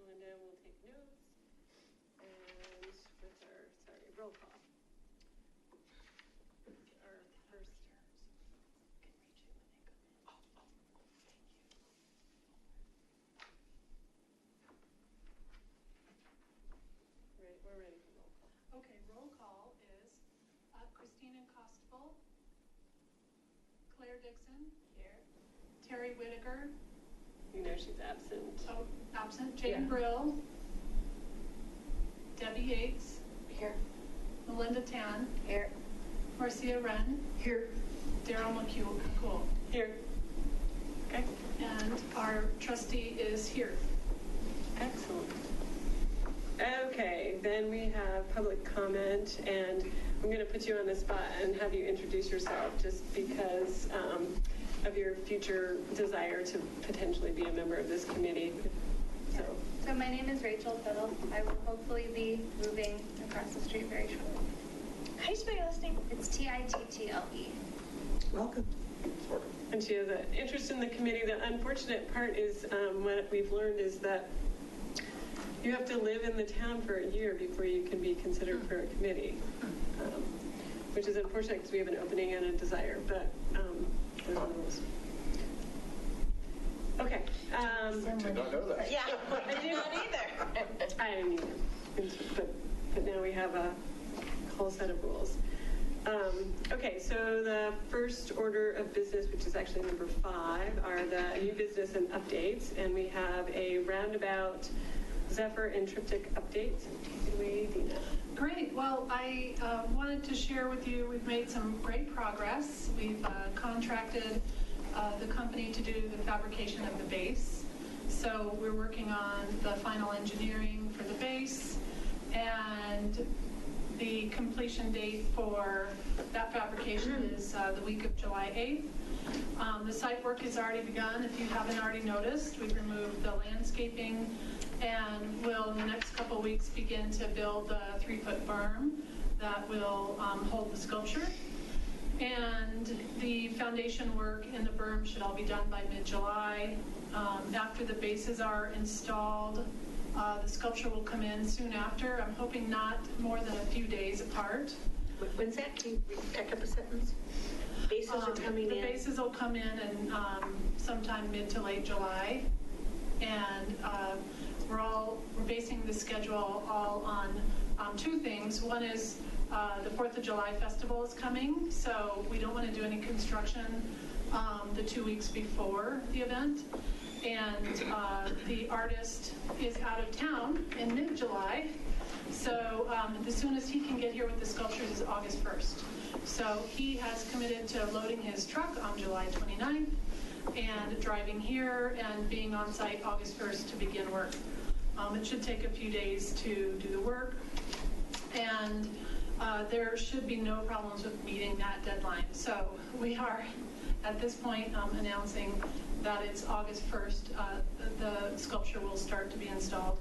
Melinda will take notes. And with our, roll call. Our first. Can reach it when they come in. Oh, thank you. Right, we're ready for roll call. Okay, roll call is Christina Costable, Claire Dixon. Here. Terry Whitaker. You know she's absent. Oh, absent. Jane Brill. Debbie Yates. Here. Melinda Tan. Here. Marcia Wren. Here. Daryl McCool. Here. Okay. And our trustee is here. Excellent. Okay, then we have public comment, and I'm going to put you on the spot and have you introduce yourself just because of your future desire to potentially be a member of this committee. So my name is Rachel Fiddle. I will hopefully be moving across the street very shortly. How do you spell your last name? It's Tittle. Welcome. And she has an interest in the committee. The unfortunate part is what we've learned is that you have to live in the town for a year before you can be considered for a committee, which is unfortunate because we have an opening and a desire, but there's no rules. Okay. I did not know that. Yeah, I did not either. I didn't either, but now we have a whole set of rules. Okay, so the first order of business, which is actually number 5, are the new business and updates, and we have a roundabout Zephyr and Triptych update. Take it away, Dina. Great. Well, I wanted to share with you, we've made some great progress. We've contracted the company to do the fabrication of the base. So we're working on the final engineering for the base, and the completion date for that fabrication is the week of July 8th. The site work has already begun. If you haven't already noticed, we've removed the landscaping and will in the next couple of weeks begin to build the 3-foot berm that will hold the sculpture. And the foundation work in the berm should all be done by mid-July. After the bases are installed, the sculpture will come in soon after. I'm hoping not more than a few days apart. When's that? Can you back up a sentence? Bases are coming in? The bases will come in sometime mid to late July. And we're basing the schedule all on 2 things. One is the 4th of July festival is coming, so we don't want to do any construction the 2 weeks before the event. And the artist is out of town in mid-July, so the soonest he can get here with the sculptures is August 1st. So he has committed to loading his truck on July 29th and driving here and being on site August 1st to begin work. It should take a few days to do the work, and there should be no problems with meeting that deadline. So we are at this point announcing that it's August 1st, the sculpture will start to be installed.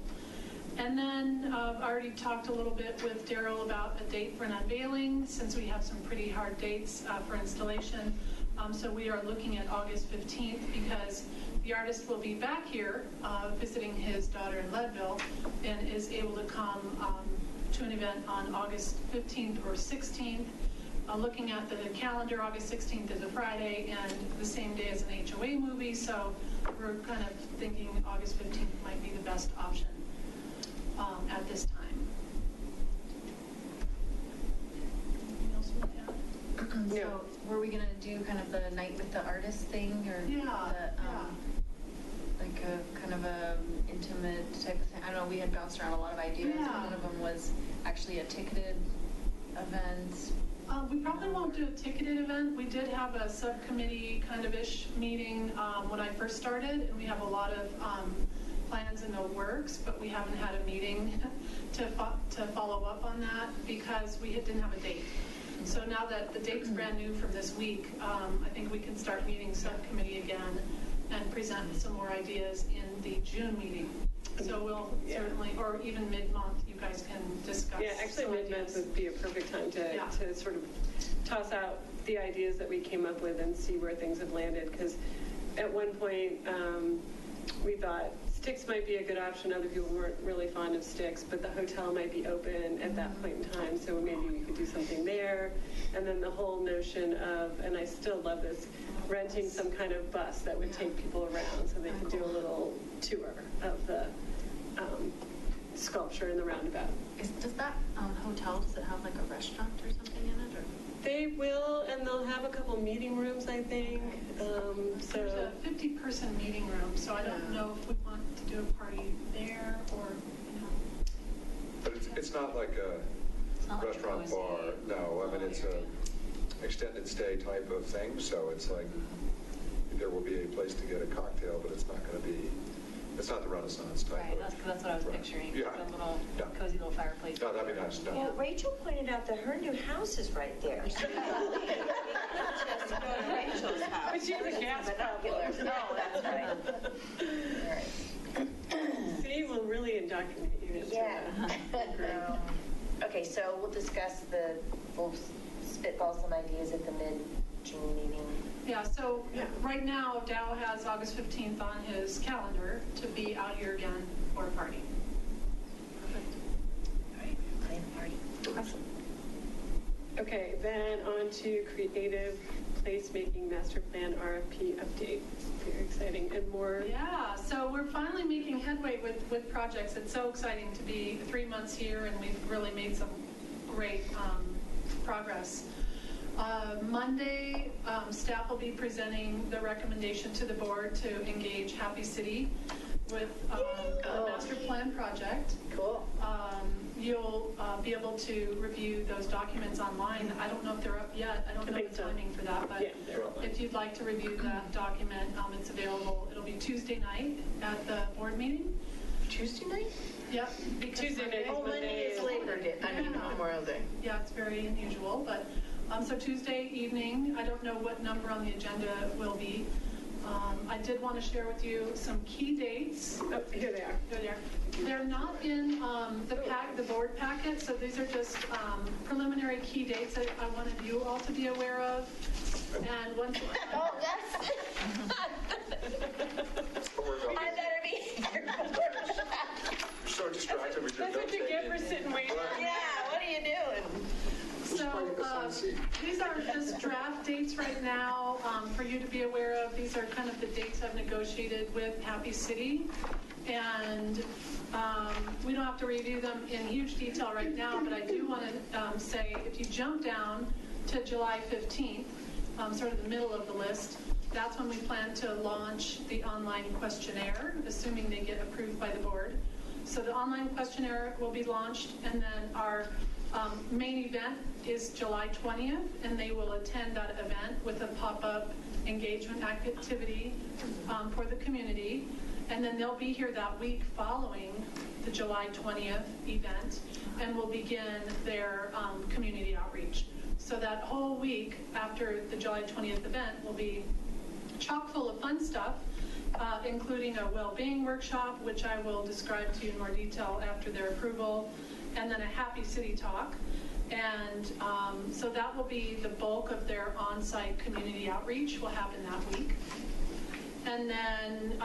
And then I've already talked a little bit with Daryl about a date for an unveiling, since we have some pretty hard dates for installation. So we are looking at August 15th because the artist will be back here visiting his daughter in Leadville and is able to come to an event on August 15th or 16th. Looking at the calendar, August 16th is a Friday and the same day as an HOA movie, so we're kind of thinking August 15th might be the best option at this time. Anything else you want to add? So were we going to do kind of the night with the artist thing, or like a kind of a intimate type of thing? I don't know, we had bounced around a lot of ideas. Yeah. One of them was actually a ticketed event. We probably won't do a ticketed event. We did have a subcommittee kind of ish meeting when I first started, and we have a lot of plans in the works, but we haven't had a meeting to follow up on that because we didn't have a date. So now that the date's brand new from this week, I think we can start meeting subcommittee again and present some more ideas in the June meeting. So we'll certainly, or even mid-month, you guys can discuss. Yeah, actually mid-month would be a perfect time to sort of toss out the ideas that we came up with and see where things have landed. Because at one point we thought Sticks might be a good option. Other people weren't really fond of Sticks, but the hotel might be open at that point in time, so maybe we could do something there. And then the whole notion of, and I still love this, renting some kind of bus that would take people around so they could do a little tour of the sculpture in the roundabout. Does that hotel, does it have like a restaurant or something in it, or? They will, and they'll have a couple meeting rooms, I think. There's a 50-person meeting room, so I don't know if we want to do a party there or, But it's not like a not like a restaurant cozy- bar, no, I mean, it's a extended stay type of thing, so it's like, there will be a place to get a cocktail, but it's not gonna be, it's not the Renaissance type Right, of. that's what I was Right. picturing. Yeah. A little Yeah. cozy little fireplace. No, that'd be nice, no. Well, Rachel pointed out that her new house is right there. So we could just go to Rachel's house. But she has a gas Binoculars. Oh, that's right. See, we'll really indoctrinate you into Yeah. Okay, so we'll spitball some ideas at the mid-June meeting. Yeah, so right now Dow has August 15th on his calendar to be out here again for a party. All right, plan a party. Awesome. Okay, then on to creative placemaking master plan RFP update. Very exciting and more. Yeah, so we're finally making headway with projects. It's so exciting to be 3 months here, and we've really made some great progress. Monday, staff will be presenting the recommendation to the board to engage Happy City with the master plan project. Cool. You'll be able to review those documents online. I don't know if they're up yet. I don't know think the so. timing for that, but Yeah, they're up. if you'd like to review that document, it's available. It'll be Tuesday night at the board meeting. Tuesday night? Yep. because Tuesday night. Oh, Monday is Labor Day. I mean, Yeah. Memorial Day. Yeah, it's very unusual, but, so Tuesday evening, I don't know what number on the agenda will be. I did want to share with you some key dates. Oh, here they are. They're there. They're not in the board packet, so these are just preliminary key dates that I wanted you all to be aware of. And once, Oh, that's. Don't worry about I it. better be here. You're so distracted with your That's what you notes get for taking. sitting waiting. Yeah, what are you doing? so these are just draft dates right now for you to be aware of. These are kind of the dates I've negotiated with Happy City. And we don't have to review them in huge detail right now, but I do want to say if you jump down to July 15th, sort of the middle of the list, that's when we plan to launch the online questionnaire, assuming they get approved by the board. So the online questionnaire will be launched, and then our main event is July 20th, and they will attend that event with a pop-up engagement activity for the community. And then they'll be here that week following the July 20th event, and will begin their community outreach. So that whole week after the July 20th event will be chock full of fun stuff, including a well-being workshop, which I will describe to you in more detail after their approval, and then a Happy City talk. And so that will be the bulk of their on-site community outreach will happen that week. And then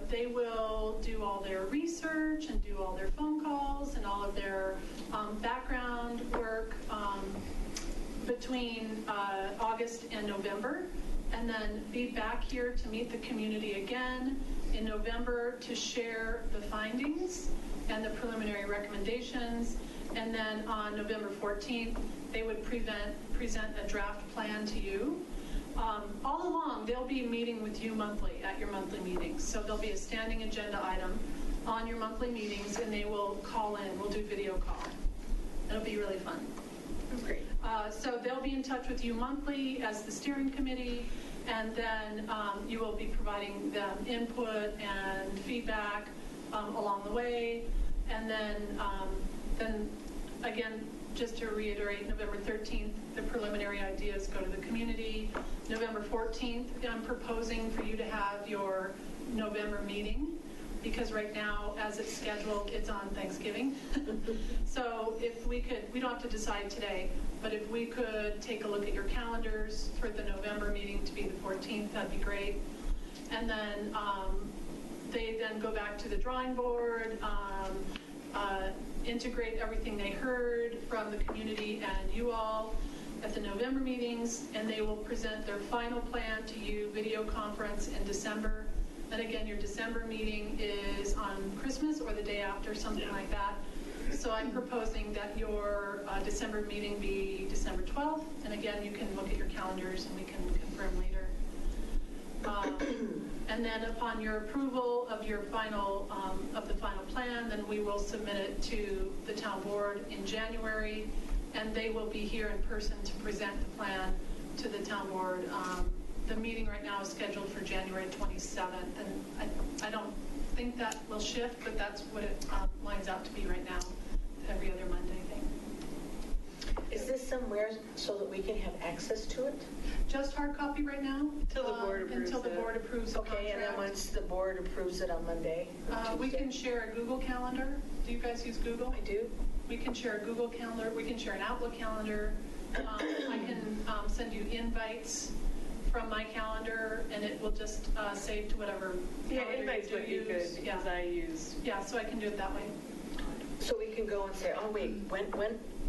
they will do all their research and do all their phone calls and all of their background work between August and November, and then be back here to meet the community again in November to share the findings and the preliminary recommendations. And then on November 14th, they would present a draft plan to you. All along, they'll be meeting with you monthly at your monthly meetings. So there'll be a standing agenda item on your monthly meetings, and they will call in. We'll do video call. It'll be really fun. Great. So they'll be in touch with you monthly as the steering committee, and then you will be providing them input and feedback along the way. And then again, just to reiterate, November 13th, the preliminary ideas go to the community. November 14th, I'm proposing for you to have your November meeting, because right now, as it's scheduled, it's on Thanksgiving. So if we could, we don't have to decide today, but if we could take a look at your calendars for the November meeting to be the 14th, that'd be great. And then They then go back to the drawing board, integrate everything they heard from the community and you all at the November meetings, and they will present their final plan to you, video conference in December. And again, your December meeting is on Christmas or the day after, something like that. So I'm proposing that your December meeting be December 12th. And again, you can look at your calendars and we can confirm later. And then upon your approval of your final, of the final plan, then we will submit it to the town board in January, and they will be here in person to present the plan to the town board. The meeting right now is scheduled for January 27th, and I don't think that will shift, but that's what it lines out to be right now, every other Monday thing. Is this somewhere so that we can have access to it? Just hard copy right now. Until the board approves Until the it. board approves the contract. Okay, and then once the board approves it on Monday? or We Tuesday? can share a Google Calendar. Do you guys use Google? I do. We can share a Google Calendar. We can share an Outlook calendar. I can send you invites from my calendar, and it will just save to whatever Yeah, calendar invites you would be use. good, because I use, Yeah, so I can do it that way. So we can go and say, oh, wait, when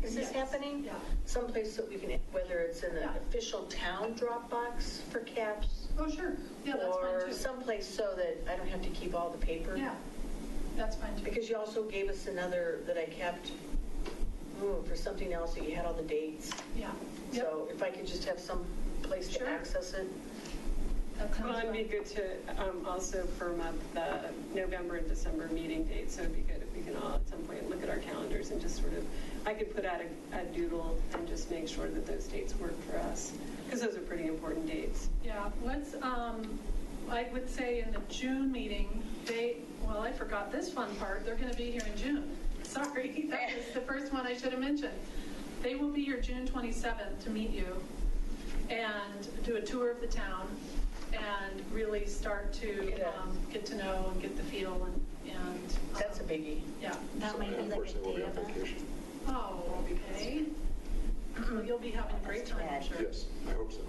is this Yes. happening? Yeah. Someplace that we can, whether it's in an Yeah. official town Dropbox for CAPS? Oh, sure. Yeah, that's fine Or too. someplace so that I don't have to keep all the paper? Yeah, that's fine too. Because you also gave us another that I kept for something else that you had all the dates. Yeah. Yep. So if I could just have some place to Sure. access it. That sounds well, it'd be fine. good to also firm up the November and December meeting dates, so it'd be good if we can all at some point look at our calendars and just sort of, I could put out a doodle and just make sure that those dates work for us, because those are pretty important dates. Yeah, let's, I would say in the June meeting, well, I forgot this fun part, they're going to be here in June. Sorry, that was the first one I should have mentioned. They will be here June 27th to meet you and do a tour of the town and really start to get to know and get the feel and That's a biggie. yeah. That might be like a Unfortunately, we'll day be on event. vacation. Oh, okay. Well, you'll be having a great time, I'm sure. Yes, I hope so.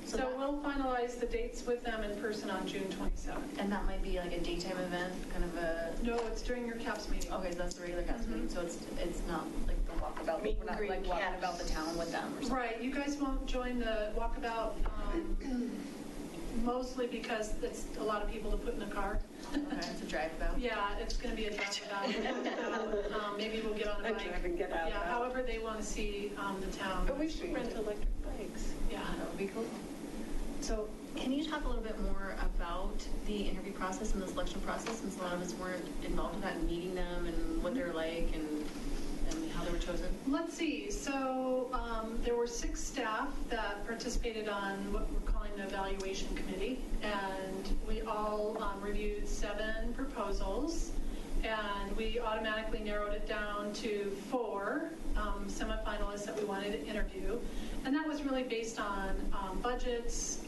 So we'll finalize the dates with them in person on June 27th. And that might be like a daytime event, kind of a, No, it's during your CAPS meeting. okay, so that's the regular cast meeting, so it's not like the walkabout, Meet we're and not greet like walking caps. about the town with them or something. Right, you guys won't join the walkabout, mostly because it's a lot of people to put in a car. Okay, it's a drive about. Yeah, it's going to be a drive-about. Maybe we'll get on a A bike. drive and get out. Yeah, however they want to see the town. But we should rent electric bikes. Yeah. That would be cool. So can you talk a little bit more about the interview process and the selection process, since a lot of us weren't involved in that, and meeting them and what they're like and how they were chosen? Let's see, so there were 6 staff that participated on what we're calling the evaluation committee, and we all reviewed 7 proposals, and we automatically narrowed it down to 4 semifinalists that we wanted to interview, and that was really based on budgets,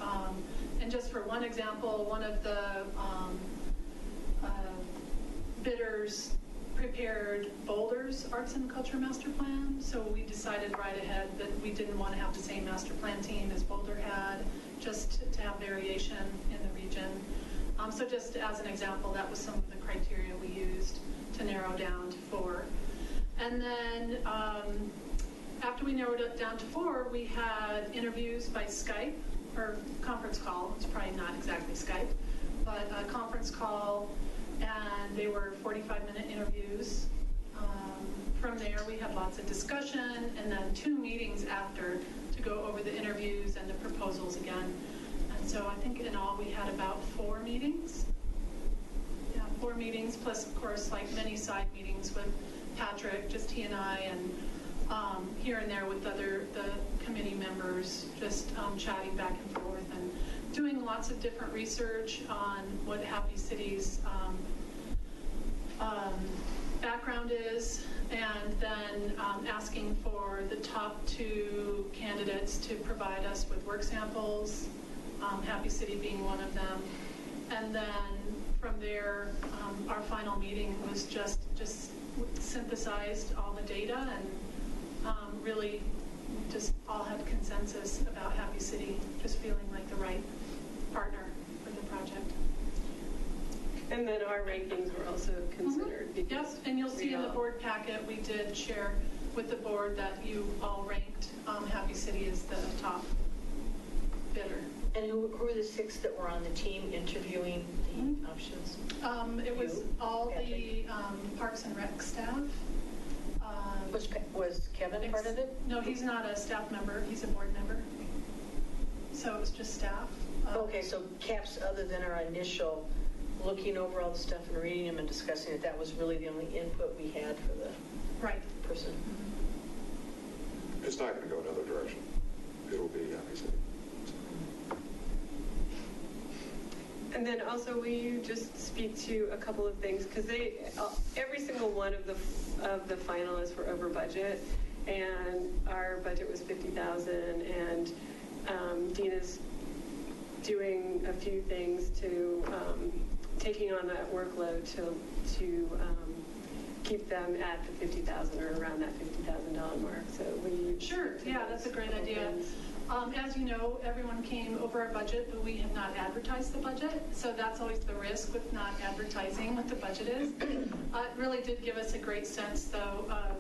and just for one example, one of the bidders prepared Boulder's Arts and Culture Master Plan, so we decided right ahead that we didn't want to have the same master plan team as Boulder had, just to have variation in the region. So just as an example, that was some of the criteria we used to narrow down to 4. And then after we narrowed it down to 4, we had interviews by Skype, or conference call. It's probably not exactly Skype, but a conference call, and they were 45-minute interviews. From there, we had lots of discussion, and then 2 meetings after to go over the interviews and the proposals again. And so I think in all, we had about 4 meetings. Yeah, 4 meetings, plus, of course, like many side meetings with Patrick, just he and I, and here and there with the committee members, just chatting back and forth and doing lots of different research on what Happy City's background is, and then asking for the top 2 candidates to provide us with work samples, Happy City being one of them. And then from there, our final meeting was just synthesized all the data, and really just all had consensus about Happy City, just feeling like the right partner for the project. And then our rankings were also considered. Yep, because and you'll see we in the all- board packet, we did share with the board that you all ranked Happy City as the top bidder. And who are the 6 that were on the team interviewing the options? It was You, all the Kathleen? Parks and Rec staff. Was Kevin part of it? No, he's not a staff member, he's a board member. So it was just staff. Okay, so CAPS, other than our initial looking over all the stuff and reading them and discussing it, that was really the only input we had for the Right. person. It's not going to go another direction. It'll be Happy City. And then also, will you just speak to a couple of things? Because every single one of the finalists were over budget, and our budget was $50,000, and Dina's doing a few things to, taking on that workload to keep them at the $50,000 or around that $50,000 mark. So will you? Sure, yeah, that's a great idea. As you know, everyone came over our budget, but we have not advertised the budget. So that's always the risk with not advertising what the budget is. It really did give us a great sense, though, of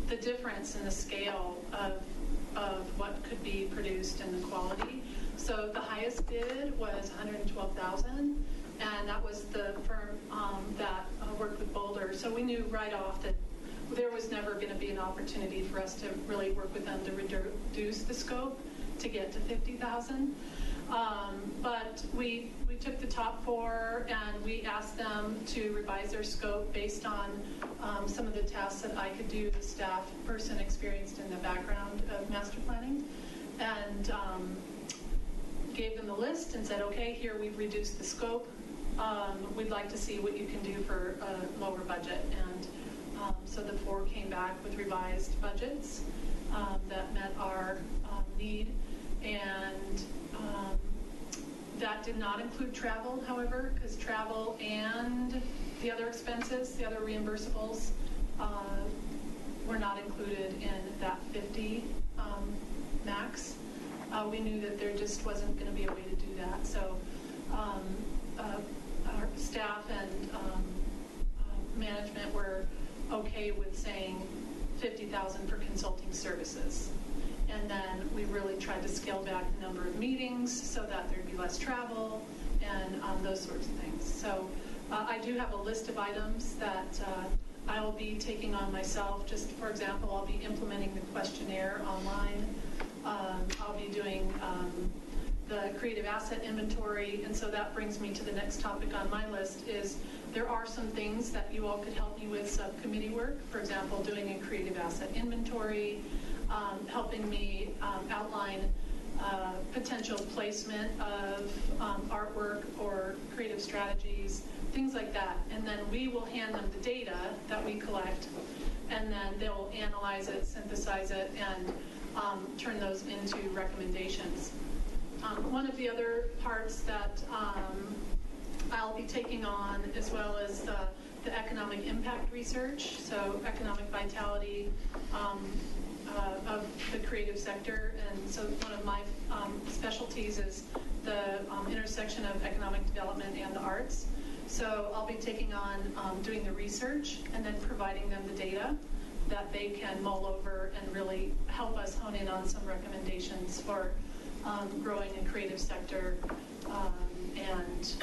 the difference in the scale of what could be produced and the quality. So the highest bid was $112,000, and that was the firm that worked with Boulder. So we knew right off that there was never going to be an opportunity for us to really work with them to reduce the scope to get to $50,000. But we took the top 4 and we asked them to revise their scope based on some of the tasks that I could do, the staff person experienced in the background of master planning, and gave them the list and said, okay, here we've reduced the scope. We'd like to see what you can do for a lower budget. And so the 4 came back with revised budgets that met our need, and that did not include travel, however, because travel and the other expenses, the other reimbursables, were not included in that 50 max. We knew that there just wasn't going to be a way to do that. So our staff and management were okay with saying $50,000 for consulting services. And then we really tried to scale back the number of meetings so that there'd be less travel and those sorts of things. So I do have a list of items that I'll be taking on myself. Just for example, I'll be implementing the questionnaire online. I'll be doing the creative asset inventory. And so that brings me to the next topic on my list is there are some things that you all could help me with subcommittee work. For example, doing a creative asset inventory, helping me outline potential placement of artwork or creative strategies, things like that. And then we will hand them the data that we collect, and then they'll analyze it, synthesize it, and turn those into recommendations. One of the other parts that I'll be taking on, as well as the economic impact research, so economic vitality of the creative sector. And so one of my specialties is the intersection of economic development and the arts. So I'll be taking on doing the research and then providing them the data that they can mull over and really help us hone in on some recommendations for growing a creative sector and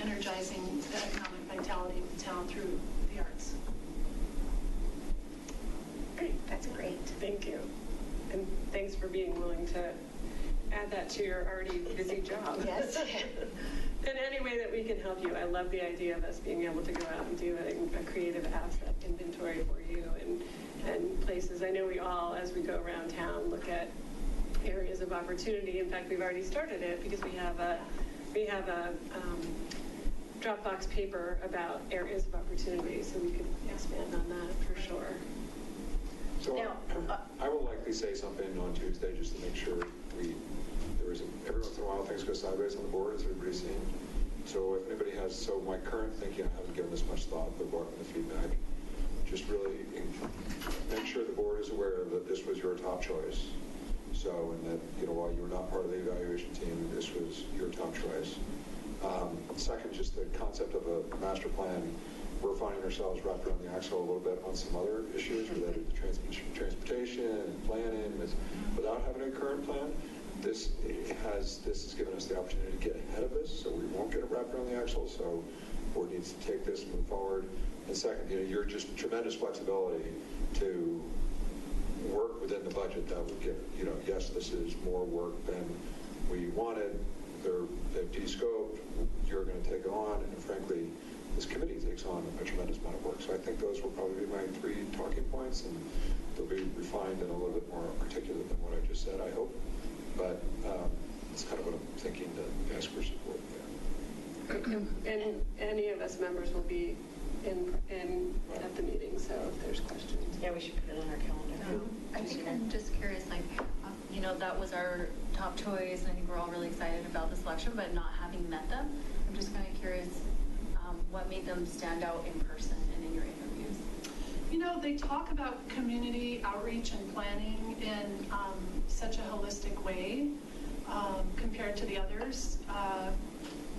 energizing the economic vitality of the town through the arts. Great, that's great. Thank you. And thanks for being willing to add that to your already busy job. Yes. In any way that we can help you. I love the idea of us being able to go out and do a creative asset inventory for you and places. I know we all, as we go around town, look at areas of opportunity. In fact, we've already started it because we have a Dropbox paper about areas of opportunity, so we could expand on that for sure. So I will likely say something on Tuesday just to make sure every once in a while things go sideways on the board, as everybody's seen. So if anybody has, my current thinking, I haven't given this much thought, but the feedback, just really make sure the board is aware that this was your top choice. So, and that, while you were not part of the evaluation team, this was your top choice. Second, just the concept of a master plan. We're finding ourselves wrapped around the axle a little bit on some other issues related to transportation and planning without having a current plan. This has given us the opportunity to get ahead of this, so we won't get wrapped around the axle. So board needs to take this and move forward. And second, you're just tremendous flexibility to work within the budget that would give, yes, this is more work than we wanted. They've de-scoped, you're going to take it on, and frankly, this committee takes on a tremendous amount of work. So I think those will probably be my 3 talking points, and they'll be refined and a little bit more articulate than what I just said, I hope. But it's kind of what I'm thinking to ask for support there. And any of us members will be in at the meeting, so if there's questions. Yeah, we should put it on our calendar. I think I'm just curious, that was our top choice, and I think we're all really excited about the selection, but not having met them, I'm just kind of curious what made them stand out in person and in your interviews? They talk about community outreach and planning in such a holistic way compared to the others.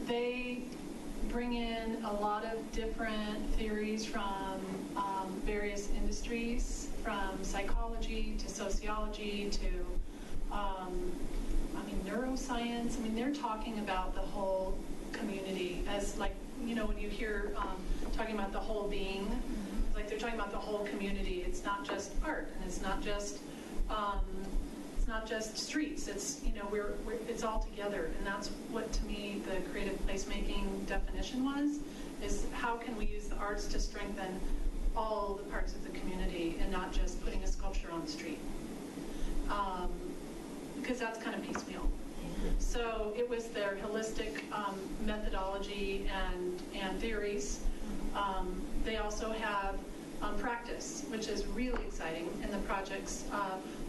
They bring in a lot of different theories from various industries, from psychology to sociology to neuroscience. They're talking about the whole community as when you hear talking about the whole being, like they're talking about the whole community. It's not just art, and it's not just streets. It's it's all together, and that's what to me the creative placemaking definition was. Is how can we use the arts to strengthen all the parts of the community and not just putting a sculpture on the street, because that's kind of piecemeal. So it was their holistic methodology and theories. They also have practice, which is really exciting, and the projects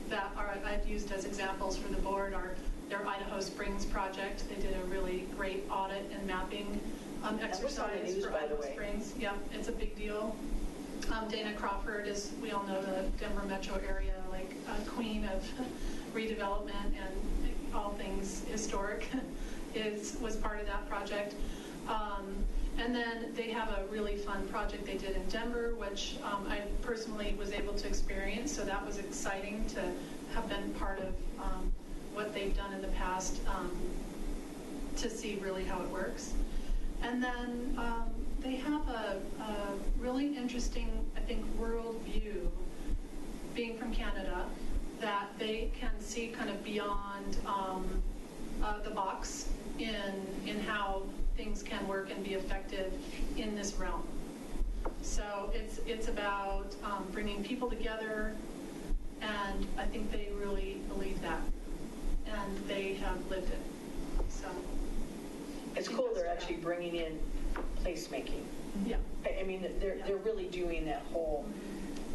that I've used as examples for the board are their Idaho Springs project. They did a really great audit and mapping exercise for Idaho Springs. Yeah, it's a big deal. Dana Crawford is, we all know, the Denver metro area, like a queen of redevelopment and all things historic, was part of that project. And then they have a really fun project they did in Denver, which I personally was able to experience, so that was exciting to have been part of what they've done in the past to see really how it works. And then they have a really interesting, I think, world view, being from Canada, that they can see kind of beyond the box in how things can work and be effective in this realm. So it's about bringing people together, and I think they really believe that, and they have lived it. So it's cool they're actually bringing in placemaking. Yeah. They're really doing that whole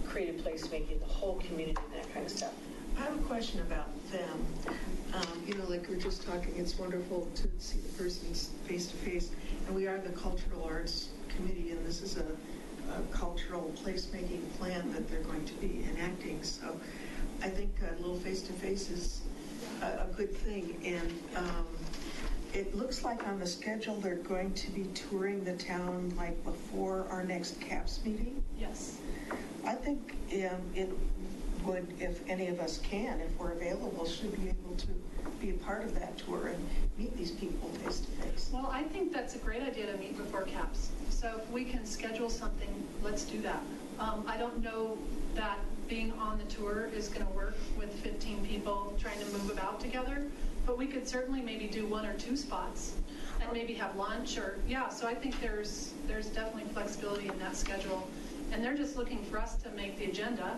creative placemaking, the whole community, and that kind of stuff. I have a question about them. Like we're just talking, it's wonderful to see the persons face to face. And we are the Cultural Arts Committee, and this is a cultural placemaking plan that they're going to be enacting. So I think a little face to face is a good thing. And it looks like on the schedule they're going to be touring the town like before our next CAPS meeting. Yes. I think it would, if any of us can, if we're available, should be able to be a part of that tour and meet these people face to face. Well, I think that's a great idea to meet before CAPS. So if we can schedule something, let's do that. I don't know that being on the tour is going to work with 15 people trying to move about together, but we could certainly maybe do 1 or 2 spots and maybe have lunch so I think there's definitely flexibility in that schedule. And they're just looking for us to make the agenda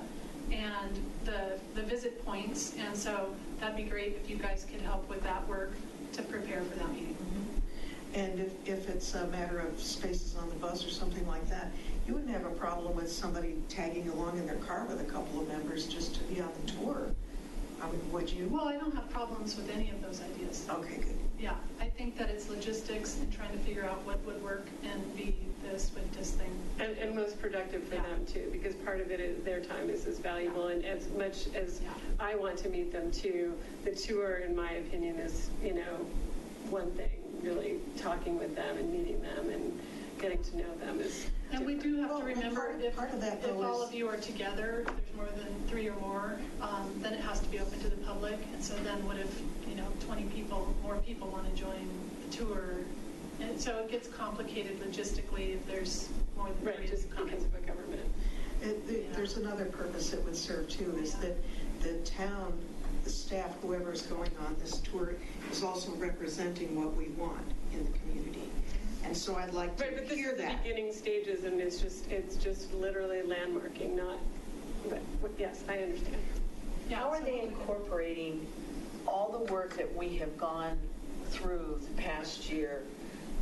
and the visit points, and so that'd be great if you guys could help with that work to prepare for that meeting. Mm-hmm. And if it's a matter of spaces on the bus or something like that, you wouldn't have a problem with somebody tagging along in their car with a couple of members just to be on the tour, would you? Well, I don't have problems with any of those ideas. Okay, good. Yeah, I think that it's logistics and trying to figure out what would work and be the swiftest thing. And most productive for them too, because part of it is their time is as valuable, and as much as I want to meet them too, the tour, in my opinion, is, one thing. really talking with them and meeting them and getting to know them is And we do have Well, to and remember, part of that, if though, all is- of you are together, if there's more than 3 or more, then it has to be open to the public. And so then what if, 20 people, more people want to join the tour? And so it gets complicated logistically if there's more than 3 right, just coming. because of a government. There's another purpose it would serve too, is that the town, the staff, whoever's going on this tour, is also representing what we want in the community. And so I'd like to Right, but this hear is the that. beginning stages, and it's just literally landmarking, not, but, yes, I understand. Yeah, How are so- they incorporating all the work that we have gone through the past year,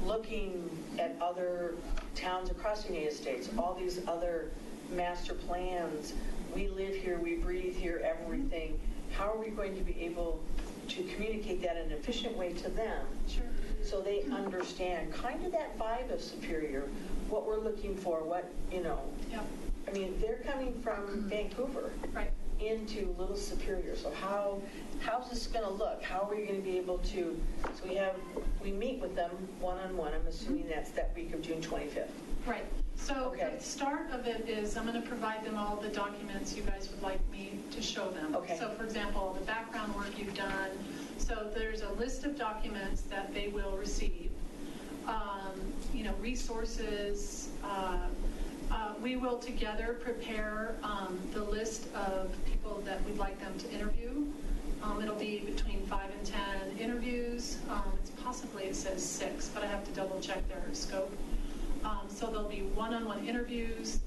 looking at other towns across the United States, all these other master plans? We live here, we breathe here, everything. How are we going to be able to communicate that in an efficient way to them? Sure. So they understand kind of that vibe of Superior, what we're looking for, Yeah, I mean, they're coming from Vancouver right. into Little Superior. So how's this going to look? How are we going to be able to, so we meet with them one-on-one. I'm assuming that's that week of June 25th. Right. So Okay. the start of it is I'm going to provide them all the documents you guys would like me to show them. Okay. So for example, the background work you've done. So there's a list of documents that they will receive. Resources. We will together prepare the list of people that we'd like them to interview. It'll be between 5 and 10 interviews. It says 6, but I have to double check their scope. So there'll be one-on-one interviews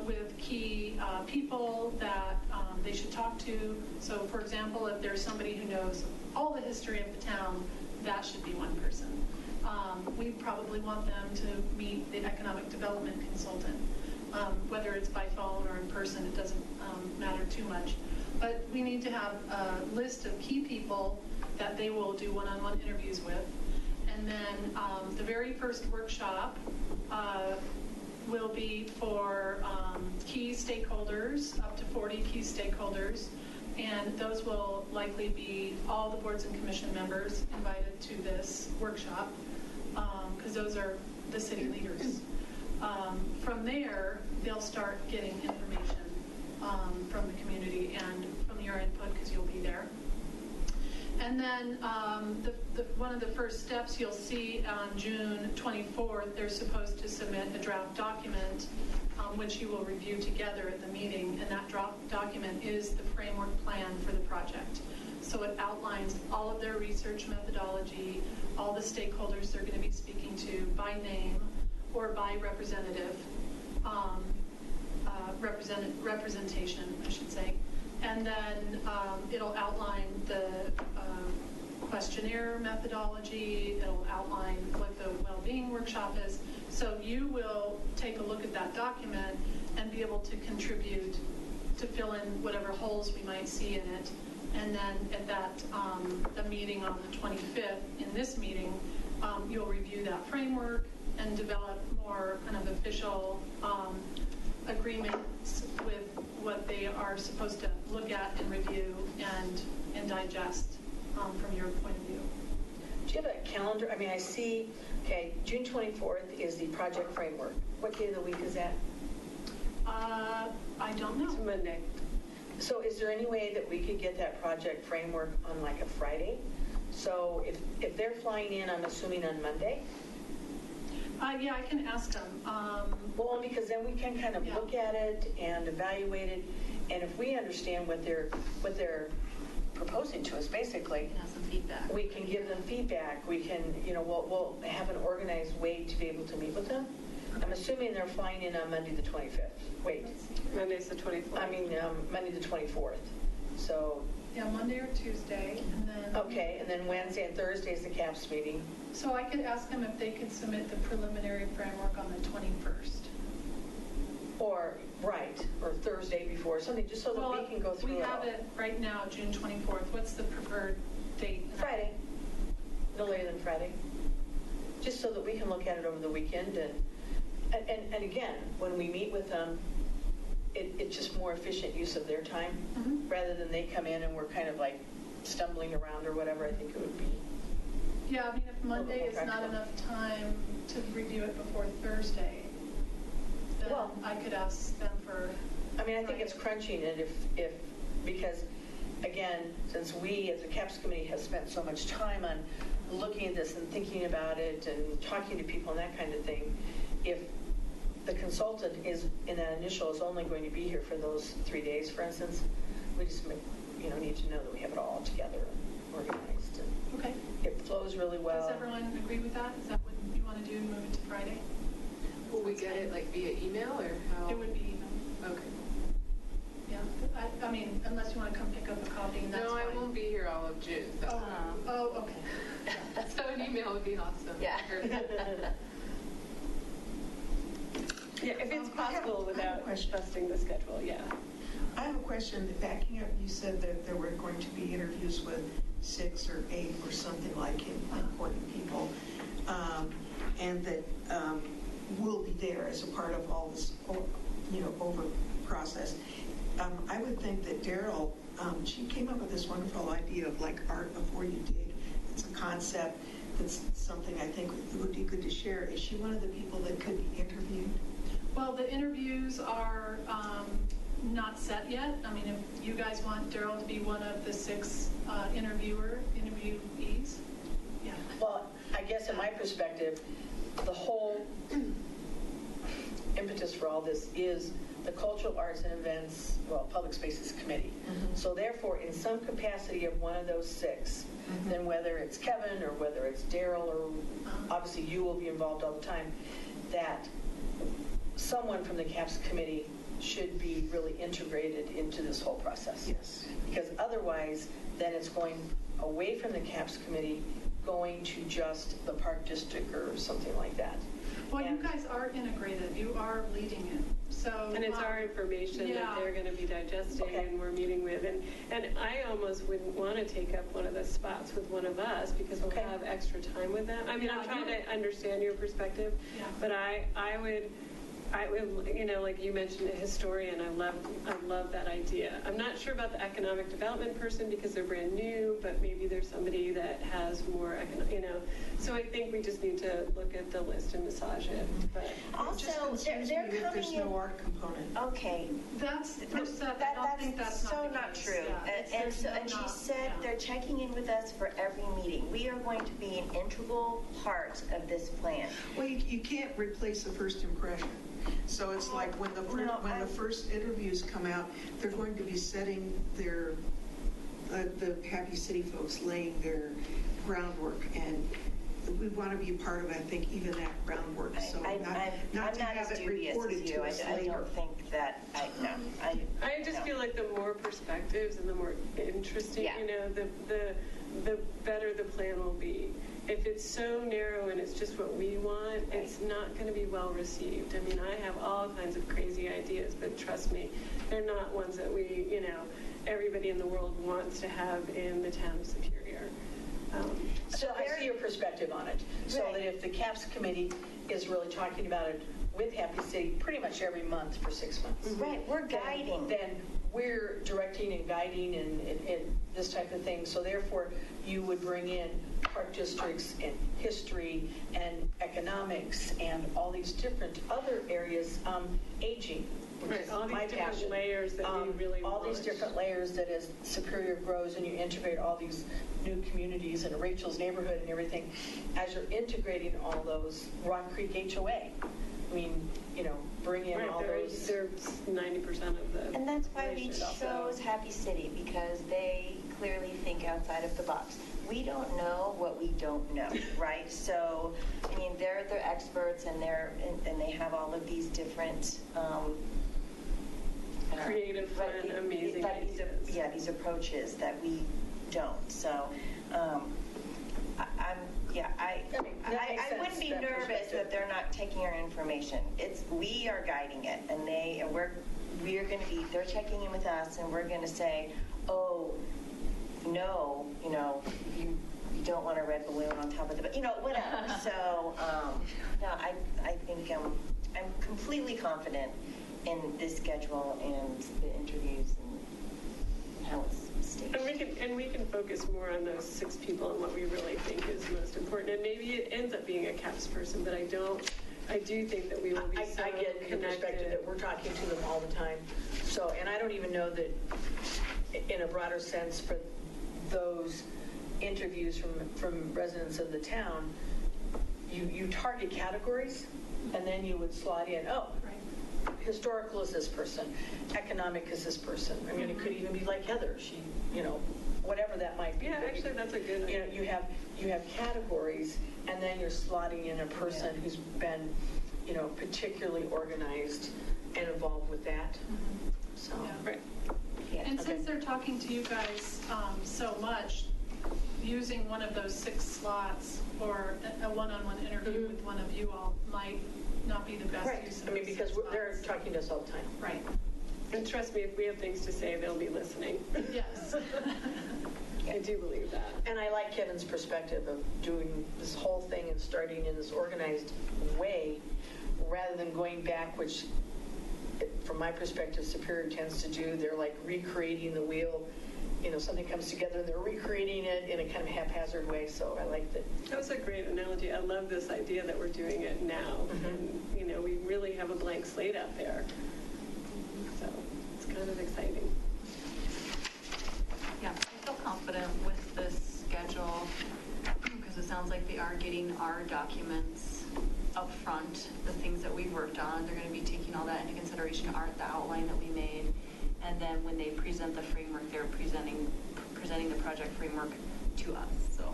with key people that they should talk to. So for example, if there's somebody who knows all the history of the town, that should be one person. We probably want them to meet the economic development consultant. Whether it's by phone or in person, it doesn't matter too much. But we need to have a list of key people that they will do one-on-one interviews with. And then the very first workshop will be for key stakeholders, up to 40 key stakeholders. And those will likely be all the boards and commission members invited to this workshop, because those are the city leaders. From there, they'll start getting information from the community and from your input, because you'll be there. And then one of the first steps you'll see on June 24th, they're supposed to submit a draft document, which you will review together at the meeting. And that draft document is the framework plan for the project. So it outlines all of their research methodology, all the stakeholders they're going to be speaking to by name or by representative, representation, I should say. And then it'll outline the questionnaire methodology. It'll outline what the well-being workshop is. So you will take a look at that document and be able to contribute to fill in whatever holes we might see in it. And then at that, the meeting on the 25th, in this meeting, you'll review that framework and develop more kind of official agreements with what they are supposed to look at and review and digest from your point of view. Do you have a calendar? I mean, I see, okay, June 24th is the project framework. What day of the week is that? I don't It's know. Monday. So is there any way that we could get that project framework on like a Friday? So if they're flying in, I'm assuming on Monday? Yeah, I can ask them. Well, only because then we can kind of Yeah. look at it and evaluate it, and if we understand what they're proposing to us, basically, You can have some feedback. we can give them feedback. We can, we'll have an organized way to be able to meet with them. I'm assuming they're flying in on Monday the 25th. Wait, Monday's the 24th. I mean Monday the 24th. So, Yeah, Monday or Tuesday, and then. okay, and then Wednesday and Thursday is the CAPS meeting. So I could ask them if they could submit the preliminary framework on the 21st. Or Thursday before, something, just so that we can go through We it have all. it right now, June 24th. What's the preferred date? Friday, no later than Friday, just so that we can look at it over the weekend. And again, when we meet with them, it's just more efficient use of their time, Mhm. rather than they come in and we're kind of like stumbling around or whatever. I think it would be Yeah, I mean, if Monday is not enough time to review it before Thursday, then Well- I could ask them for. I mean, I think it's crunching it because, again, since we as a CAPS committee have spent so much time on looking at this and thinking about it and talking to people and that kind of thing, if the consultant is, in that initial, is only going to be here for those 3 days, for instance, we just, need to know that we have it all together and organized. And Okay. it flows really well. Does everyone agree with that? Is that what you want to do, move it to Friday? Will we get it like via email or how? It would be email. Okay. Yeah, I mean, unless you want to come pick up a copy, and that's No, fine. I won't be here all of June. Oh, okay. So an email would be awesome. Yeah. Yeah, if it's I have possible a without question. busting the schedule, yeah. I have a question. Backing up, you said that there were going to be interviews with 6 or 8 or something like important people, and that will be there as a part of all this, over process. I would think that Daryl, she came up with this wonderful idea of like art before you dig. It's a concept. That's something I think would be good to share. Is she one of the people that could be interviewed? Well, the interviews are not set yet. I mean, if you guys want Daryl to be one of the 6 interviewees, yeah. Well, I guess in my perspective, the whole impetus for all this is the Cultural Arts and Events, Public Spaces Committee. So therefore, in some capacity of one of those 6, then whether it's Kevin or whether it's Daryl or obviously you will be involved all the time, that someone from the CAPS committee should be really integrated into this whole process. Yes. Because otherwise, then it's going away from the CAPS committee, going to just the Park District or something like that. Well, you And- guys are integrated. You are leading it. So. And it's our information yeah. that they're going to be digesting Okay. and we're meeting with. And I almost wouldn't want to take up one of the spots with one of us because we'll Okay. have extra time with them. I mean, I'm Yeah, trying to understand your perspective, Yeah. but I would, like you mentioned, a historian. I love that idea. I'm not sure about the economic development person because they're brand new, but maybe there's somebody that has more, So I think we just need to look at the list and massage it. But It just Also, concerns they're me that there's coming in. no art component. Okay, That's for Seth. I don't think that's so not the not case. true. Yeah, it's- And there's so, no and she not- said yeah. they're checking in with us for every meeting. We are going to be an integral part of this plan. Well, you can't replace the first impression. So it's like when the first interviews come out, they're going to be setting their, the Happy City folks laying their groundwork, and we want to be a part of, I think, even that groundwork. So I'm not to not have as it dubious reported as you. to us I later. don't think that, no. I just feel like the more perspectives and the more interesting, Yeah. the better the plan will be. If it's so narrow and it's just what we want, it's not going to be well received. I mean, I have all kinds of crazy ideas, but trust me, they're not ones that everybody in the world wants to have in the town of Superior. So I see your perspective on it. So Right. that if the CAPS committee is really talking about it with Happy City pretty much every month for 6 months. Right, we're guiding. Then we're directing and guiding and this type of thing. So therefore, you would bring in park districts and history and economics and all these different other areas, aging, which Right, is all these my different passion. layers that we really All these want. different layers that as Superior grows and you integrate all these new communities and Rachel's neighborhood and everything, as you're integrating all those, Rock Creek HOA, I mean, bring in Right, all those. they're 90% of the. And that's why we population, so- chose Happy City, because they clearly think outside of the box. We don't know what we don't know, right? So, I mean, they're experts and they have all of these different Creative, fun, amazing ideas. these approaches that we don't. So, I makes wouldn't be sense, that nervous perspective. that they're not taking our information. We are guiding it, and we are going to be. They're checking in with us, and we're going to say, oh, no, you don't want a red balloon on top of the, whatever. So, no, I think I'm completely confident in this schedule and the interviews and how it's staged. And we can focus focus more on those 6 people and what we really think is most important. And maybe it ends up being a CAPS person, but I do think that we will be so I get your perspective connected. that we're talking to them all the time. So, and I don't even know that in a broader sense for those interviews from residents of the town, you target categories and then you would slot in, oh, historical is this person, economic is this person. I mean, it could even be like Heather, she, whatever that might be. Yeah, actually, that's a good idea. You have categories, and then you're slotting in a person who's been, particularly organized and involved with that. So, Yeah. Right. And Okay. since they're talking to you guys so much, using one of those 6 slots or a one-on-one interview with one of you all might not be the best right. use of I mean, those because 6 they're slots. talking to us all the time. Right. And trust me, if we have things to say, they'll be listening. Yes. I do believe that. And I like Kevin's perspective of doing this whole thing and starting in this organized way rather than going back, which from my perspective, Superior tends to do. They're like recreating the wheel. Something comes together and they're recreating it in a kind of haphazard way. So I like that. That was a great analogy. I love this idea that we're doing it now. And, we really have a blank slate out there. So it's kind of exciting. Yeah, I feel confident with this schedule because it sounds like they are getting our documents up front, the things that we've worked on. They're going to be taking all that into consideration, the outline that we made. And then when they present the framework, they're presenting the project framework to us. So,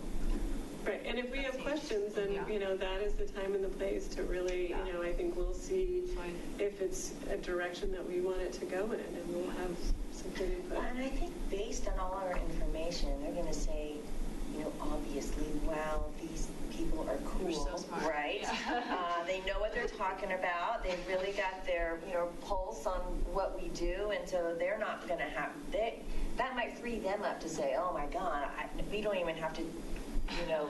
Right, and if we have questions, then, Yeah. that is the time and the place to really, Yeah. I think we'll see if it's a direction that we want it to go in, and we'll have some good input. And I think based on all our information, they're going to say, obviously, wow, these people are cool, You're so smart. right? Yeah. They know what they're talking about. They've really got their, pulse on what we do, and so they're not going to have, that might free them up to say, oh my God, we don't even have to,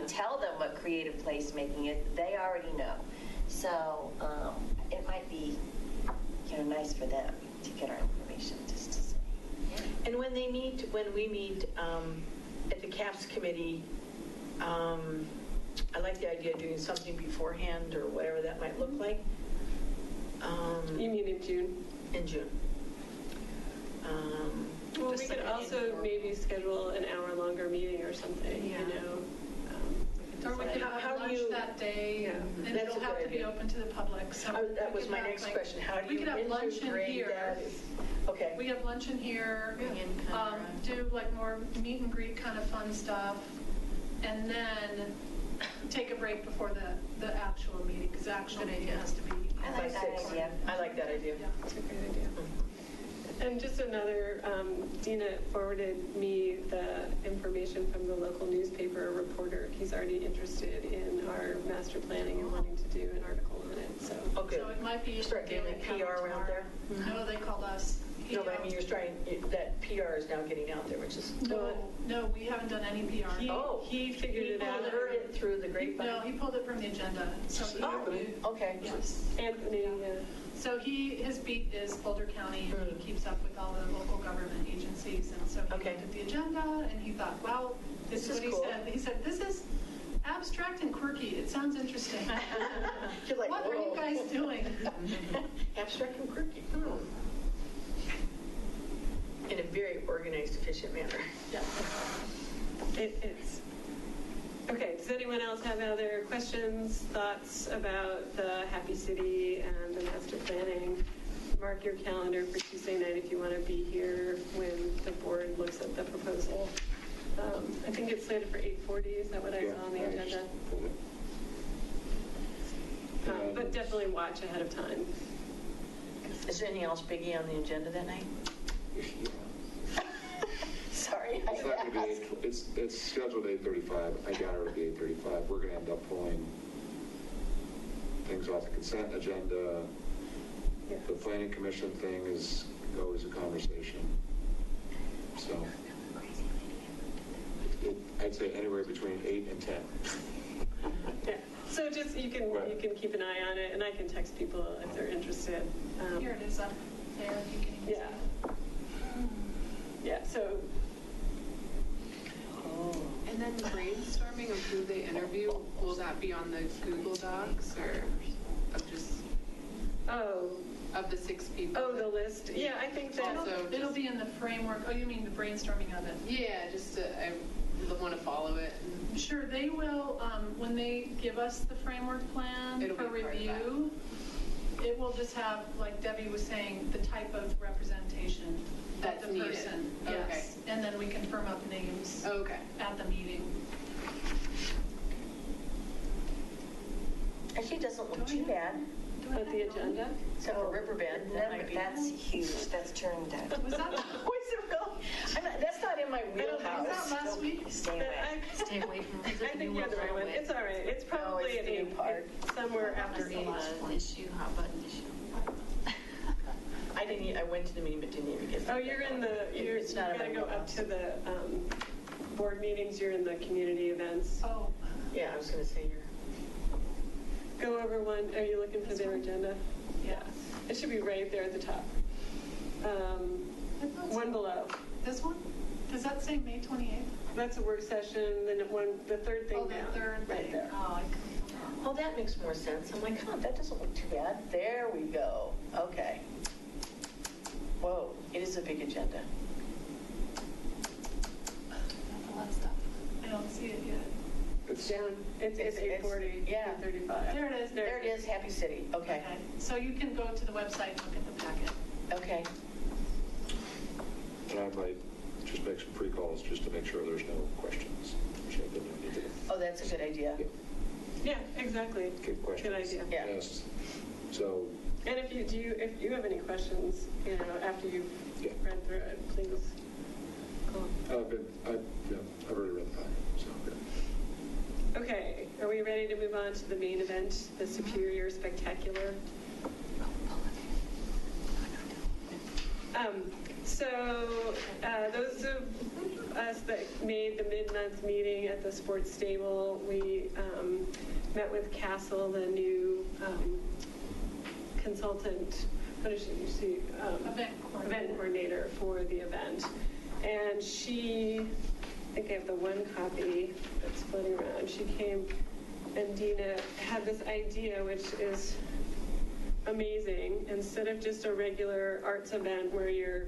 tell them what creative placemaking is. They already know. So it might be, nice for them to get our information, just to say. And when we meet at the CAPS committee, I like the idea of doing something beforehand or whatever that might look like. You mean in June? In June. Well, we Just could like an also informal. maybe schedule an hour-longer meeting or something, Yeah. Or we could How have do lunch you- that day, and That's it'll a have good to be idea. open to the public. So That we was could my have, next like- question. How do we you could have lunch in integrate here. that? Okay. We have lunch in here, Bring in kind of do like more meet and greet kind of fun stuff, and then take a break before the actual meeting, because the actual Good meeting idea. has to be. I like that By 6. idea. I like that idea. Yeah. That's a great idea. And just another, Dina forwarded me the information from the local newspaper reporter. He's already interested in our master planning and wanting to do an article on it, so. Okay. So it might be. Start getting Daily the County PR around tomorrow. there? No, they called us. No, but I mean, you're starting, that PR is now getting out there, which is. No, we haven't done any PR. He figured it I out. heard it through the grapevine. No, he pulled it from the agenda. So he- Okay. Yes. Anthony, So his beat is Boulder County, and he keeps up with all the local government agencies, and so he looked Okay. at the agenda, and he thought, wow, this is This what is he cool. said. He said, this is abstract and quirky. It sounds interesting. You're like, What are you whoa. guys doing? Abstract and quirky. In a very organized, efficient manner. Yeah. it's. Okay, does anyone else have other questions, thoughts about the Happy City and the master planning? Mark your calendar for Tuesday night if you want to be here when the board looks at the proposal. I think it's slated for 8:40, is that what I saw on the agenda? But definitely watch ahead of time. Is there anything else biggie on the agenda that night? Sorry, I It's not going to asked. be, it's scheduled 8:35. I got it at 8:35. We're going to end up pulling things off the consent agenda. Yeah. The planning commission thing is always a conversation. So I'd say anywhere between 8 and 10. Yeah. So just, you Right. can keep an eye on it, and I can text people if they're interested. Here it is up there, if you can even see Yeah. it. Yeah, so, then brainstorming of who they interview, will that be on the Google Docs or of just, Oh, of the 6 people? the list. Yeah, I think that. Also, It'll be in the framework. Oh, you mean the brainstorming of it? Yeah, just I want to follow it. Sure, they will, when they give us the framework plan It'll for be part of that. review, it will just have, like Debbie was saying, the type of representation of That's the needed. person. Okay. Yes, and then we can firm up names Okay. at the meeting. Actually, it doesn't look too bad, At the agenda? except for Riverbend. That might be. That's huge, that's turned out. Was that, Oh, is it really? That's not in my was wheelhouse. that last week? Stay away. Stay away from. I think you're the right one. It's all right. It's probably it's the in- part. somewhere after Eva. Issue, hot button issue. I went to the meeting, but didn't even get. Oh, you're in the, you It's not in my gotta go up wheelhouse. to the board meetings, you're in the community events. Oh, Yeah, I was going to say you're. Go over one, are you looking for their agenda? Yeah, it should be right there at the top. One below. this one? Does that say May 28th? That's a work session, then the third thing Oh, down. the third Right thing. there. Oh, I couldn't. Oh, that makes more sense. I'm like, oh, that doesn't look too bad. There we go. Okay. Whoa, it is a big agenda. A lot of stuff. I don't see it yet. It's down, it's It's- 8:40, yeah. 8:35. There it is. There it is, Happy City. Okay, Okay, so you can go to the website and look at the packet. okay. And I might just make some pre-calls just to make sure there's no questions. So that we need to Oh, that's a good idea. Yeah, exactly. keep questions Good idea. Yeah. asked. So, And if you have any questions, after you've Yeah. read through it, please call. I've already read the packet, so, good. Okay, are we ready to move on to the main event, the Superior Spectacular? So those of us that made the mid-month meeting at the sports stable, we met with Castle, the new consultant, what is she? Event coordinator for the event. And she, I think I have the one copy that's floating around. She came and Dina had this idea, which is amazing. Instead of just a regular arts event where you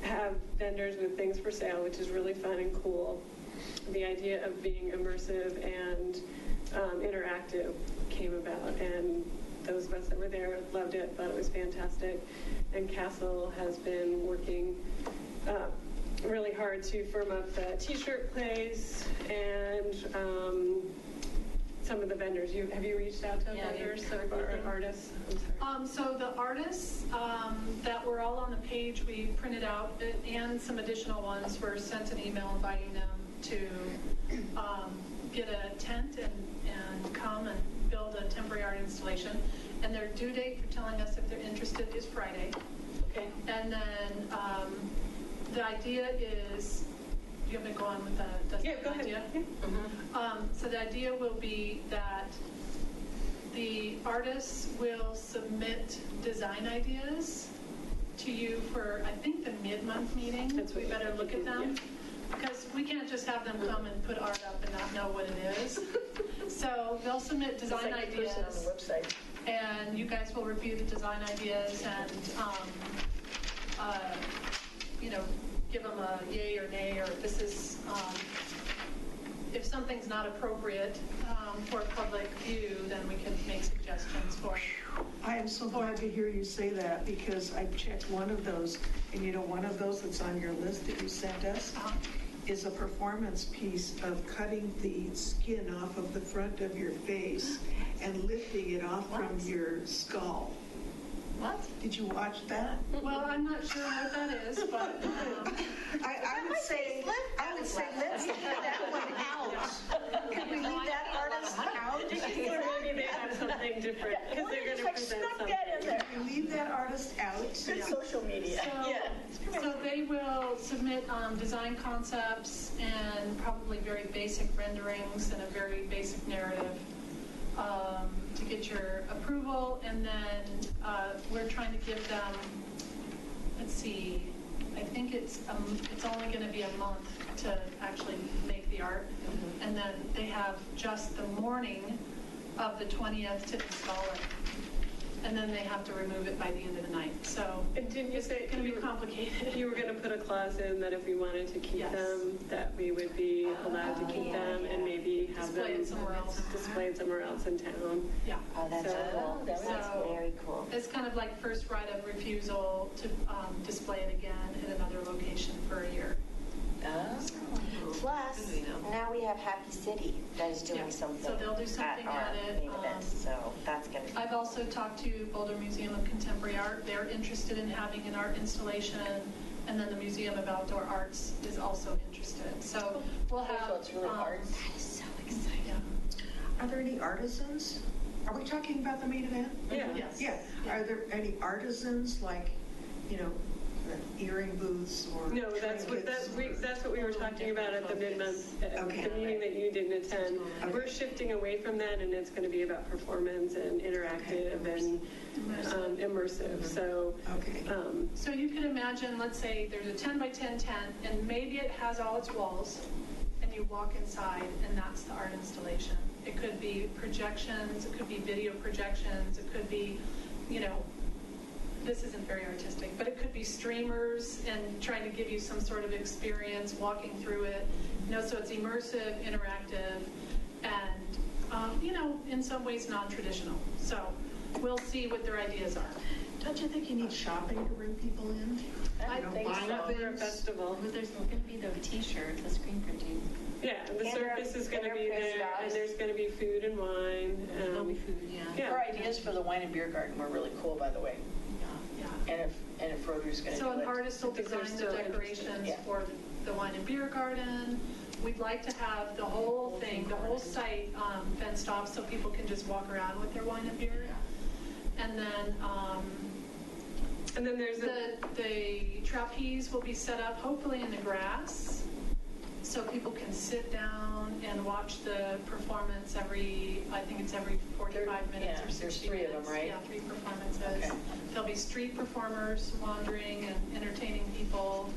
have vendors with things for sale, which is really fun and cool, the idea of being immersive and interactive came about. And those of us that were there loved it, thought it was fantastic. And Castle has been working really hard to firm up the t-shirt place and some of the vendors. Have you reached out to vendors or artists? I'm sorry. So the artists that were all on the page we printed out, and some additional ones, were sent an email inviting them to get a tent and come and build a temporary art installation. And their due date for telling us if they're interested is Friday. Okay. And then the idea is, do you want me to go on with the Yeah, go ahead. idea? Yeah. So the idea will be that the artists will submit design ideas to you for, I think, the mid-month meeting. That's what We better look at them. Because we can't just have them come and put art up and not know what it is. So they'll submit design It's like the person ideas. on the website. And you guys will review the design ideas and, give them a yay or nay, or if this is, if something's not appropriate for public view, then we can make suggestions for it. I am so glad to hear you say that, because I checked one of those, and one of those that's on your list that you sent us is a performance piece of cutting the skin off of the front of your face and lifting it off from your skull. What? Did you watch that? Well, I'm not sure what that is, but I would say, let's leave that one out. Can we leave that artist out? Or maybe they have something different because they're going to present Snuck something. that in there. Can we leave that artist out? Good social media. so they will submit design concepts and probably very basic renderings and a very basic narrative to get your approval. And then we're trying to give them, let's see, I think it's only going to be a month to actually make the art. And then they have just the morning of the 20th to install it. And then they have to remove it by the end of the night. So And didn't you say it's going to be complicated. you were going to put a clause in that if we wanted to keep Yes. them, that we would be allowed to keep them and maybe have Display them it somewhere else. displayed somewhere else in town? Yeah. Oh, that's So- cool. That's So- very cool. It's kind of like first right of refusal to display it again in another location for a year. Plus, now we have Happy City that is doing Yeah. something. So they'll do something our at it, main event, so that's going to be. I've also talked to Boulder Museum of Contemporary Art. They're interested in having an art installation, and then the Museum of Outdoor Arts is also interested. So we'll have. So it's really art. That is so exciting. Yeah. Are there any artisans? Are we talking about the main event? Yeah. Yes. Yeah. Are there any artisans like, earring booths or No, that's what we were talking about at the mid-month, Okay. the meeting that you didn't attend. Okay. We're shifting away from that, and it's going to be about performance and interactive and immersive. So, Okay. So you can imagine, let's say there's a 10 by 10 tent, and maybe it has all its walls, and you walk inside, and that's the art installation. It could be projections, it could be video projections, it could be, this isn't very artistic, but it could be streamers and trying to give you some sort of experience walking through it. So it's immersive, interactive, and, in some ways non-traditional. So we'll see what their ideas are. Don't you think you need shopping to bring people in? I think buying so. for a festival. There's going to be the T-shirts, the screen printing. Yeah, and the And service is going to be interface there, and dogs. there's going to be food and wine. There'll be food, yeah. Yeah. Her ideas for the wine and beer garden were really cool, by the way. Yeah. And if Rotary's going to do So it. an artist will Because they're design the still decorations interested. Yeah. for the wine and beer garden. We'd like to have the whole thing, the whole site fenced off so people can just walk around with their wine and beer. And then there's the trapeze will be set up hopefully in the grass so people can sit down and watch the performance I think it's every 45 minutes or 60 there's 3 of minutes. them, right? Yeah, 3 performances. Okay. There'll be street performers wandering and entertaining people.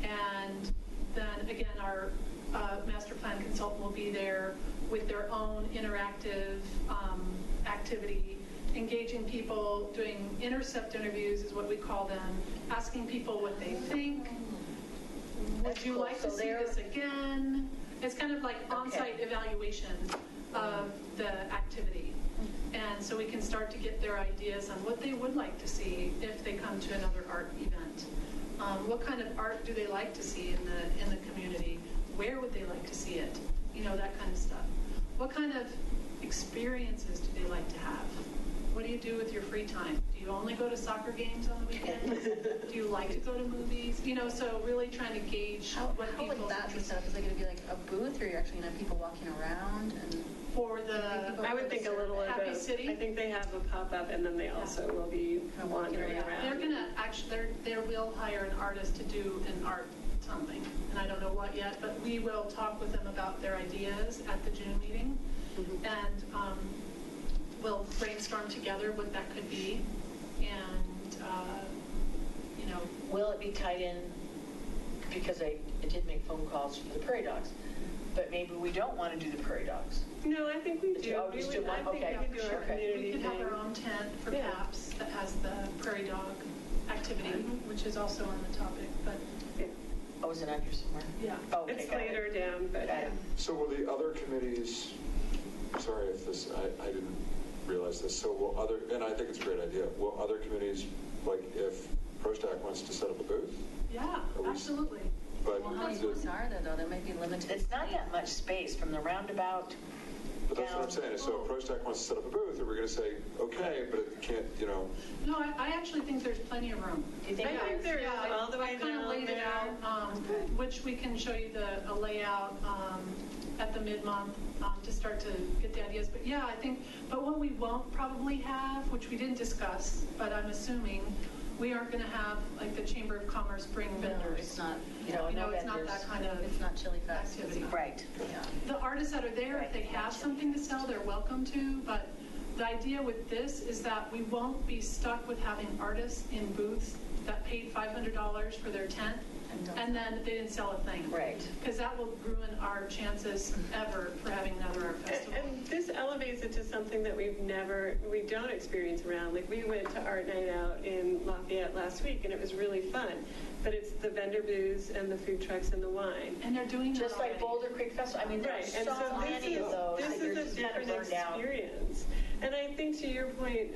And then again, our master plan consultant will be there with their own interactive activity, engaging people, doing intercept interviews is what we call them, asking people what they think. Would That's you cool. like to So see they're- this again? It's kind of like on-site evaluation of the activity. And so we can start to get their ideas on what they would like to see if they come to another art event. What kind of art do they like to see in the community? Where would they like to see it? That kind of stuff. What kind of experiences do they like to have? What do you do with your free time? Do you only go to soccer games on the weekends? Do you like to go to movies? So really trying to gauge How what would people's that be interested set up? Is it going to be like a booth, or you're actually going to have people walking around? And for the. I would think a little of Happy both. City? I think they have a pop-up, and then they also will be wandering They're around. gonna actually, they will hire an artist to do an art something, and I don't know what yet, but we will talk with them about their ideas at the June meeting, and we'll brainstorm together what that could be, and Will it be tied in, because I did make phone calls for the prairie dogs, but maybe we don't want to do the prairie dogs. No, I think we do. Oh, just do one? I think Okay, we can do our sure. community we could have thing. our own tent for Yeah. CAPS that has the prairie dog activity, which is also on the topic, but Yeah. Oh, is it on here somewhere? yeah. Oh, okay, It's got it. later down, but Got it. So will the other committees, sorry if this, I didn't realize this, so will other, and I think it's a great idea, will other committees, like if ProStack wants to set up a booth, Yeah, we- absolutely. but well, how many booths are there, though? There might be limited. It's not that much space from the roundabout. But that's what I'm saying, is so if ProStack wants to set up a booth, are we going to say, okay, but it can't, No, I actually think there's plenty of room. Do you think I think there is Yeah, all the way I kind of down laid it there. out, which we can show you a layout at the mid-month to start to get the ideas. But yeah, I think, but what we won't probably have, which we didn't discuss, but I'm assuming, we aren't going to have like the Chamber of Commerce bring No, vendors. it's not. No, You know, no it's not vendors. that kind of It's not Chili Fest. It's activity. not- Right. Yeah. The artists that are there, if they have something to sell, they're welcome to, but the idea with this is that we won't be stuck with having artists in booths that paid $500 for their tent, and then they didn't sell a thing. Right. Because that will ruin our chances ever for having another art festival. And this elevates it to something that we don't experience around. Like, we went to Art Night Out in Lafayette last week, and it was really fun. But it's the vendor booths and the food trucks and the wine. And they're doing that Just like already. Boulder Creek Festival, I mean, Right, there's and so so many of those. this that you're is a just kind of different burned out. experience. And I think, to your point,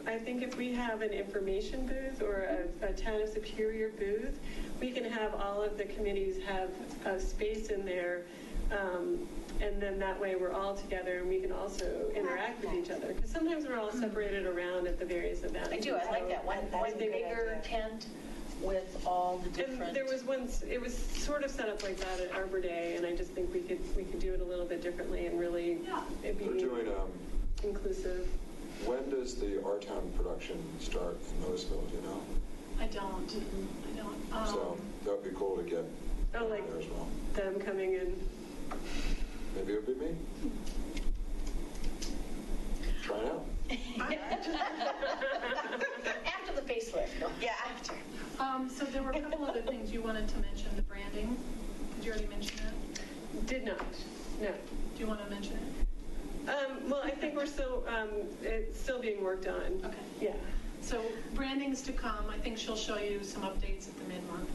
I think if we have an information booth or a Town of Superior booth, we can have all of the committees have a space in there, and then that way we're all together and we can also interact with each other. Because sometimes we're all separated around at the various events. I do, I like that. One That's a good bigger idea. tent with all the different. And there was it was sort of set up like that at Arbor Day, and I just think we could do it a little bit differently and really They're doing, inclusive. when does the Our Town production start in Louisville, do you know? I don't. So that would be cool to get Oh, like there as well. them coming in. Maybe it would be me. Try it out. After the facelift. Yeah, after. So there were a couple other things you wanted to mention, the branding. Did you already mention that? Did not. No. Do you want to mention it? Well, I think we're still, it's still being worked on. Okay. Yeah. So branding's to come. I think she'll show you some updates at the mid-month.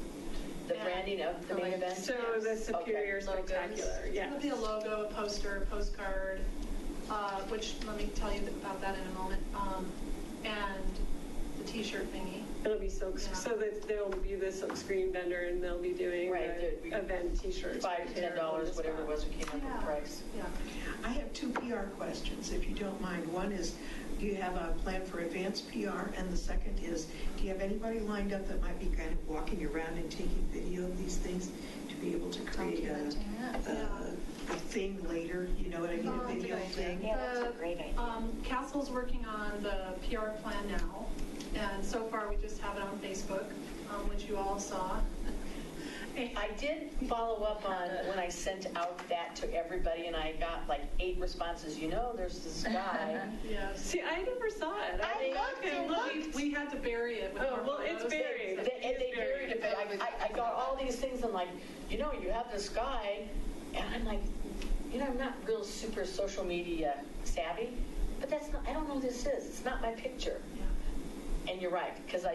The branding of the main event? So the Superior Okay, logos. Spectacular, yeah. It'll be a logo, a poster, a postcard, which, let me tell you about that in a moment, and the T-shirt thingy. It'll be silk, Yeah. so that there'll be the silk screen vendor and they'll be doing Right, the event T-shirts. $5, $10, whatever it was, it came up Yeah. with price. Yeah. I have two PR questions, if you don't mind. One is, do you have a plan for advanced PR? And the second is, do you have anybody lined up that might be kind of walking around and taking video of these things to be able to create a thing later? You know what I mean, a video thing? Yeah, that's a great idea. Castle's working on the PR plan now, and so far we just have it on Facebook, which you all saw. I did follow up on when I sent out that to everybody, and I got like 8 responses. You know, there's this guy. Yes. See, I never saw it. I looked and looked. We had to bury it with Oh, more well, it's photos. buried. They buried it, but I got all these things. I'm like, you know, you have this guy, and I'm like, you know, I'm not real super social media savvy, but that's not, I don't know who this is. It's not my picture. Yeah. And you're right, because I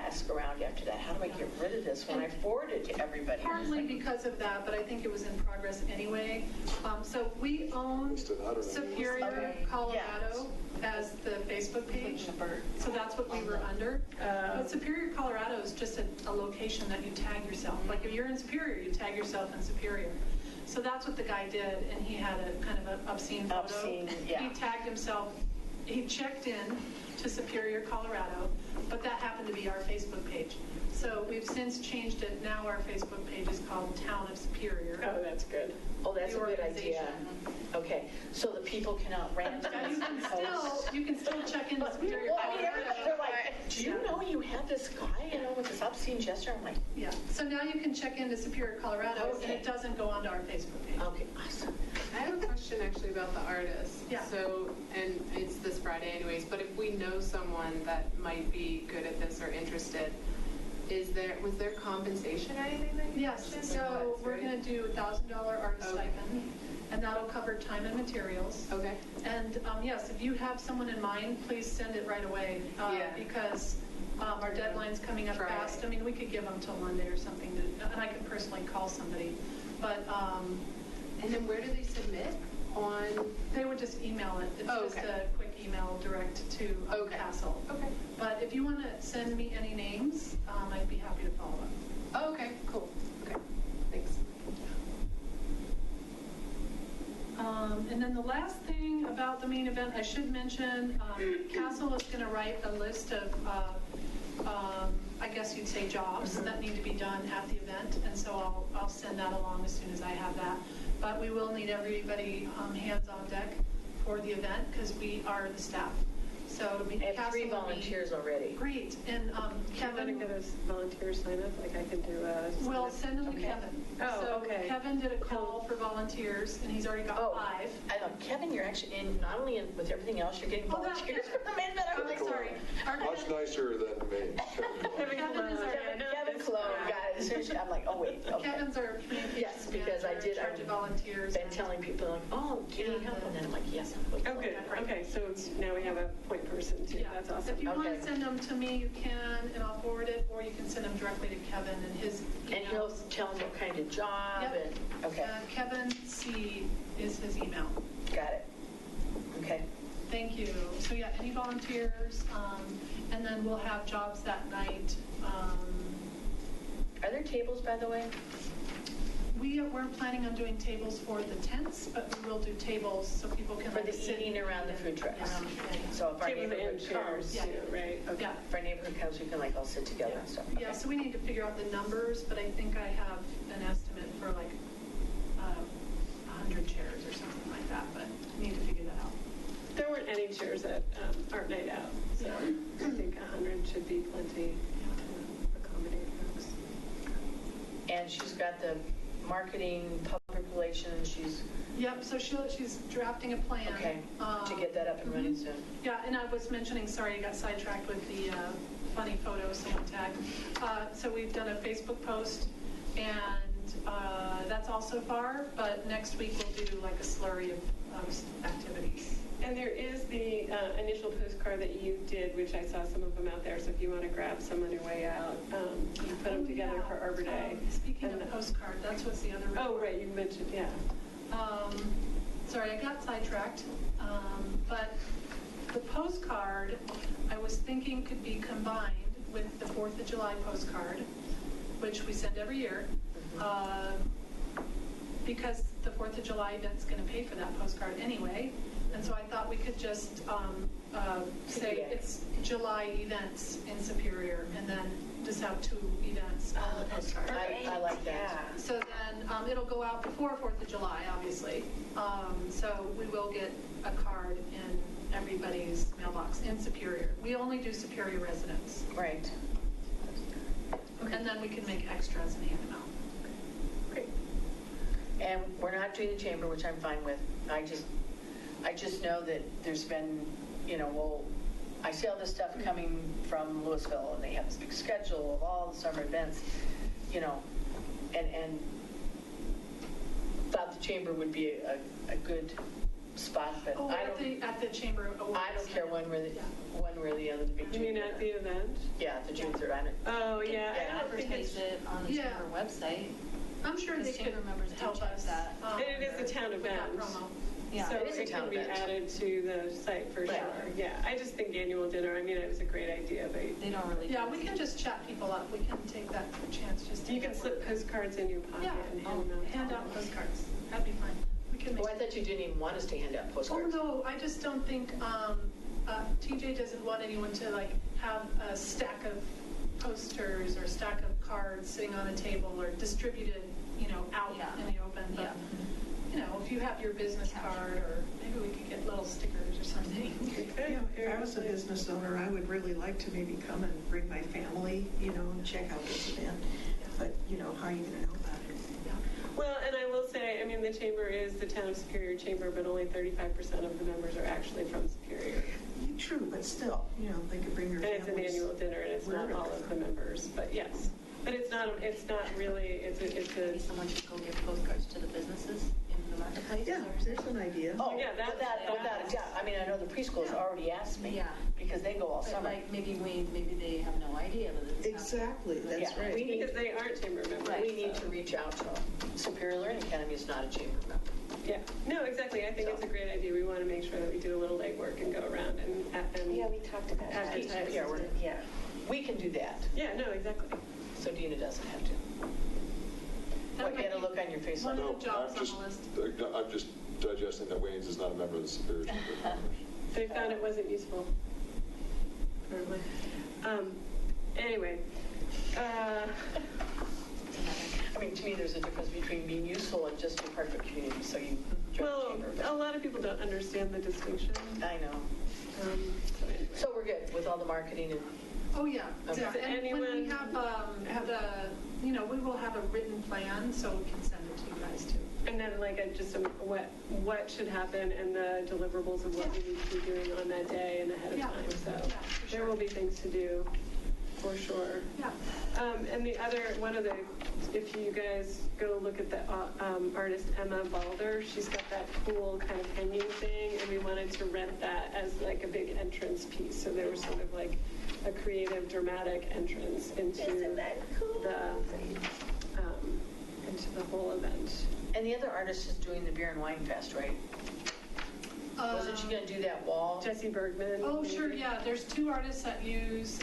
ask around after that, how do I get rid of this when I forward it to everybody? Partly because of that, but I think it was in progress anyway. So we own Just another- Superior, Okay. Colorado as the Facebook page. So that's what we were under. But Superior, Colorado is just a location that you tag yourself. Like if you're in Superior, you tag yourself in Superior. So that's what the guy did, and he had a kind of an obscene photo. Obscene, yeah. He tagged himself, he checked in to Superior, Colorado, but that happened to be our Facebook page. So we've since changed it. Now our Facebook page is called Town of Superior. Oh, that's good. Oh, that's a The good idea. organization. Okay, so the people can outrant Now you can still check into Superior, Well, I mean, they're Colorado. like, do you know you have this guy, you know, with this obscene gesture? I'm like, Yeah, so now you can check into Superior, Colorado, and Okay. it doesn't go onto our Facebook page. okay, awesome. I have a question actually about the artists. Yeah. So, and it's this Friday anyways, but if we know someone that might be good at this or interested, was there compensation or anything that you Yes, mentioned? so What's we're the- going to do $1,000 artist Okay. stipend, and that'll cover time and materials. Okay. And yes, if you have someone in mind, please send it right away. Yeah. Because our deadline's coming up Friday. fast. I mean, we could give them till Monday or something, and I can personally call somebody. But And then where do they submit? On, they would just email it. It's Oh, just okay. a quick email direct to Okay. Castle. okay. But if you want to send me any names, I'd be happy to follow up. Oh, okay, cool. Okay, thanks. And then the last thing about the main event, I should mention, Castle is going to write a list of, I guess you'd say jobs that need to be done at the event. And so I'll send that along as soon as I have that. But we will need everybody hands on deck for the event because we are the staff. So it'll be I have 3 Castle will be- volunteers already. Great. And Kevin, Kevin, get us volunteer sign up, like I can do a. we'll send them to Okay. Kevin. Oh, okay. So Kevin did a call for volunteers and he's already got Oh, 5. I know, Kevin, you're actually in, not only in with everything else, you're getting Oh, that- volunteers for the main event. sorry. Much nicer than me. Kevin Kevin is Cologne. our- Yeah, no, Kevin this- Cologne, guys. I'm like, oh, wait, okay. Kevin's our communications Yes, because I manager, did, in charge of volunteers. Been telling people, like, oh, do you need help? And then I'm like, yes. Oh, good. Okay, so now we have a point person too. Yeah. That's awesome. If you want Okay. to send them to me, you can, and I'll forward it, or you can send them directly to Kevin and his email. And he'll tell them what kind of job Yep. and, okay, Kevin C. is his email. got it. Okay. Thank you. So yeah, any volunteers, and then we'll have jobs that night. Are there tables, by the way? We're planning on doing tables for the tents, but we will do tables so people can For like the sit eating around the food trucks. around, yeah. So if our Tables and neighborhood chairs comes, Yeah. too, right? Okay. Yeah. if our neighborhood comes, we can like all sit together and stuff. Yeah, Okay. so we need to figure out the numbers, but I think I have an estimate for like 100 chairs or something like that, but I need to figure that out. There weren't any chairs at Art Night Out, so I think 100 should be plenty to accommodate folks. And she's got the marketing, public relations, she's, Yep, so she's drafting a plan. okay, to get that up and running soon. Yeah, and I was mentioning, sorry, I got sidetracked with the funny photo someone tagged. So we've done a Facebook post, and that's all so far, but next week we'll do like a slurry of activities. And there is the initial postcard that you did, which I saw some of them out there, so if you want to grab some on your way out, you put them together Yeah. for Arbor Day. Speaking And of postcard, that's what's the other. Oh, right, you mentioned, yeah. Sorry, I got sidetracked, but the postcard, I was thinking could be combined with the 4th of July postcard, which we send every year, because the 4th of July event's going to pay for that postcard anyway. And so I thought we could just say it's July events in Superior, and then just have 2 events on the postcard. I like that. So then it'll go out before 4th of July, obviously. So we will get a card in everybody's mailbox in Superior. We only do Superior residents. Right. And then we can make extras and hand them out. Great. And we're not doing the chamber, which I'm fine with. I just know that there's been, I see all this stuff coming from Louisville, and they have this big schedule of all the summer events, and thought the chamber would be a good spot, but Oh, I at the Chamber Awards. I don't care one way or the other, the big You mean June at the dinner. event? Yeah, the June 3rd, I don't. Oh, yeah. I don't think Advertise it's, it on the Yeah. chamber website. I'm sure they Because could chamber members do help check us. that. and it is a town with that event. promo. Yeah. So It is a it town can be event. added to the site for Right. sure. Yeah, I just think annual dinner, I mean, it was a great idea, but They don't really. Yeah, we can just chat people up. We can take that chance just to. you can get slip word. postcards in your pocket Yeah, and hand them out. hand out postcards. That'd be fine. We can make. Oh, I thought you didn't even want us to hand out Oh, postcards. no, I just don't think, TJ doesn't want anyone to like have a stack of posters or stack of cards sitting on a table or distributed, out Yeah. in the open. But, if you have your business card, or maybe we could get little stickers or something. Yeah, if I was a business owner, I would really like to maybe come and bring my family, and check out this event. But, how are you going to know about it? Well, and I will say, I mean, the chamber is the town of Superior Chamber, but only 35% of the members are actually from Superior. True, but still, they could bring their And families. it's an annual dinner, and it's not all of the members, but yes. But it's not really, it's Maybe a, someone should go give postcards to the businesses in the marketplace. Yeah, or- there's an idea. Oh, yeah, that's- without a doubt. I mean, I know the preschool's already asked me. Yeah. Because they go all But summer. like, maybe they have no idea that it's happening. Exactly, that's Yeah. right. because they aren't chamber members. We need to reach out to them. Superior Learning Academy is not a chamber member. Yeah, no, exactly. I think it's a great idea. We want to make sure that we do a little legwork and go around and Yeah, we talked about that. advertise. Yeah, Yeah. we can do that, Yeah, no, exactly. so Dina doesn't have to. What, you had a look on your face? One like, of the jobs I'm on the list. I'm just digesting that Wayne's is not a member of the Superior Chamber of Commerce. They found it wasn't useful. Apparently. Anyway, I mean, to me, there's a difference between being useful and just being part of a community, so you join the well, chamber. a lot of people don't understand the distinction. I know. So anyway. So we're good with all the marketing and, Oh, yeah. Okay. Yeah, and when we Anyone have we will have a written plan, so we can send it to you guys too. And then what should happen and the deliverables of what we need to be doing on that day and ahead of Yeah. time. So Yeah, for there sure. will be things to do for sure. Yeah. And if you guys go look at the artist Emma Balder, she's got that cool kind of hanging thing, and we wanted to rent that as like a big entrance piece. So there was sort of like a creative, dramatic entrance into the whole event. And the other artist is doing the Beer and Wine Fest, right? Wasn't she going to do that wall? Jesse Bergman. Oh, maybe? sure, yeah. There's two artists that use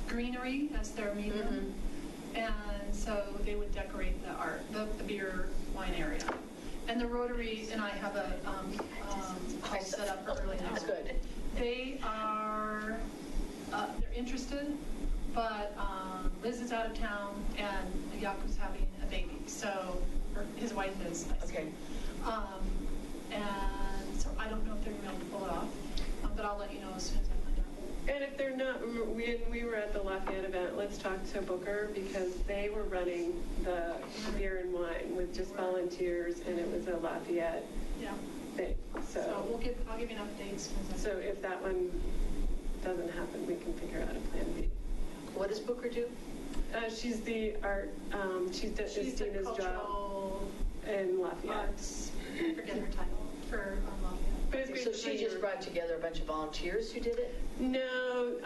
greenery as their medium. And so they would decorate the beer wine area. And the Rotary and I have a call set up early now. That's good. They are, they're interested, but Liz is out of town and Jakub's having a baby. So, or his wife is, I see. Okay. And so I don't know if they're going to be able to pull it off, but I'll let you know as soon as I find out. And if they're not, we were at the Lafayette event, let's talk to Booker, because they were running the beer and wine with just volunteers, and it was a Lafayette Yeah. thing. So I'll give you an update as soon as I. So if that one doesn't happen, we can figure out a plan B. What does Booker do? She's the art, she's She's the Christina's job cultural in Lafayette. arts, I forget her title, for Lafayette. But it's So basically she just your- brought together a bunch of volunteers who did it? No,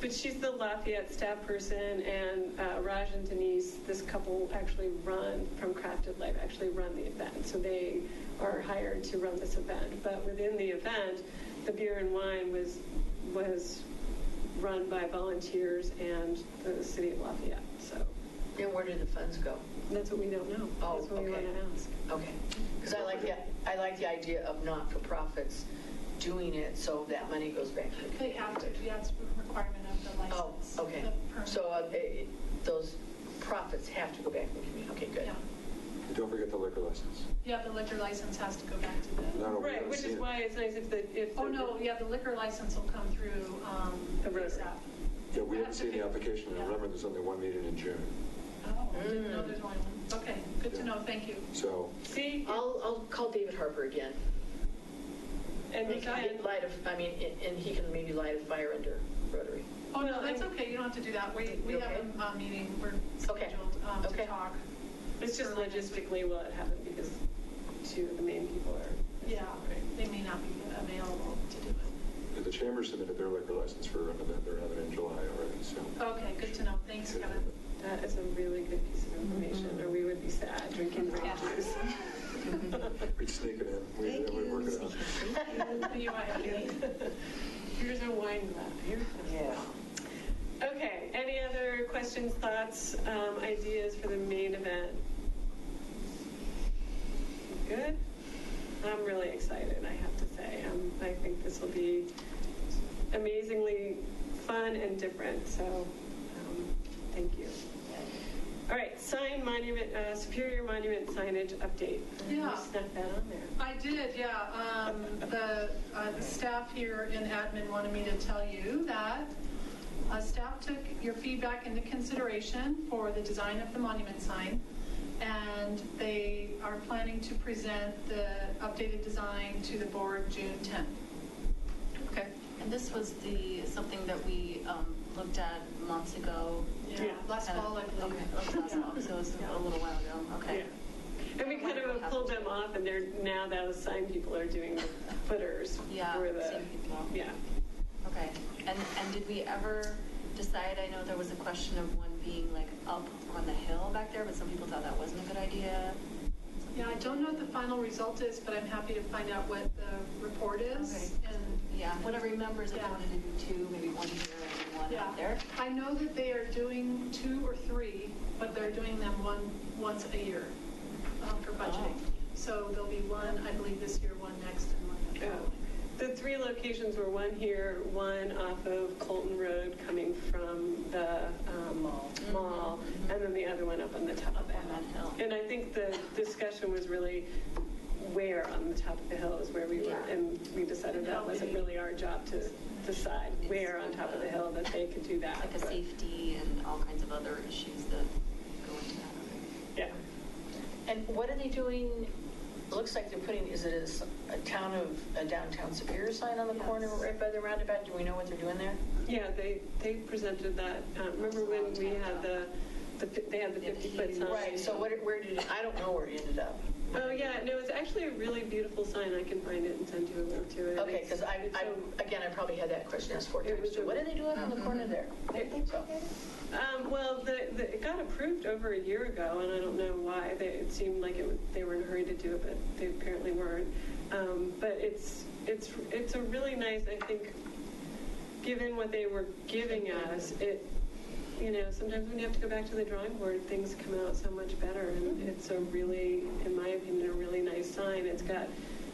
but she's the Lafayette staff person, and Raj and Denise, this couple actually from Crafted Life, actually run the event. So they are hired to run this event. But within the event, the beer and wine was run by volunteers and the city of Lafayette. So And where did the funds go? that's what we don't know. Oh, That's what we okay. want to ask. Okay. Because I like the idea of not-for-profits doing it, so that money goes back to the They have to, yeah, it's a requirement of the Oh, license. okay. the permit. So those profits have to go back to the community. Okay, good. Yeah. And don't forget the liquor license. Yeah, the liquor license has to go back to the. No, we Right, haven't which seen is it. why it's nice if Oh, no, yeah, the liquor license will come through The Rotary. ASAP. Yeah, we haven't seen the application, and Yeah. remember, there's only one meeting in June. Oh, I didn't know there's only one. Okay, good to know, thank you. So, See, I'll call David Harper again. and He can and he can maybe light a fire under Rotary. Oh, no, that's okay, you don't have to do that. We You have okay? a meeting, we're Okay. scheduled to Okay. talk. it's just logistically will it happen because two of the main people are. Yeah, they may not be available to do it. the chamber submitted their liquor license for an event they're having in July already, so. Okay, good to know, thanks, Kevin. That is a really good piece of information, or we would be sad drinking grape Yeah. juice. We'd sneak it in. We'd work it out. You might have to. Here's a wine glass. Yeah. Okay, any other questions, thoughts, ideas for the main event? Good? I'm really excited, I have to say. I think this will be amazingly fun and different, so thank you. All right, Superior Monument signage update. Yeah. You snuck that on there. I did, yeah. The staff here in admin wanted me to tell you that staff took your feedback into consideration for the design of the monument sign, and they are planning to present the updated design to the board June 10th. Okay. And this was something that we looked at months ago. Yeah. Last fall, I believe. Okay, that was last fall, so it was a little while ago. Okay. Yeah. And we kind of pulled them off, and now those sign people are doing the footers Yeah, for the, same people. yeah. Okay. And did we ever decide, I know there was a question of one being like up on the hill back there, but some people thought that wasn't a good idea. Yeah, I don't know what the final result is, but I'm happy to find out what the report is. Okay. Yeah, what I remember is that they wanted to do two, maybe one here and one Yeah, out there. I know that they are doing 2 or 3, but they're doing them once a year for budgeting. So there'll be one, I believe, this year, one next, and one the Oh. following. The 3 locations were one here, one off of Colton Road coming from the mall, and then the other one up on the top of the On that hill. hill. And I think the discussion was really where on the top of the hill is where we were, Yeah. and we decided that wasn't really our job to decide where on top of the hill that they could do that. Like the but- safety and all kinds of other issues that go into that. Yeah. And what are they doing? It looks like they're putting, is it a downtown Superior sign on the corner right by the roundabout? Do we know what they're doing there? Yeah, they presented that. Remember when we had they had the 50-foot sign? Right, so where did it, I don't know where it ended up. Oh, yeah, no, it's actually a really beautiful sign. I can find it and send you a link to it. Okay, because I probably had that question asked 4 times too. What are they doing on the corner there? So, Well, it got approved over a year ago, and I don't know why. It seemed like they were in a hurry to do it, but they apparently weren't. But it's a really nice, I think, given what they were giving us, sometimes when you have to go back to the drawing board, things come out so much better. And it's a really, in my opinion, a really nice sign. It's got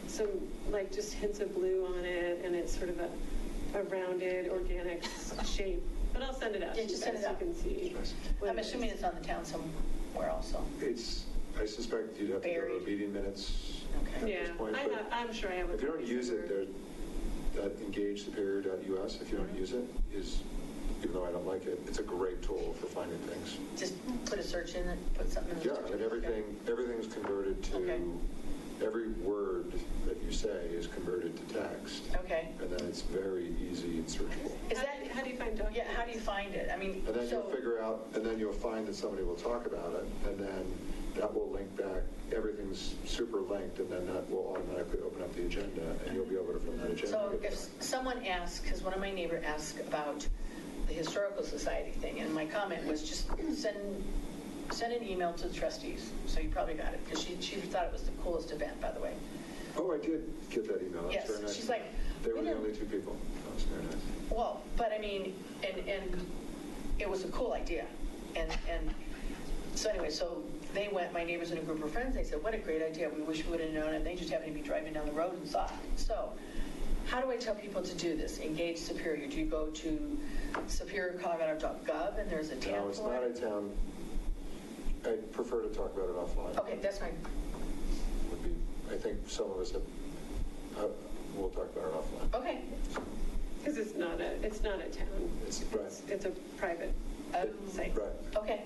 some, like, just hints of blue on it, and it's sort of a rounded, organic shape. But I'll send it out. Yeah, just send it out. So you can see. I'm assuming it's on the town somewhere also. I suspect you'd have to go to meeting minutes at this point. but I'm sure I have. If you don't use it, that engagesuperior.us, if you don't use it, even though I don't like it, it's a great tool for finding things. Just put a search in it, put something in the search. Yeah, and everything's converted to, every word that you say is converted to text. Okay. And then it's very easy and searchable. How do you find documents? Yeah, how do you find it? I mean, And then you'll figure out, and then you'll find that somebody will talk about it, and then that will link back. Everything's super linked, and then that will automatically open up the agenda, and you'll be able to, from that agenda. So if someone asks, because one of my neighbors asked about the Historical Society thing, and my comment was just send an email to the trustees. So you probably got it, because she thought it was the coolest event, by the way. Oh, I did get that email. That's Yes, very nice. she's like, They were the only 2 people. That was very nice. Well, but I mean, and it was a cool idea. And so anyway, so they went, my neighbors and a group of friends, they said, what a great idea. We wish we would have known it. They just happened to be driving down the road and saw it. So how do I tell people to do this? Engage Superior. Do you go to superiorcolorado.gov and there's a town? No, it's not a town. I prefer to talk about it offline. Okay, that's fine. I think some of us have, we'll talk about it offline. Okay. Because it's not a town. It's a private site. Right. Okay.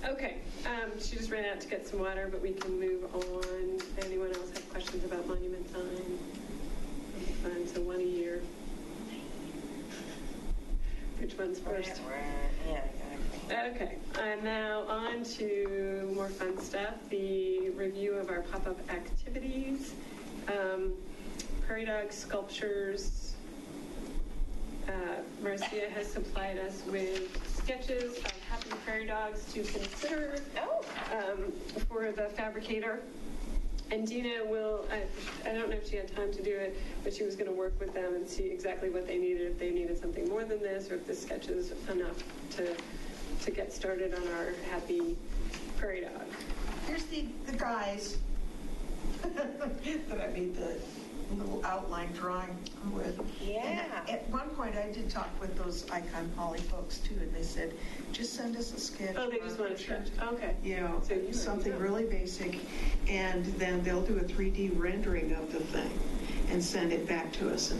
Okay. She just ran out to get some water, but we can move on. Anyone else have questions about monument sign? Fine, so 1 a year. Which one's first? Yeah, exactly. Okay, and now on to more fun stuff, the review of our pop-up activities. Prairie dog sculptures. Marcia has supplied us with sketches of happy prairie dogs to consider for the fabricator. And Dina will, I don't know if she had time to do it, but she was going to work with them and see exactly what they needed, if they needed something more than this, or if the sketch is enough to get started on our happy prairie dog. Here's the guys that I made the little outline drawing with. Yeah. And at one point, I did talk with those Icon Poly folks too, and they said, just send us a sketch. Oh, they just want a sketch. Okay. You know, So you something already know. really basic, and then they'll do a 3D rendering of the thing and send it back to us.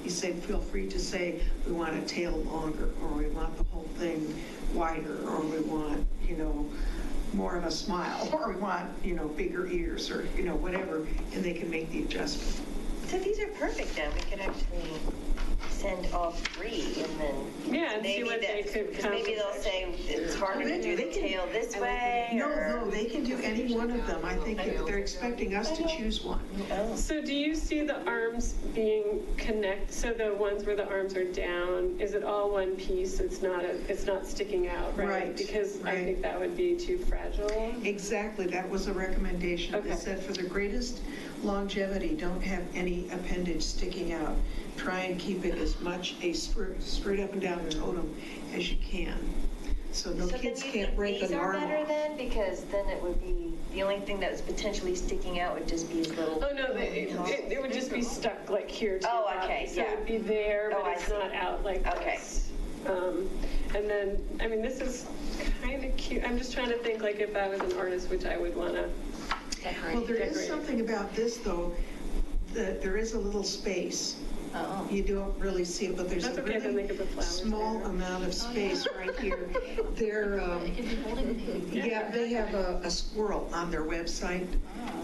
He said, feel free to say, we want a tail longer, or we want the whole thing wider, or we want, more of a smile, or we want, bigger ears, or, whatever, and they can make the adjustment. So these are perfect then. We could actually send all 3 and then Yeah, and see what they could because come maybe they'll say it's harder to do the tail this way. No, they can do any one of them. I think they're expecting us to choose one. Oh. So do you see the arms being connected? So the ones where the arms are down, is it all one piece? It's not sticking out, right? Right, Because I right. think that would be too fragile. Exactly, that was a recommendation. Okay. They said for the greatest longevity, don't have any appendage sticking out. Try and keep it as much a straight up and down totem as you can. So no So kids then you can't think break these an are arm better off. then? Because then it would be, the only thing that was potentially sticking out would just be a little. Oh, no, it would just be stuck like here to the Oh, body. okay, So yeah. it'd be there, Oh, but I it's see. not out like Okay. this. And then, I mean, this is kind of cute. I'm just trying to think like if I was an artist, which I would want to Well, there is decorate. something about this, though, that there is a little space Oh. You don't really see it, but there's a That's okay, then they really could put flowers small there. amount of space right here. They're, It could be holding the baby. yeah, they have a squirrel on their website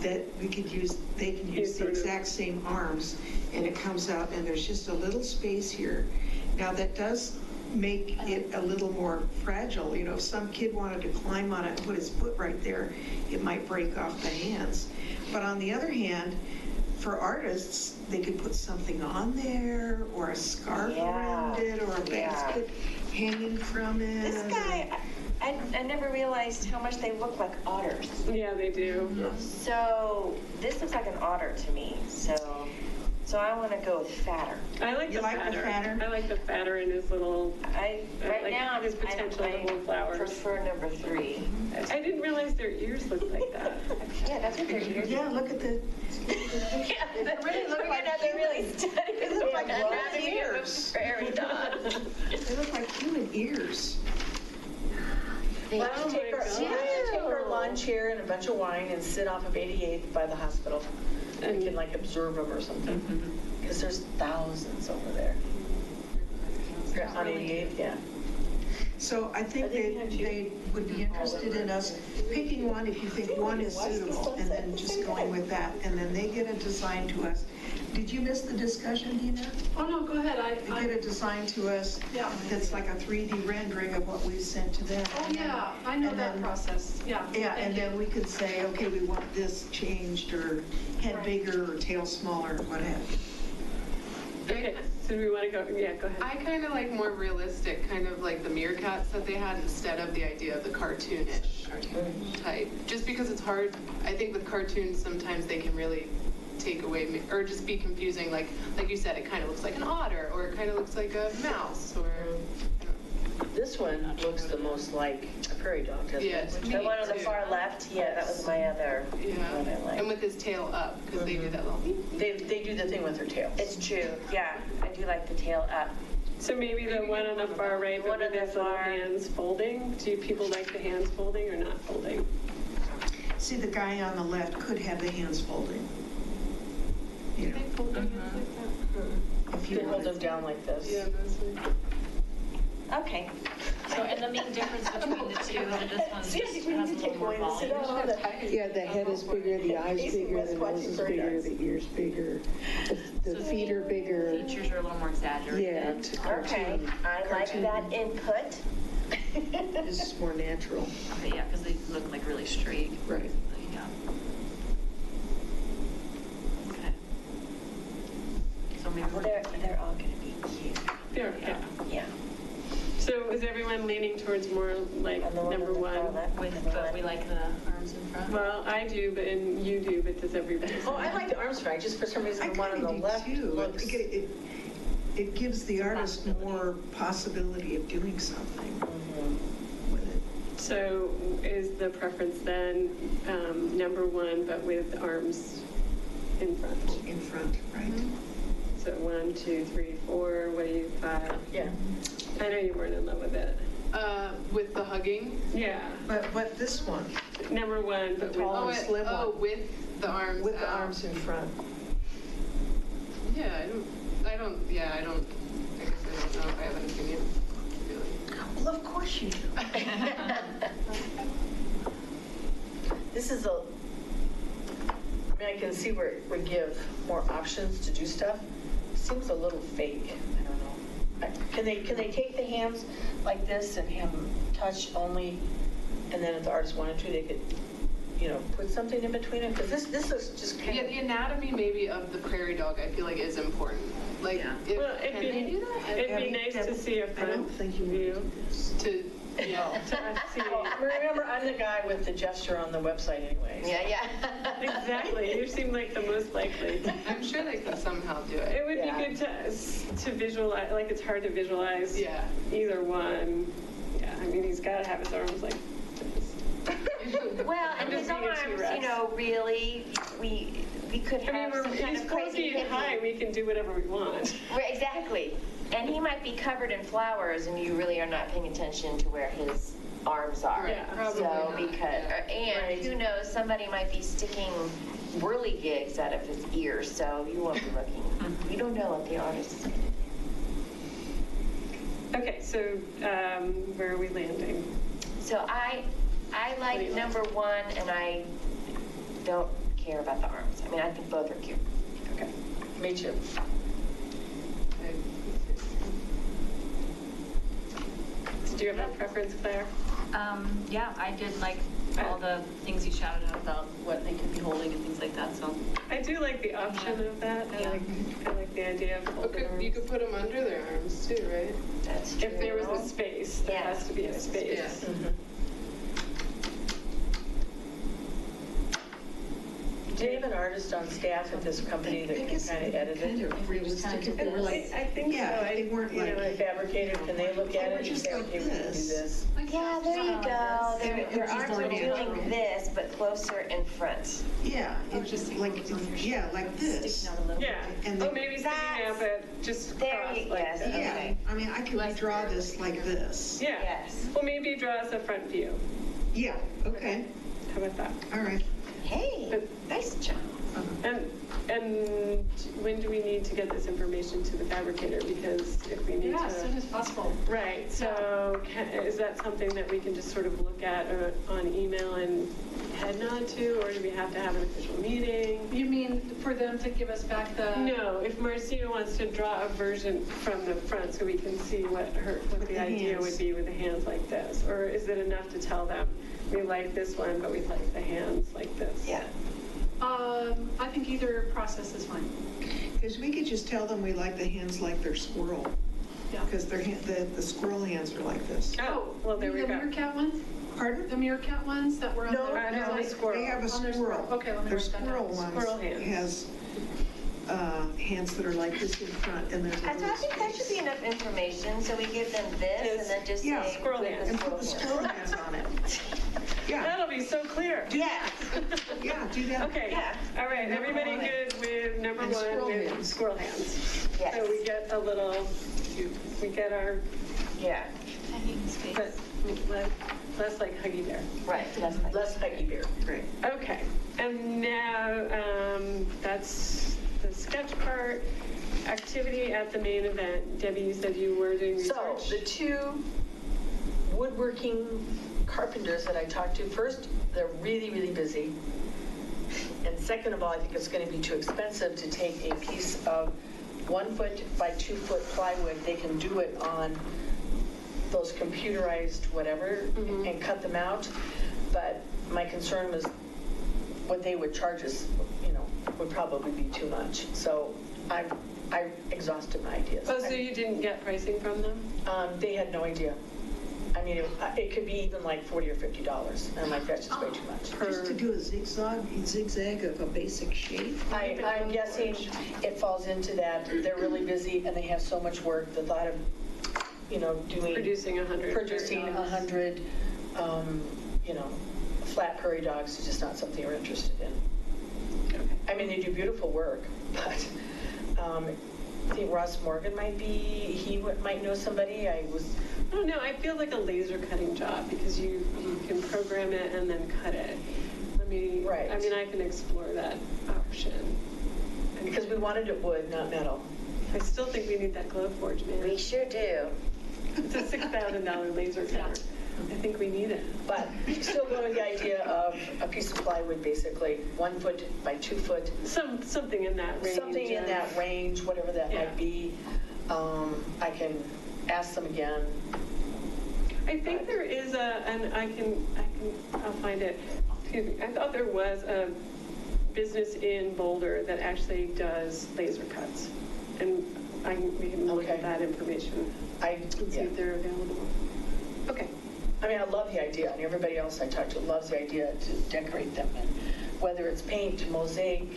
that we could use, they can use the sort of- exact same arms, and it comes out, and there's just a little space here. Now, that does make it a little more fragile. You know, if some kid wanted to climb on it and put his foot right there, it might break off the hands. But on the other hand, for artists, they could put something on there, or a scarf around it, or a basket hanging from it. This guy, I never realized how much they look like otters. Yeah, they do. So this looks like an otter to me. So I want to go with fatter. I like You the like the fatter. fatter? I like the fatter and his little, Right like now, his potential I little flowers. prefer number 3. I didn't realize their ears looked like that. Yeah, that's what their ears. Yeah, look at the, Yeah, they really look like they're really stunning. They look like They have human anatomy of a ears. prairie dog. they look like human ears. Why don't Oh you take my our, God. take our lawn chair and a bunch of wine and sit off of 88th by the hospital. And we can like observe them or something. Because there's thousands over there. On 88th, yeah. So I think they would be interested in us picking one if you think one is suitable, and then just going with that, and then they get a design to us. Did you miss the discussion, Dina? Oh, no, go ahead. They get a design to us Yeah. that's like a 3D rendering of what we sent to them. Oh, yeah, I know And that then- process. Yeah. Yeah, thank and you. then we could say, okay, we want this changed, or head bigger, or tail smaller, or what have you. Okay, so do we want to go, yeah, go ahead. I kind of like more realistic, kind of like the meerkats that they had instead of the idea of the cartoonish type. Just because it's hard, I think with cartoons, sometimes they can really take away, or just be confusing. Like you said, it kind of looks like an otter, or it kind of looks like a mouse, or, I don't know. This one looks the most like a prairie dog, doesn't Yeah, it? to The me one on the too. far left, yeah, that was my other Yeah, one I like. and with his tail up, because they do that little. They do the thing with their tails. It's true, yeah, I do like the tail up. So maybe the one on the far right, but One with on the his little far- hands folding? Do people like the hands folding or not folding? See, the guy on the left could have the hands folding. You know, if you They hold them wanted. down like this. Yeah, mostly. Okay. So, and the main difference between the two, this one See, I think we need to take away the sit down on it. Yeah, the head is bigger, the eyes Casey bigger, was the watching nose is bird bigger, dogs. the ears bigger, the feet are bigger. features are a little more exaggerated. Yeah, it's Okay, cartoon. I like that input. This is more natural. Okay, yeah, because they look like really straight. Right. Yeah. Okay. So maybe Well, they're all gonna be cute. Yeah. Yeah. So is everyone leaning towards more like And the one number on the far one? left, with, and the but one- we like the arms in front. Well, I do, but and you do, but does everybody? Oh, I like the arms right, just for some reason I the one on kind the of left do too. I looks. think it gives the artist more possibility of doing something Mhm. with it. So is the preference then number one, but with arms in front? In front, right? So 1, 2, 3, 4. What do you 5? Yeah. I know you weren't in love with it. With the hugging. Yeah, But this one, number one, but with tall Oh, and slim one, with the arms with the out. arms in front. Yeah, I don't, I guess I don't know if I have an opinion, really. Well, of course you do. This is a, I mean, I can see where it would give more options to do stuff. Seems a little fake, I don't know. Can they take the hands like this and have them touch only, and then if the artist wanted to, they could, you know, put something in between them? Because this looks just kind Yeah, of. the anatomy maybe of the prairie dog, I feel like is important. Like, Yeah. if, Well, it'd can be, they do that? it'd be nice to see a I front don't think you want to view. do this. To, yeah. To see. Well, remember, I'm the guy with the gesture on the website anyways. Yeah. Exactly, you seem like the most likely. I'm sure they can somehow do It it. would Yeah. be good to visualize, like it's hard to visualize Yeah. either one. Yeah, I mean, he's got to have his arms like this. Well, I'm and just his being a arms, T-Rex. you know, really, we could I mean, have some kind he's of 4 crazy feet high, hippie. we can do whatever we want. Exactly. And he might be covered in flowers and you really are not paying attention to where his arms are. Yeah, probably So not, because, yeah. and who knows, somebody might be sticking whirligigs out of his ears, so you won't be looking. We don't know what the artist is going to do. Okay, so where are we landing? So I like number 1, and I don't care about the arms. I mean, I think both are cute. Okay. Me too. Do you have a preference, Claire? Yeah, I did like all the things you shouted out about what they could be holding and things like that, so. I do like the option of that. I like the idea of folded arms. You could put them under their arms too, right? That's true. If there was a space, there has to be a space. Yeah. Do you have an artist on staff at this company that can kind of edit Kind it? of realistic if they were like, I think so. yeah, they weren't You know, like, Fabricator, can they look at it and just say, like okay, we can do this. this? Yeah, there you go. And it Their was just arms are more natural. doing this, but closer in front. yeah, it was just like, yeah, like this. Sticking out a little. Yeah. And Oh, the- maybe sticking out, but just There crossed you- like yes, this. Yeah, Okay. I mean, I could redraw this like this. Yeah. Yes. Well, maybe draw us a front view. Yeah, okay, How about that? all right. Hey, nice job. And when do we need to get this information to the fabricator? Because if we need Yeah, as soon to. as possible. Right, so is that something that we can just sort of look at on email and head nod to, or do we have to have an official meeting? You mean for them to give us back the? No, if Marcia wants to draw a version from the front so we can see what With the the idea hands. would be with the hands like this, or is it enough to tell them, we like this one, but we like the hands like this? Yeah. I think either process is fine. Because we could just tell them we like the hands like they're squirrel, Yeah. because the squirrel hands are like this. Oh, well, there we The go. meerkat ones? Pardon? The meerkat ones that were on No, the. I have a squirrel. They have a On their squirrel. squirrel. Okay, let me Their write that squirrel down. ones Squirrel hands. has hands that are like this in front, and there's a So I little. think that should be enough information, so we give them this and then just Yeah, say. squirrel with hands. And put the squirrel hands on it. Yeah, That'll be so clear. Yes. yeah, do that. Okay, Yeah. all right, Number everybody one. good with number And one squirrel with hands. squirrel hands? Yes. So we get a little, we get our, Yeah, but less like Huggy Bear. right. That's fine. Less Huggy Bear. Great. Okay, and now that's the sketch part. Activity at the main event. Debbie, you said you were doing So research. the two woodworking carpenters that I talked to, first, they're really, really busy. And second of all, I think it's going to be too expensive to take a piece of 1 foot by 2 foot plywood. They can do it on those computerized whatever and cut them out. But my concern was what they would charge us, would probably be too much. So I exhausted my ideas. Oh, so you didn't get pricing from them? They had no idea. I mean, it could be even like $40 or $50. And I'm like, that's just way too much. Just to do a zigzag of a basic shape. I'm guessing it falls into that. They're really busy and they have so much work. The thought of, doing. Producing 100. Producing 100, flat prairie dogs is just not something we're interested in. Okay. I mean, they do beautiful work, but I think Ross Morgan might know somebody. I don't know, I feel like a laser cutting job because you can program it and then cut it. Right. I mean, I can explore that option. Because we wanted it wood, not metal. I still think we need that Glowforge, man. We sure do. It's a $6,000 laser cutter. I think we need it. But still going with the idea of a piece of plywood, basically, 1 foot by 2 foot. Something in that range. Something in that range, whatever that Yeah. might be. I can ask them again. I think there is and I'll find it. Excuse me. I thought there was a business in Boulder that actually does laser cuts. And we can look at Okay. that information and see Yeah. if they're available. Okay. I mean, I love the idea, and everybody else I talked to loves the idea to decorate them, and whether it's paint, mosaic,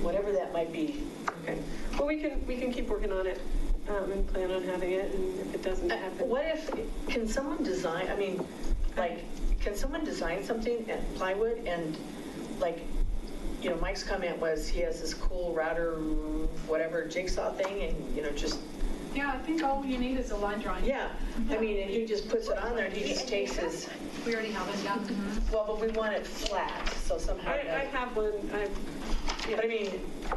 whatever that might be. Okay. Well, we can keep working on it and plan on having it, and if it doesn't happen. What if, can someone design, can someone design something at plywood and, Mike's comment was he has this cool router, whatever, jigsaw thing, and, just, Yeah, I think all you need is a line drawing. yeah. I mean, and he just puts it on there, and he just takes his, We already have it, yeah. well, but we want it flat, so somehow. I have one. But I mean,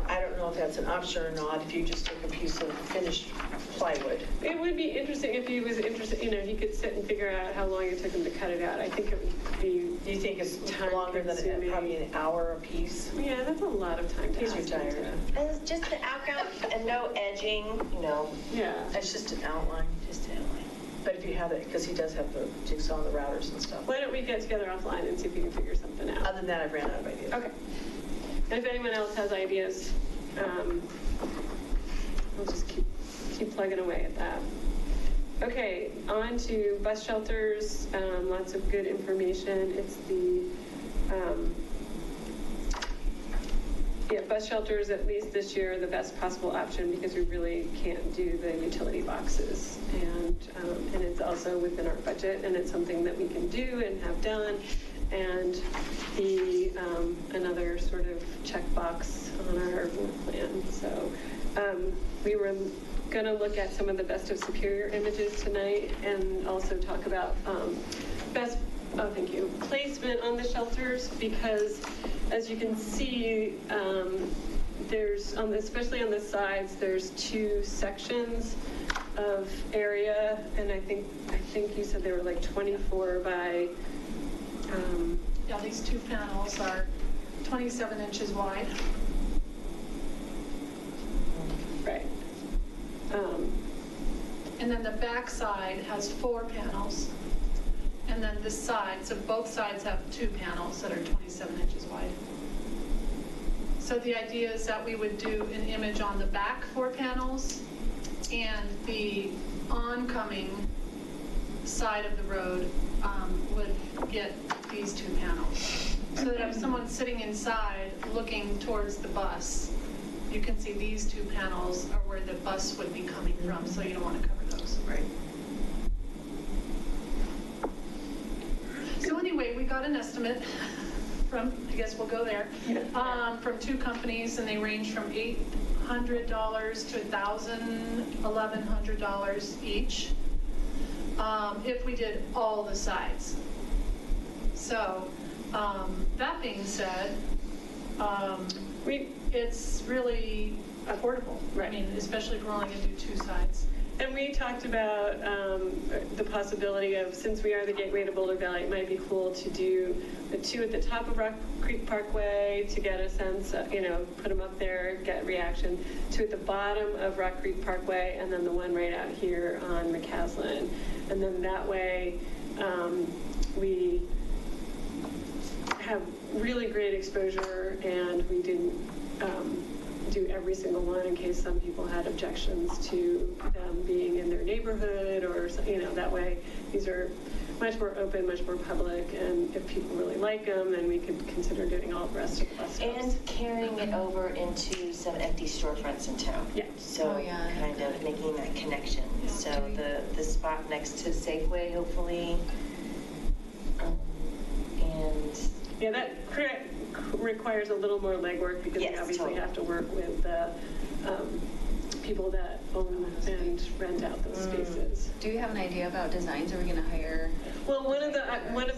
I don't know if that's an option or not, if you just took a piece of finished plywood. It would be interesting if he was interested, he could sit and figure out how long it took him to cut it out. I think it would be. Do you think it's time longer than consuming. probably an hour a piece? Yeah, that's a lot of time to He's ask him retired. to- And it's just the outground and no edging, Yeah. It's just an outline. just to like. But if you have it, because he does have the jigsaw and the routers and stuff. Why don't we get together offline and see if we can figure something out? Other than that, I've ran out of ideas. Okay. And if anyone else has ideas, we'll just keep plugging away at that. Okay, on to bus shelters. Lots of good information. It's the bus shelters, at least this year, the best possible option because we really can't do the utility boxes. And it's also within our budget, and it's something that we can do and have done. And another sort of checkbox on our work plan. So we were going to look at some of the best of Superior images tonight and also talk about placement on the shelters, because as you can see, there's especially on the sides, there's two sections of area, and I think you said they were like 24 by. Yeah, these two panels are 27 inches wide. Right. And then the back side has 4 panels. And then this side, so both sides have 2 panels that are 27 inches wide. So the idea is that we would do an image on the back 4 panels and the oncoming side of the road would get these 2 panels. So that if someone's sitting inside looking towards the bus, you can see these 2 panels are where the bus would be coming from, so you don't want to cover those. Right. So anyway, we got an estimate from, I guess we'll go there, from 2 companies, and they range from $800 to $1,100 each, if we did all the sides. So, that being said, it's really affordable. Right. I mean, especially if we're only going to do 2 sides. And we talked about the possibility of, since we are the gateway to Boulder Valley, it might be cool to do the 2 at the top of Rock Creek Parkway to get a sense, put them up there, get reaction, 2 at the bottom of Rock Creek Parkway, and then the one right out here on McCaslin. And then that way, we have really great exposure, and we didn't do every single one in case some people had objections to them being in their neighborhood, or that way these are much more open, much more public, and if people really like them, then we could consider doing all the rest of the bus stops. And carrying it over into some empty storefronts in town. Yeah. So kind of making that connection. Yeah. So the spot next to Safeway, hopefully. And Yeah, that requires a little more legwork because we Yes, obviously totally. have to work with the people that own and rent out those spaces. Do you have an idea about designs? Are we going to hire? Well, one of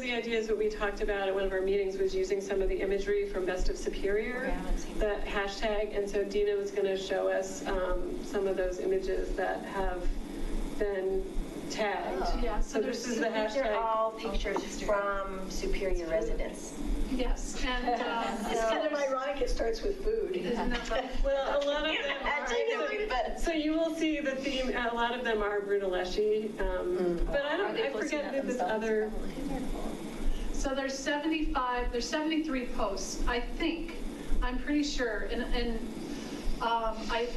the ideas that we talked about at one of our meetings was using some of the imagery from Best of Superior, Okay, I haven't seen the hashtag, and so Dina was going to show us some of those images that have been tagged. Oh. Yeah, So this is the these are hashtag. all pictures from Superior residents. Yes, and It's kind of ironic it starts with food. isn't that right? Well, a lot of them are. So you will see the theme, a lot of them are Brunelleschi, but I forget who this other. So there's 73 posts, I think. I'm pretty sure, and I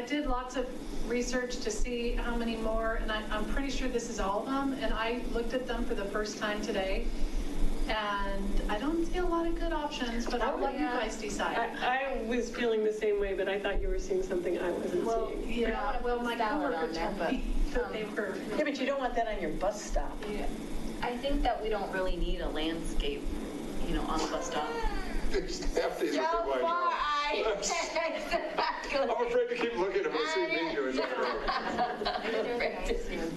did lots of research to see how many more, and I'm pretty sure this is all of them, and I looked at them for the first time today, and I don't see a lot of good options, but I'll let you guys decide. I was feeling the same way, but I thought you were seeing something I wasn't seeing. Yeah, well, my ballot coworker on there, told me that they were. Yeah, but you don't want that on your bus stop. I think that we don't really need a landscape, on the bus stop. Half these are too wide. I'm afraid to keep looking if I see Minju.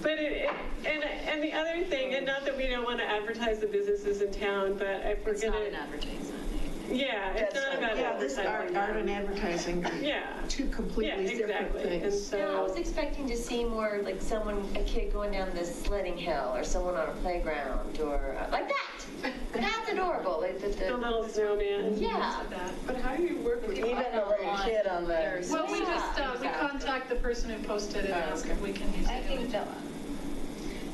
But and the other thing, and not that we don't want to advertise the businesses in town, but if we're It's gonna. not an advertisement. Yeah, it's That's not not- about Yeah, this advertising. art and advertising are Yeah. two completely Yeah, different exactly. And things. Yeah, I was so, expecting to see more like a kid going down this sledding hill, or someone on a playground, or like that. That's adorable. Like the little snowman. Yeah. But how do you work with Even a little kid on the, Well, we just, we contact the person who posted it and ask if we can use I the think image. Bella.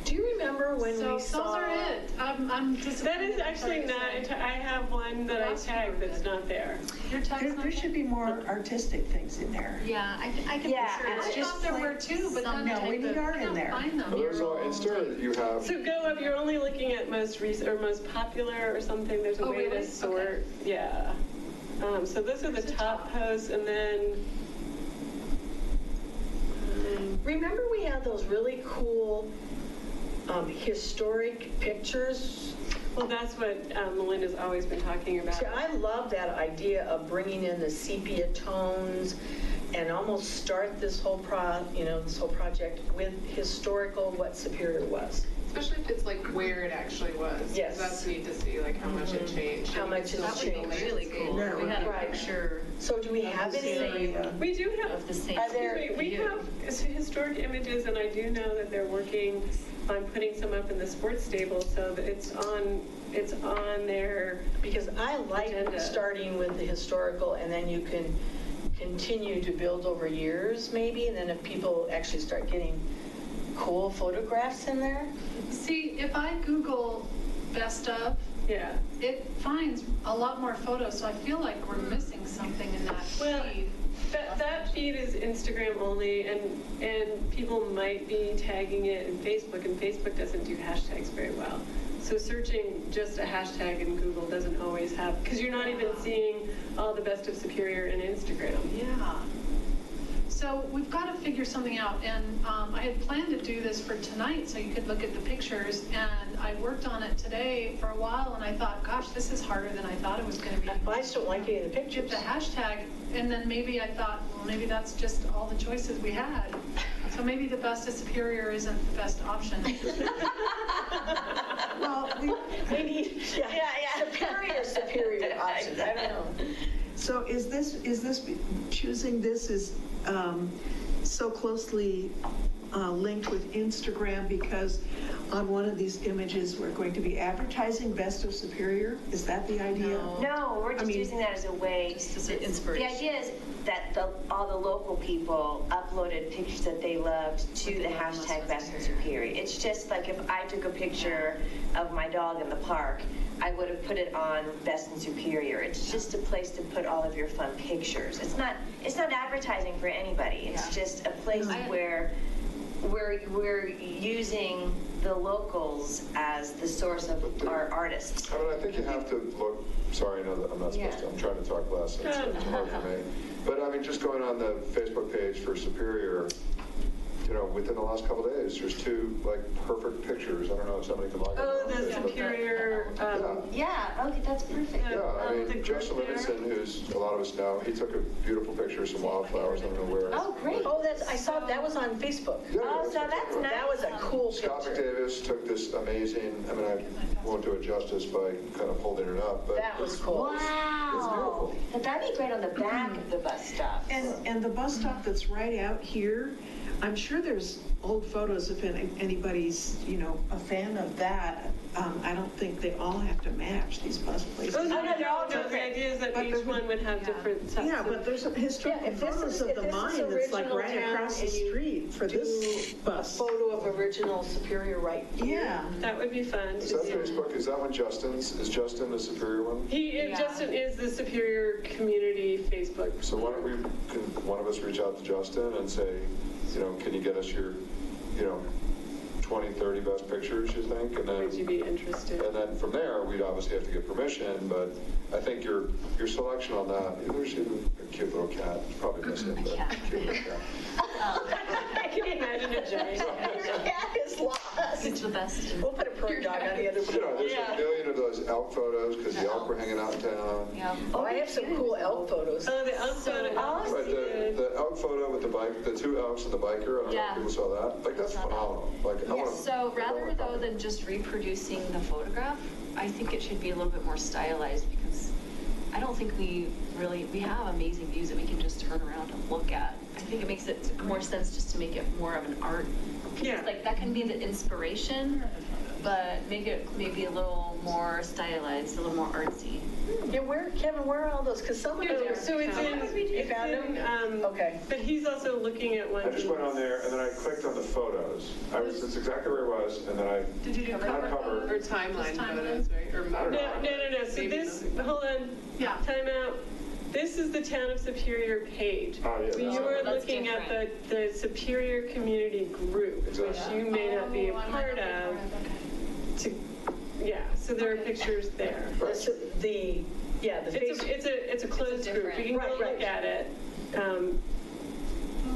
Do you remember when So we saw? those are it. I'm disappointed. That is actually I'm sorry to not, say. I have one that I tagged that's not there. Your tag's There, not there should be more artistic things in there. Yeah, I can Yeah, picture I it's just thought there were like two, but some then No, we type need of- art in there. Find them. But there's on Insta, you have, So go up, you're only looking at most recent, or most popular or something, there's a Oh, way really? to sort, yeah. So those are the top posts, and then, remember we had those really cool historic pictures? well, that's what Melinda's always been talking about. See, I love that idea of bringing in the sepia tones and almost start this whole this whole project with historical, what Superior was. Especially if it's like where it actually was. 'Cause Yes. That's neat to see, like how much it changed. How much That it's would be changed. really cool. That We would had a Right. picture So do we have of the any? same, We do have, of the same. Are there- we have historic images, and I do know that they're working on putting some up in the sports stable, so that it's on their, Because I like Agenda. starting with the historical, and then you can continue to build over years maybe, and then if people actually start getting cool photographs in there. See, if I Google best of, yeah. it finds a lot more photos, so I feel like we're missing something in that Well, feed. that feed is Instagram only, and people might be tagging it in Facebook, and Facebook doesn't do hashtags very well. So searching just a hashtag in Google doesn't always have, because you're not even seeing all the best of Superior in Instagram. Yeah. So we've got to figure something out, and I had planned to do this for tonight so you could look at the pictures, and I worked on it today for a while, and I thought, gosh, this is harder than I thought it was going to be. I just don't like any of the Get pictures. the hashtag, and then maybe I thought, well, maybe that's just all the choices we had. So maybe the best of Superior isn't the best option. Well, We need, superior options, I don't know. so is this, choosing this is so closely linked with Instagram because on one of these images, we're going to be advertising Best of Superior? Is that the idea? No, we're I just mean, using that as a way. Just as an The inspiration. idea is that all the local people uploaded pictures that they loved to the hashtag Best in Superior. It's just like if I took a picture of my dog in the park, I would have put it on Best in Superior. It's just a place to put all of your fun pictures. It's not advertising for anybody. It's just a place where we're using the locals as the source of our artists. I mean, I think you have to look, sorry, I know that I'm not supposed to, I'm trying to talk less, it's hard for me. But I mean, just going on the Facebook page for Superior, within the last couple of days, there's two like perfect pictures. I don't know if somebody can log in. Oh, the Superior, Yeah, okay, that's perfect. Yeah, I the mean, Justin group there. Livingston, who's a lot of us know, he took a beautiful picture of some wildflowers, I don't know where. Oh, great. Oh, I saw, that was on Facebook. Yeah, Oh, so that's nice. That was a cool Scott picture. McDavis took this amazing, I mean, I won't do it justice by kind of holding it up, but. That was cool. Wow. But that'd be great on the back of the bus stop. And the bus stop that's right out here, I'm sure there's old photos if anybody's, a fan of that. I don't think they all have to match these bus places. Oh, no, they're all the different. idea is that But each they're- one would have different sets. Yeah, of- but there's some historical Yeah, if this photos is- of if the this is mine that's like original right town across the and you street for this A bus. photo of original Superior right here. Yeah. That would be fun Is to that see. Facebook, is that one Justin's, is Justin the Superior one? Justin is the Superior Community Facebook. So why don't can one of us reach out to Justin and say, can you get us your, 20, 30 best pictures, you think? And Would you then, be interested? and then from there, we'd obviously have to get permission, but I think your selection on that, there's a cute little cat, it's probably missing, but cute little cat. I can imagine a giant. Your cat is lost. It's the best. We'll put a prairie dog on the other one. There's a million of those elk photos, because the elk were hanging out in town. Yeah. Oh, I have some cool elk photos. Oh, the elk photo. Right, the elk photo with the bike, the two elks and the biker, I don't know Yeah. if people saw that. Like, that's phenomenal. Like, I wanna. So rather though than just reproducing the photograph, I think it should be a little bit more stylized because I don't think we have amazing views that we can just turn around and look at. I think it makes it more sense just to make it more of an art piece. Yeah. Like, that can be the inspiration, but make it maybe a little more stylized, a little more artsy. Yeah, Kevin, where are all those? Because some of Oh, those. so it's in, You found them? Okay. but he's also looking at one. I just went on there and then I clicked on the photos. That's exactly where it was, and then I. Did you do Not cover cover. photos? Or timeline Just photos, right? Or I don't know. No. So Maybe this, not. hold on. Yeah. Time out. This is the Town of Superior page. Oh, yeah, You that's are That's looking at different. the Superior Community Group, which Exactly. you may not be a Oh, I might part not be of. okay. Yeah, so there are pictures there. The It's a closed group. different. You can go Right, look right. at it.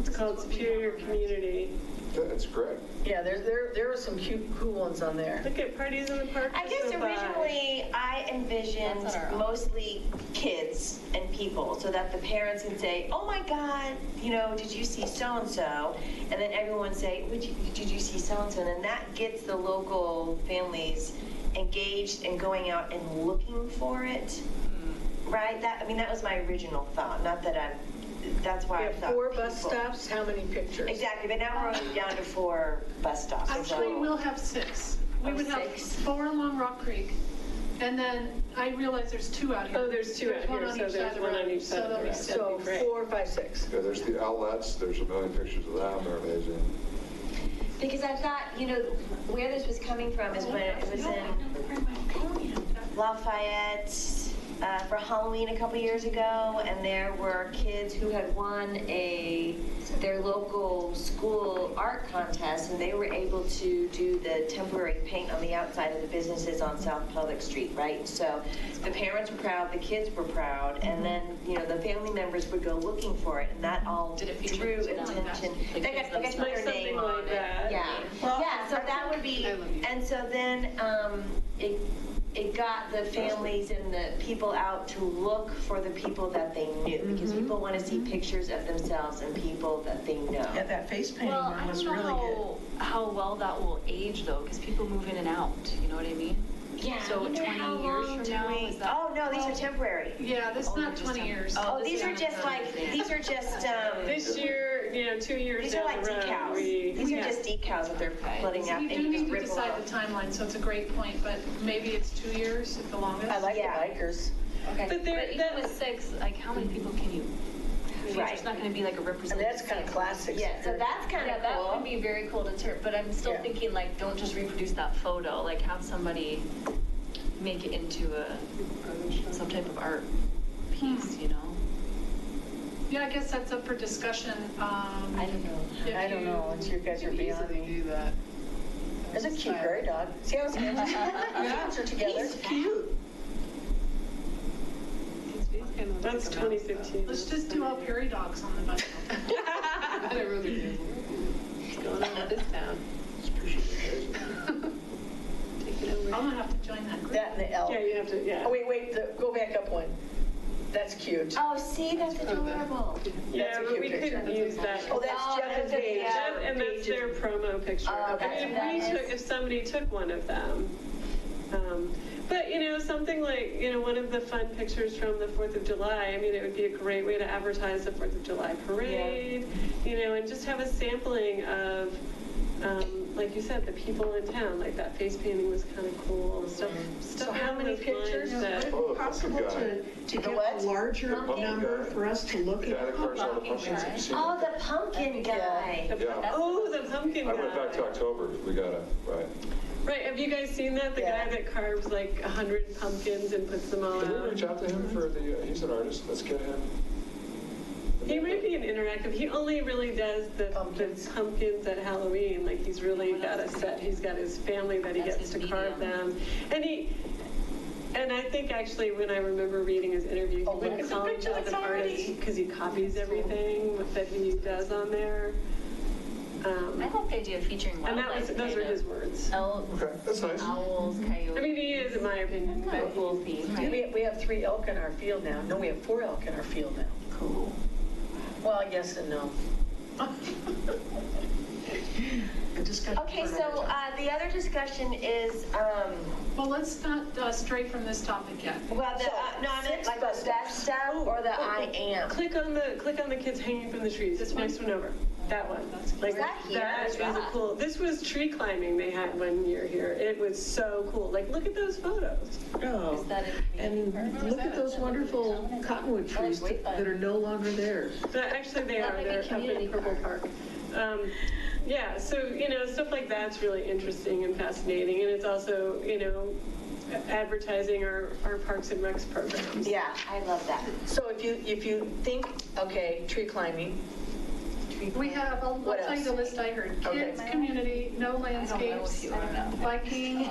It's called Superior Community. That's great. Yeah, there are some cool ones on there. Look at Parties in the Park. I guess so bad. originally I envisioned That's on our own. mostly kids and people so that the parents can say, oh my God, did you see so-and-so? And then everyone would say, did you see so-and-so? And then that gets the local families engaged and going out and looking for it, right? That was my original thought, not that that's why We I have thought 4 bus people. stops, how many pictures? Exactly, but now we're only down to 4 bus stops. Actually, we'll have 6. We Oh, would have 6. 4 along Rock Creek, and then I realize there's 2 out here. Oh, there's 2 out here, so there's one on each side of the road. So So Great. 4, 5, 6. Yeah, there's the outlets, there's a million pictures of them, they're amazing. Because I thought, where this was coming from is when it was in Lafayette for Halloween a couple years ago, and there were kids who had won their local school art contest, and they were able to do the temporary paint on the outside of the businesses on South Public Street, right? So the parents were proud, the kids were proud, and then, the family members would go looking for it, and that all Did it feature drew kids like that? attention. Like They kids got to put Like their something name like on it. that. Yeah. Well, Yeah, so that would be, I love you. and so then it got the families and the people out to look for the people that they knew, because people want to see pictures of themselves and people that they know. Yeah, that face painting Well, one I was don't really good. know how well that will age though, because people move in and out, you know what I mean? Yeah, So I wonder 20 how years long from do now, we- is that- Oh, no, these are temporary. Yeah, this is Oh, not they're just 20 years. temporary. Oh, these this are is just This year, 2 years these are down like the road, decals. we. These are just decals that they're putting So up you and do you need just to rip them decide off. the timeline, so it's a great point, but maybe it's 2 years at the longest. I like the Yeah. bikers. Okay. But there- even that- with 6, like, how many people can you? Right. It's not going to be like a And representative. that's kind of classic. Yeah, so that's kind Yeah, of that cool. would be very cool to turn, but I'm still Yeah. thinking like, don't just reproduce that photo, like have somebody make it into some type of art piece, you know? Yeah, I guess that's up for discussion. I don't know. If I don't know, once you guys You are can beyond easily me. do that. There's a cute prairie dog. See how it's hands are together? He's cute. That's 2015. Let's just do all prairie dogs on the bus. Not everyone is. What's going on with this town? Take it over. I'm gonna have to join that group. That and the elk. Yeah, you have to, yeah. Oh, wait, go back up one. That's cute. Oh, see, that's adorable. Yeah, That's a but cute we picture. couldn't use that. Oh, that's Jeff and Paige. And that's their promo picture. Oh, I mean, if somebody took one of them. But, something like, one of the fun pictures from the 4th of July, I mean, it would be a great way to advertise the 4th of July parade, and just have a sampling of, like you said, the people in town, like that face painting was kind of cool, stuff So how along many those pictures? lines that- Oh, the Possible pumpkin to The get what? a larger Pumpkin number guy. for us to look The guy that at. carves all the pumpkins, have you seen Oh, him? the pumpkin guy. Yeah. Oh, the pumpkin I went back to guy. October, we got it, right. Right, have you guys seen that? The Yeah. guy that carves like 100 pumpkins and puts them all Can we out? reach out to him for he's an artist, let's get him. He might be an interactive. He only really does the pumpkins at Halloween. Like he's really got a set. He's got his family that he That's gets to his carve medium. them. And I think actually when I remember reading his interview, he Oh, look wouldn't at the call picture himself an that's already- artist because he copies everything that he does on there. I like the idea of featuring And wildlife. those kind are of. his words. Elks, Okay, that's nice. owls, coyotes. I mean, he is, in my opinion. Kind But of cool theme, right? We have 3 elk in our field now. No, we have 4 elk in our field now. Cool. Well, yes and no. a discussion. Okay, for so another time. the other discussion is, Well, let's not stray from this topic yet. well, no, I meant like the best stuff or the I am. Click on the kids hanging from the trees. This next one over. That one. Like, that here? that is a cool. This was tree climbing they had one year here. It was so cool. Like, look at those photos. Oh, and look at those wonderful cottonwood trees that are no longer there. Actually, they are. might be They're up community in Purple Park. Yeah, so, stuff like that's really interesting and fascinating. And it's also, advertising our Parks and Recs programs. Yeah, I love that. So if you think, okay, tree climbing, We have, I'll What tell you the else? list I heard. Okay. Kids, community, no landscapes, biking,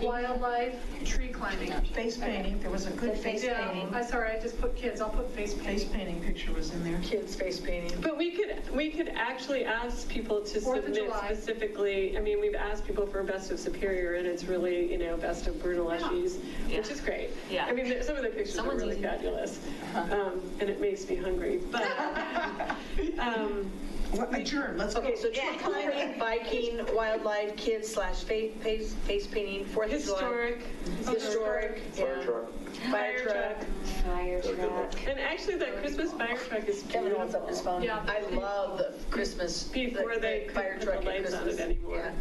wildlife, tree climbing. Face painting, there was a good face Yeah, painting. I just put kids, I'll put face Face painting. painting picture was in there. kids face painting. But we could actually ask people to 4th of submit July. specifically. I mean, we've asked people for Best of Superior, and it's really, Best of Brunelleschi's, which is great. Yeah. I mean, some of the pictures Someone's are really using it. fabulous, and it makes me hungry. But Well, adjourn, let's go. Okay, so tree climbing, biking, wildlife, kids / face painting, 4th of July. historic, Fire yeah. truck. Fire truck. Fire truck. and actually, that Christmas fire truck is Kevin wants up his beautiful. phone. Yeah. I love the Christmas. Before they the fire couldn't truck put the at lights on Christmas. it anymore. Yeah.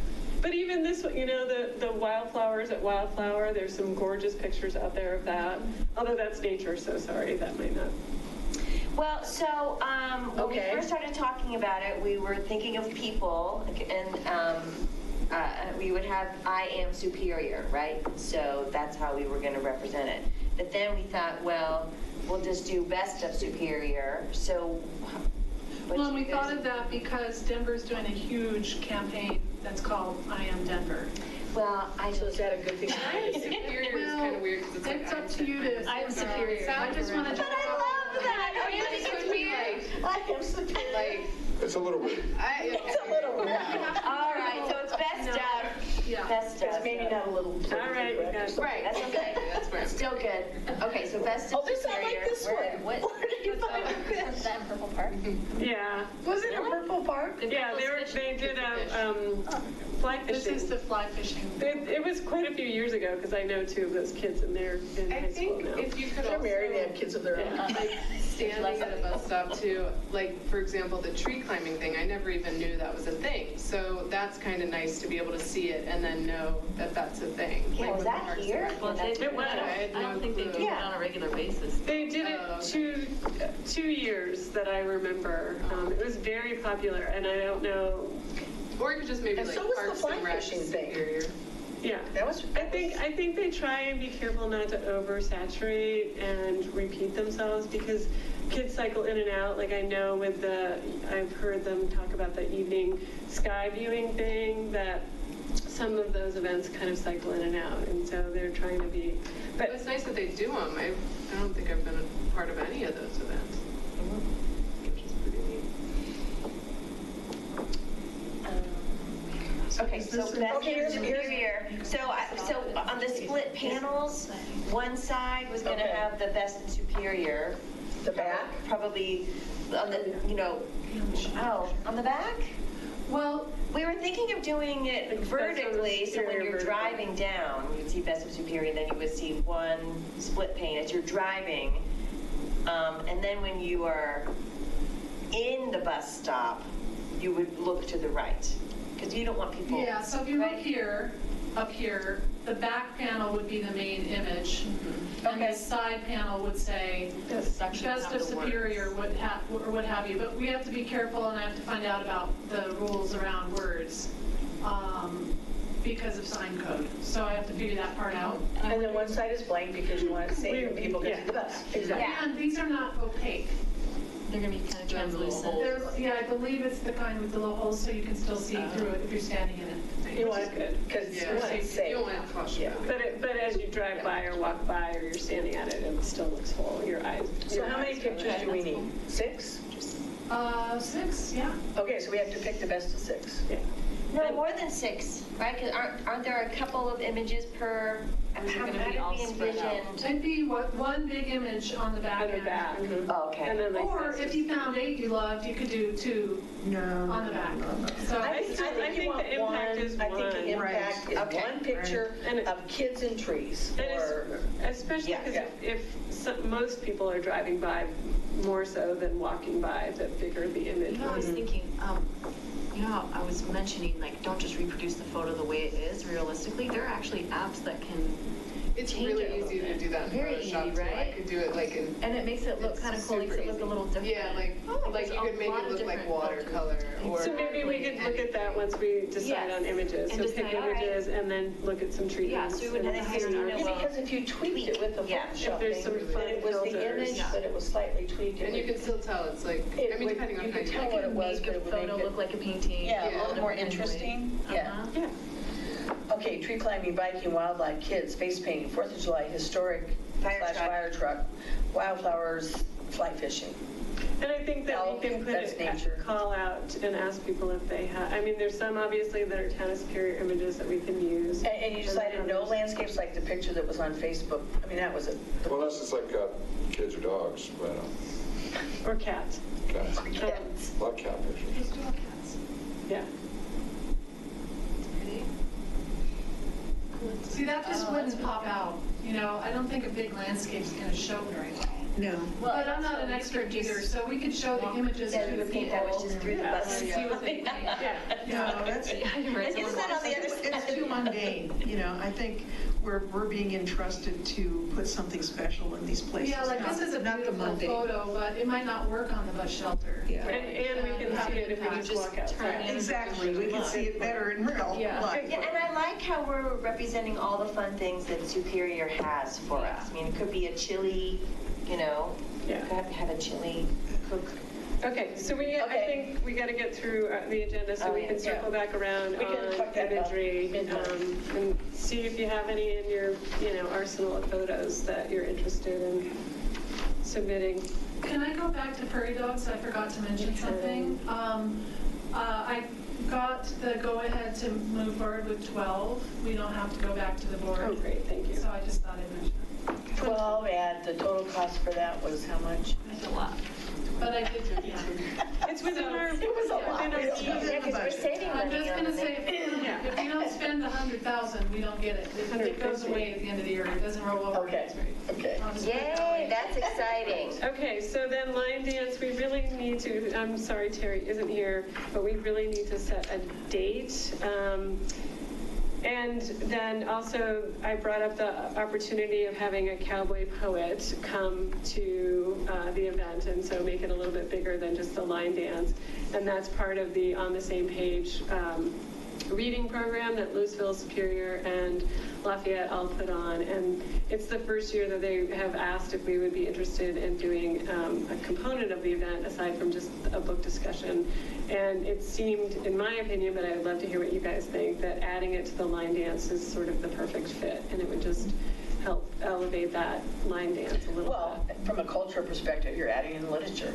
But even this, the wildflowers at Wildflower, there's some gorgeous pictures out there of that. Although that's nature, so sorry, that might not. Well, so when we Okay. first started talking about it, we were thinking of people, and we would have I am superior, right? So that's how we were going to represent it. But then we thought, well, we'll just do best of superior. So, what Well, do and we you guys- thought of that because Denver's doing a huge campaign that's called I Am Denver. Well, I So is that a good thing? Superior is kind of weird because it's like. It's up to you to. I'm superior. I just wanted to. But I love that. I mean, it could be like, I am superior. like, It's a little weird. It's a little weird. all right, so it's best of. Yeah. Best of. It's maybe not a little. All right, you got it. Right, that's okay. that's where I'm. Still good. Okay, so best of Oh, this, I superior. like this one. What? Where did you find this? Is that in Purple Park? Yeah. Was it in Purple Park? Yeah, they did fly This is fishing. the fly fishing. It was quite a few years ago because I know two of those kids and they're in I high school think now. if you could They're also. married, they have kids of their own. Like standing at a bus stop too, like for example, the tree climbing thing, I never even knew that was a thing. So that's kind of nice to be able to see it and then know that that's a thing. Yeah, Like was with that the Parks here? and Rec. Well, they, It was. I had I don't no think they clue. do it on a regular basis. They did it Oh, okay. two years that I remember. It was very popular, and I don't know. Or it could just maybe And like so was the Parks fly and Rec fishing thing. Superior. Yeah, That was. I think they try and be careful not to oversaturate and repeat themselves because kids cycle in and out. Like I know with I've heard them talk about the evening sky viewing thing that some of those events kind of cycle in and out, and so they're trying to be. But But it's nice that they do them. I don't think I've been a part of any of those events. Which is pretty neat. Okay, so best Okay, of here's- superior. So on the split panels, one side was going to Okay. have the best and superior. The back? Probably on the, on the back? Well, We were thinking of doing it Like vertically, best of so when superior you're vertical. driving down, you'd see best of superior, then you would see one split pane as you're driving. And then when you are in the bus stop, you would look to the right, because you don't want people. yeah, so if you look right? here, up here, the back panel would be the main image. And Okay. the side panel would say, Section best have of the words. superior would have, or what have you. But we have to be careful, and I have to find out about the rules around words because of sign code. So I have to figure that part out. And then one side is blank because you want to say that people can see the bus. Exactly. Yeah. And these are not opaque. They're gonna be kind of translucent. They're, yeah, I believe it's the kind with the little holes so you can still see through it if you're standing in it. You want it, because you want it safe. You don't want to flush Yeah. But as you drive by or walk by or you're standing at it, it still looks whole. Your eyes. So your how many eyes go pictures in. do we need? 6? 6, yeah. Okay, so we have to pick the best of 6. Yeah. No, more than 6, right? Because aren't there a couple of images per, Or is it How gonna did be all we spread out? envision? It'd be one big image on the back On the end. back. Oh, okay. And then like Or this. if you found 8 you loved, you could do 2 No. on the back. So I think you want the impact one- is I think the one. impact is Okay. one picture Right. of kids and trees, And or, especially Yeah, because yeah. if most people are driving by more so than walking by, the bigger the image. You know, I was thinking, you know, how I was mentioning, like, don't just reproduce the photo the way it is realistically. There are actually apps that can, It's Change really it a little easy to bit. do that in Very Photoshop easy, too. I right? could do it like in. and it makes it look It's kind of cool, makes super it look a easy. little different. Yeah, like There's you a could make lot it of look like different watercolor or. So maybe we could look at that once we decide Yes. on images. And So decide, pick all right. images and then look at some treatments. Yeah, so we wouldn't and have to see- hire Yeah, because if you tweaked it with the Yeah. Photoshop If there's thing, some then fun it was the filters. image, Yeah. but it was slightly tweaked. And you can still tell it's like, It I mean, would- depending on you how could you tell make what it. it was, Make but a it would photo make it- look like a painting. Yeah, a Yeah. little more interesting, yeah. Uh-huh. Yeah. Okay, tree climbing, biking, wildlife, kids, face painting, 4th of July, historic Fire slash truck. fire truck, wildflowers, fly fishing. And I think that Elk, we can put that's it, nature. call out and ask people if they have, I mean, there's some obviously that are town of Superior images that we can use. And you decided no others- landscapes like the picture that was on Facebook? I mean, that was a, Well, unless it's like kids or dogs, but Or cats. cats. kids. Love cat pictures. just do cats. Yeah. See, that just wouldn't pop out, you know, I don't think a big landscape's gonna show very well. No. But I'm not an expert either, so we could show the images Yeah, to you the would think people. that was just through the Yeah. bus. And see what they think. No, that's, Isn't that on the other side? it's too mundane, you know, I think we're being entrusted to put something special in these places. Yeah, like this is a not the beautiful mundane. photo, but it might not work on the bus shelter. Yeah. And we can see it if we just walk outside. Exactly, we can see it better in real Yeah. life. Yeah, and I like how we're representing all the fun things that Superior has for us. I mean, it could be a chili, you know, you Yeah. could have a chili cook. Okay, so I Okay. think we got to get through the agenda so Oh, we yeah. can circle back around We can on talk that about imagery midnight. and see if you have any in your, arsenal of photos that you're interested in submitting. Can I go back to prairie dogs? I forgot to mention something. I got the go-ahead to move forward with 12. We don't have to go back to the board. Oh, great, thank you. So I just thought I'd mention it. 12, and the total cost for that was how much? That's a lot. But I did, yeah. It's within our, It was a lot. within our It's means. within Yeah, because we're saving I'm money just on gonna the say, if we don't spend 100,000, we don't get it. It goes away at the end of the year. It doesn't roll over. Okay, okay. I'll just put it that Yay, way. that's exciting. Okay, so then line dance, we really need to, I'm sorry Terry isn't here, but we really need to set a date. And then also, I brought up the opportunity of having a cowboy poet come to the event, and so make it a little bit bigger than just the line dance. And that's part of the On the Same Page reading program that Louisville, Superior, and Lafayette all put on. And it's the first year that they have asked if we would be interested in doing a component of the event aside from just a book discussion. And it seemed, in my opinion, but I would love to hear what you guys think, that adding it to the line dance is sort of the perfect fit. And it would just help elevate that line dance a little Well, bit. from a cultural perspective, you're adding in literature.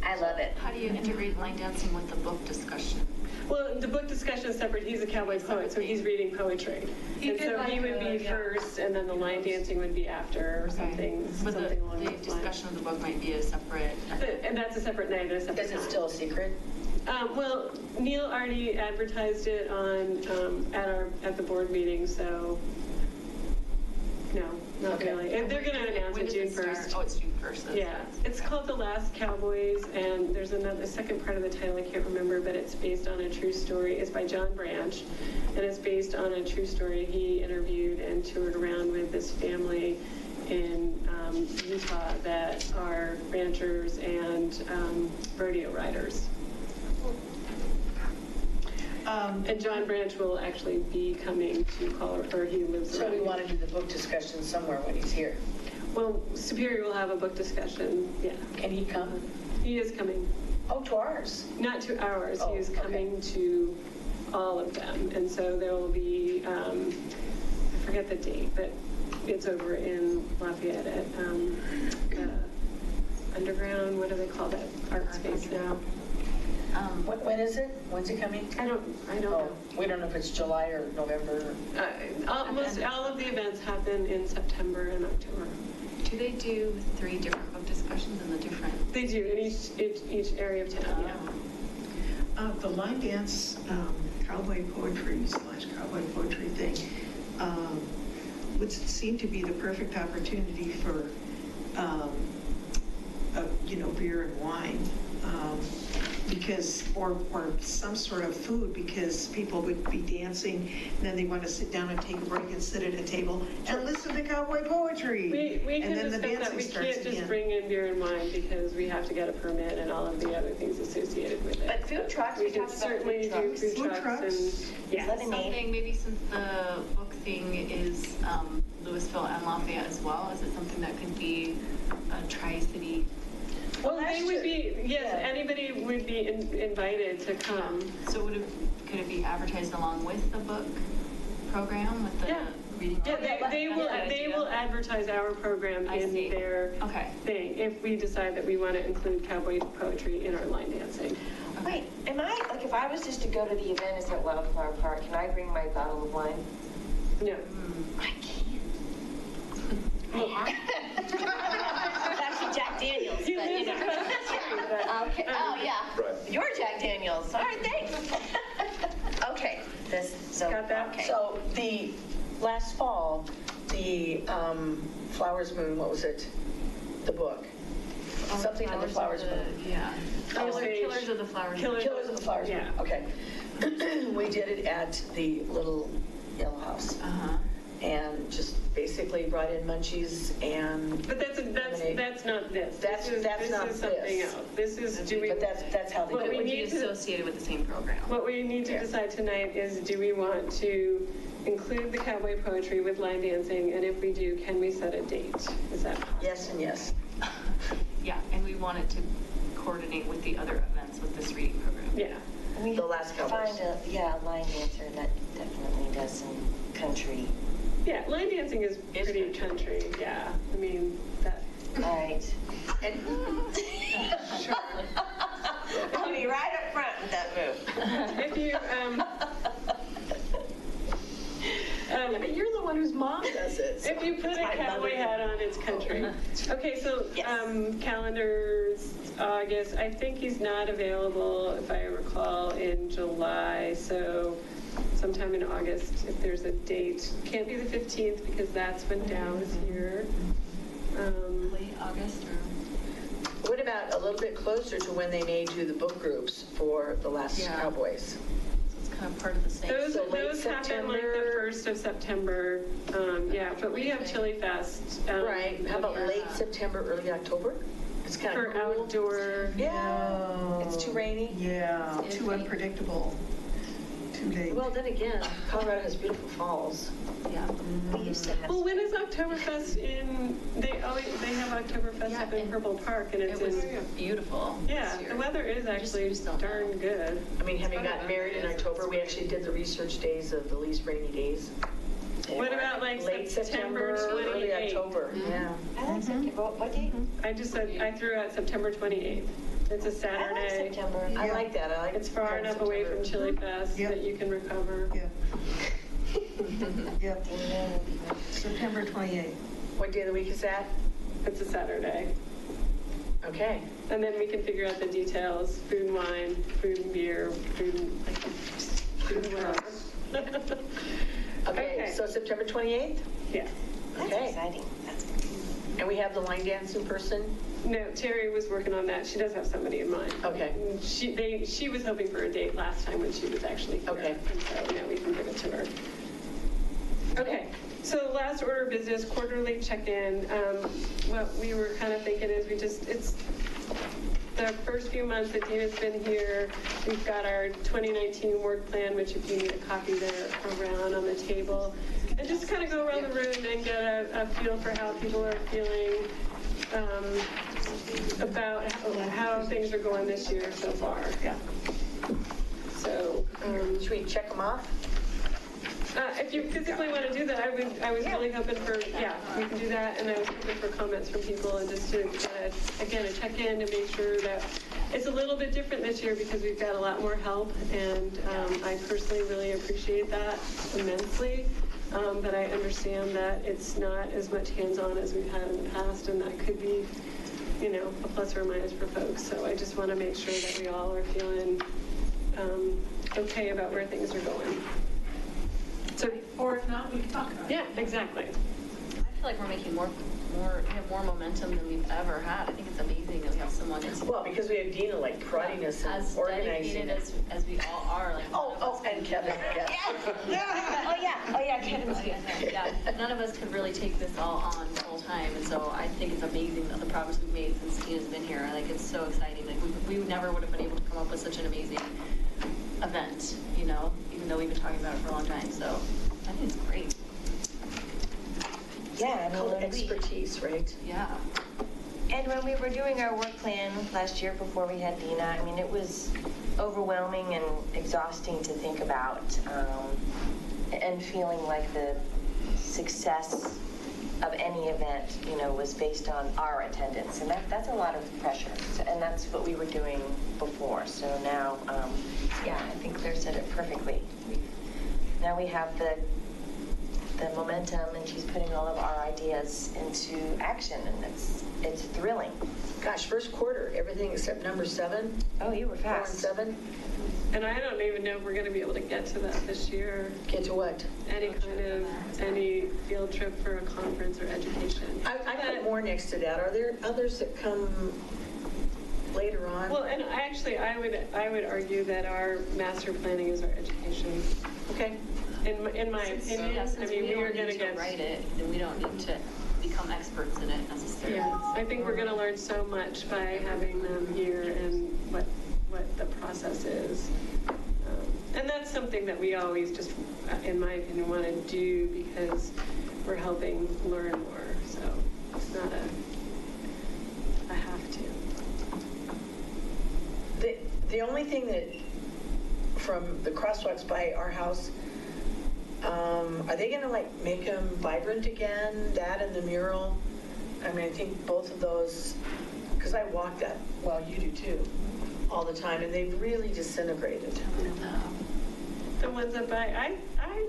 I love it. How do you integrate line dancing with the book discussion? Well, the book discussion is separate. He's a cowboy poet, so he's reading poetry. He And did so he like would be yeah. first, and then the line dancing would be after, or something, But something along the those lines. discussion of the book might be a separate. And that's a separate night and a separate Is it time. still a secret? Well, Neil already advertised it on, at the board meeting, so, no, not Okay. really. And they're going to announce When it does June start? 1st. Oh, it's June 1st. that's Yeah, right. it's called The Last Cowboys, and there's a second part of the title I can't remember, but it's based on a true story. It's by John Branch, and it's based on a true story. He interviewed and toured around with this family in Utah that are ranchers and rodeo riders. And John Branch will actually be coming to Colorado, or he lives So around we here. want to do the book discussion somewhere when he's here. Well, Superior will have a book discussion, yeah. Can he come? He is coming. Oh, to ours? Not to ours, Oh, he is okay. coming to all of them. And so there will be, I forget the date, but it's over in Lafayette at the Underground, what do they call that art space now? When is it? When's it coming? I don't Oh, know. we don't know if it's July or November. Almost all of the events happen in September and October. Do they do 3 different book discussions in the different? They do in each area of town, yeah. The line dance cowboy poetry / cowboy poetry thing would seem to be the perfect opportunity for, beer and wine. Because, or some sort of food, because people would be dancing, and then they want to sit down and take a break and sit at a table and listen to cowboy poetry. We And can then the discuss that. dancing We starts can't just again. bring in beer and wine because we have to get a permit and all of the other things associated with it. But food trucks, We we can talked about certainly food do trucks. food Food trucks trucks. and, yeah. that a name? Something, maybe since the book thing is Louisville and Lafayette as well, is it something that could be a tri-city? Well, last they would year- be, yes, yeah. anybody would be invited to come. So could it be advertised along with the book program, with the Yeah. reading? Yeah, they will, That's a good they idea. will advertise our program I in see. their Okay. thing, if we decide that we want to include cowboy poetry in our line dancing. Wait, am I, like, if I was just to go to the event, is at Wildflower Park, can I bring my bottle of wine? No. I can't. It's actually Jack Daniels, He but you lives know. across the street, but, Okay, oh, yeah. Right. You're Jack Daniels, all right, thanks. Okay, so. Got that? Okay. So the last fall, the Flowers Moon, what was it? The book. Something in the Flowers Moon. Yeah. Osage. Killers of the Flowers. Killers- Killers of the Flowers Moon. Yeah. Okay. We did it at the Little Yellow House. Uh-huh. And just basically brought in munchies and, But that's not this. That's not This is something this. else. This is, do we, but that's how they What do we Would it. be need to- associated with the same program? what we need to decide tonight is, do we want to include the cowboy poetry with line dancing? And if we do, can we set a date? Is that possible? Yes and yes. Yeah, and we want it to coordinate with the other events with this reading program. Yeah. We The Last Cowboys. find a line dancer that definitely does some country. Yeah, line dancing is It's pretty country, yeah. I mean, that, All right. And I'll be right up front with that move. if you, Yeah, but you're the one whose mom does it. so if you put a my cowboy mother. hat on, it's country. Okay, so, Yes. calendars, August, I think he's not available, if I recall, in July, so sometime in August, if there's a date. Can't be the 15th, because that's when Dow is here. Late August or? What about a little bit closer to when they may do the book groups for The Last Yeah. Cowboys? So it's kind of part of the same. Those So late happen like the September. 1st of September, yeah, but we have Chili Fest. Right, how about yeah. late September, early October? It's kind For of cool. outdoor. Yeah, it's too rainy. Yeah, It's too iffy. unpredictable. Too late. Well, then again, Colorado has beautiful falls. Yeah. We used to have. Well, when is Oktoberfest in, they have Oktoberfest Yeah, up in and Purple Park and it's It was in, beautiful yeah, this year. the weather is actually just don't know. darn good. I mean, having It's gotten funny, married in it is. October, we actually did the research days of the least rainy days. What about like Late September early 28th? October, yeah. I like September. What date? I just said, I threw out September 28th. It's a I like Saturday. September. I like that, I like. It's far enough away from Chili Fest Yeah. that you can recover. Yeah. Yep, September 28th. What day of the week is that? It's a Saturday. Okay. And then we can figure out the details, food and wine, food and beer, food and whatever. Okay, so September 28th? Yeah. That's Okay. exciting. That's And we have the line dancing person? No, Terry was working on that. She does have somebody in mind. Okay. She was hoping for a date last time when she was actually here. Okay. And so now we can give it to her. Okay, so last order of business, quarterly check-in. What we were kind of thinking is it's the first few months that Dina's been here, we've got our 2019 work plan, which if you need a copy there around on the table. And just kind of go around the room and get a feel for how people are feeling about how things are going this year so far. Yeah. So, Should we check them off? if you physically want to do that, I was really hoping for, yeah, we can do that, and I was hoping for comments from people and just to, again, a check-in to make sure that It's a little bit different this year because we've got a lot more help, and I personally really appreciate that immensely. But I understand that it's not as much hands-on as we've had in the past, and that could be, you know, a plus or a minus for folks. So I just want to make sure that we all are feeling okay about where things are going. So, Or if not, we can talk about it. yeah, exactly. I feel like we're making we have more momentum than we've ever had. I think it's amazing that we have someone that's Well, because we have Dina like prodding us and as organizing dedicated it. as we all are. Like, And Kevin, yes. Oh yeah, Kevin's here. yeah, none of us could really take this all on full time, and so I think it's amazing that the progress we've made since Tina's been here. Like, it's so exciting. Like, we never would have been able to come up with such an amazing event, you know, even though we've been talking about it for a long time. So I think it's great. Yeah, I Called mean, expertise, right? Yeah. and when we were doing our work plan last year before we had Dina, I mean, it was overwhelming and exhausting to think about, and feeling like the success of any event, you know, was based on our attendance, and that's a lot of pressure. So, and that's what we were doing before. So now, yeah, I think Claire said it perfectly. Now we have the momentum, and she's putting all of our ideas into action, and it's thrilling. Gosh, first quarter, everything except number 7. Oh, you were 4 and fast. 7. And I don't even know if we're going to be able to get to that this year. Get to what? Any field trip for a conference or education. I put more next to that. Are there others that come later on? Well, and I would argue that our master planning is our education. Okay. In my opinion, Yeah, I since mean, we are don't going need to get. write it, then we don't need to become experts in it necessarily. Yeah, I think we're going to learn so much by having them here and what the process is. And that's something that we always just, in my opinion, want to do because we're helping learn more. So it's not a have to. The only thing that, from the crosswalks by our house, are they going to like make them vibrant again? That and the mural? I mean, I think both of those, because I walk that, well, you do too, all the time, and they've really disintegrated. The ones that I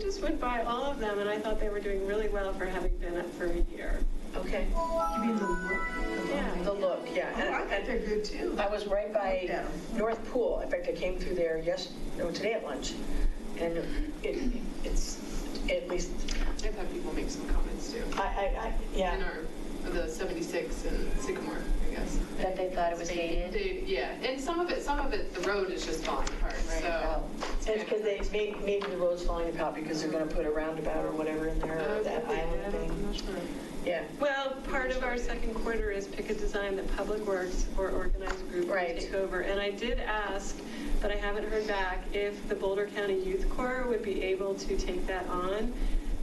just went by all of them and I thought they were doing really well for having been up for a year. Okay. You mean the look? Yeah. The look, yeah. Oh, I think they're good too. I was right by Looked at 'em. North Pool. In fact, I came through there today at lunch, and it's at least I've had people make some comments too. yeah. In the 76 and Sycamore, I guess. That they thought it was hated. Yeah, and some of it, the road is just falling apart, so. And it's because maybe the road's falling apart because they're going to put a roundabout or whatever in there, or that island thing. I'm not sure. Yeah. Well, part of our second quarter is pick a design that Public Works or organized group will Right. take over. And I did ask, but I haven't heard back, if the Boulder County Youth Corps would be able to take that on.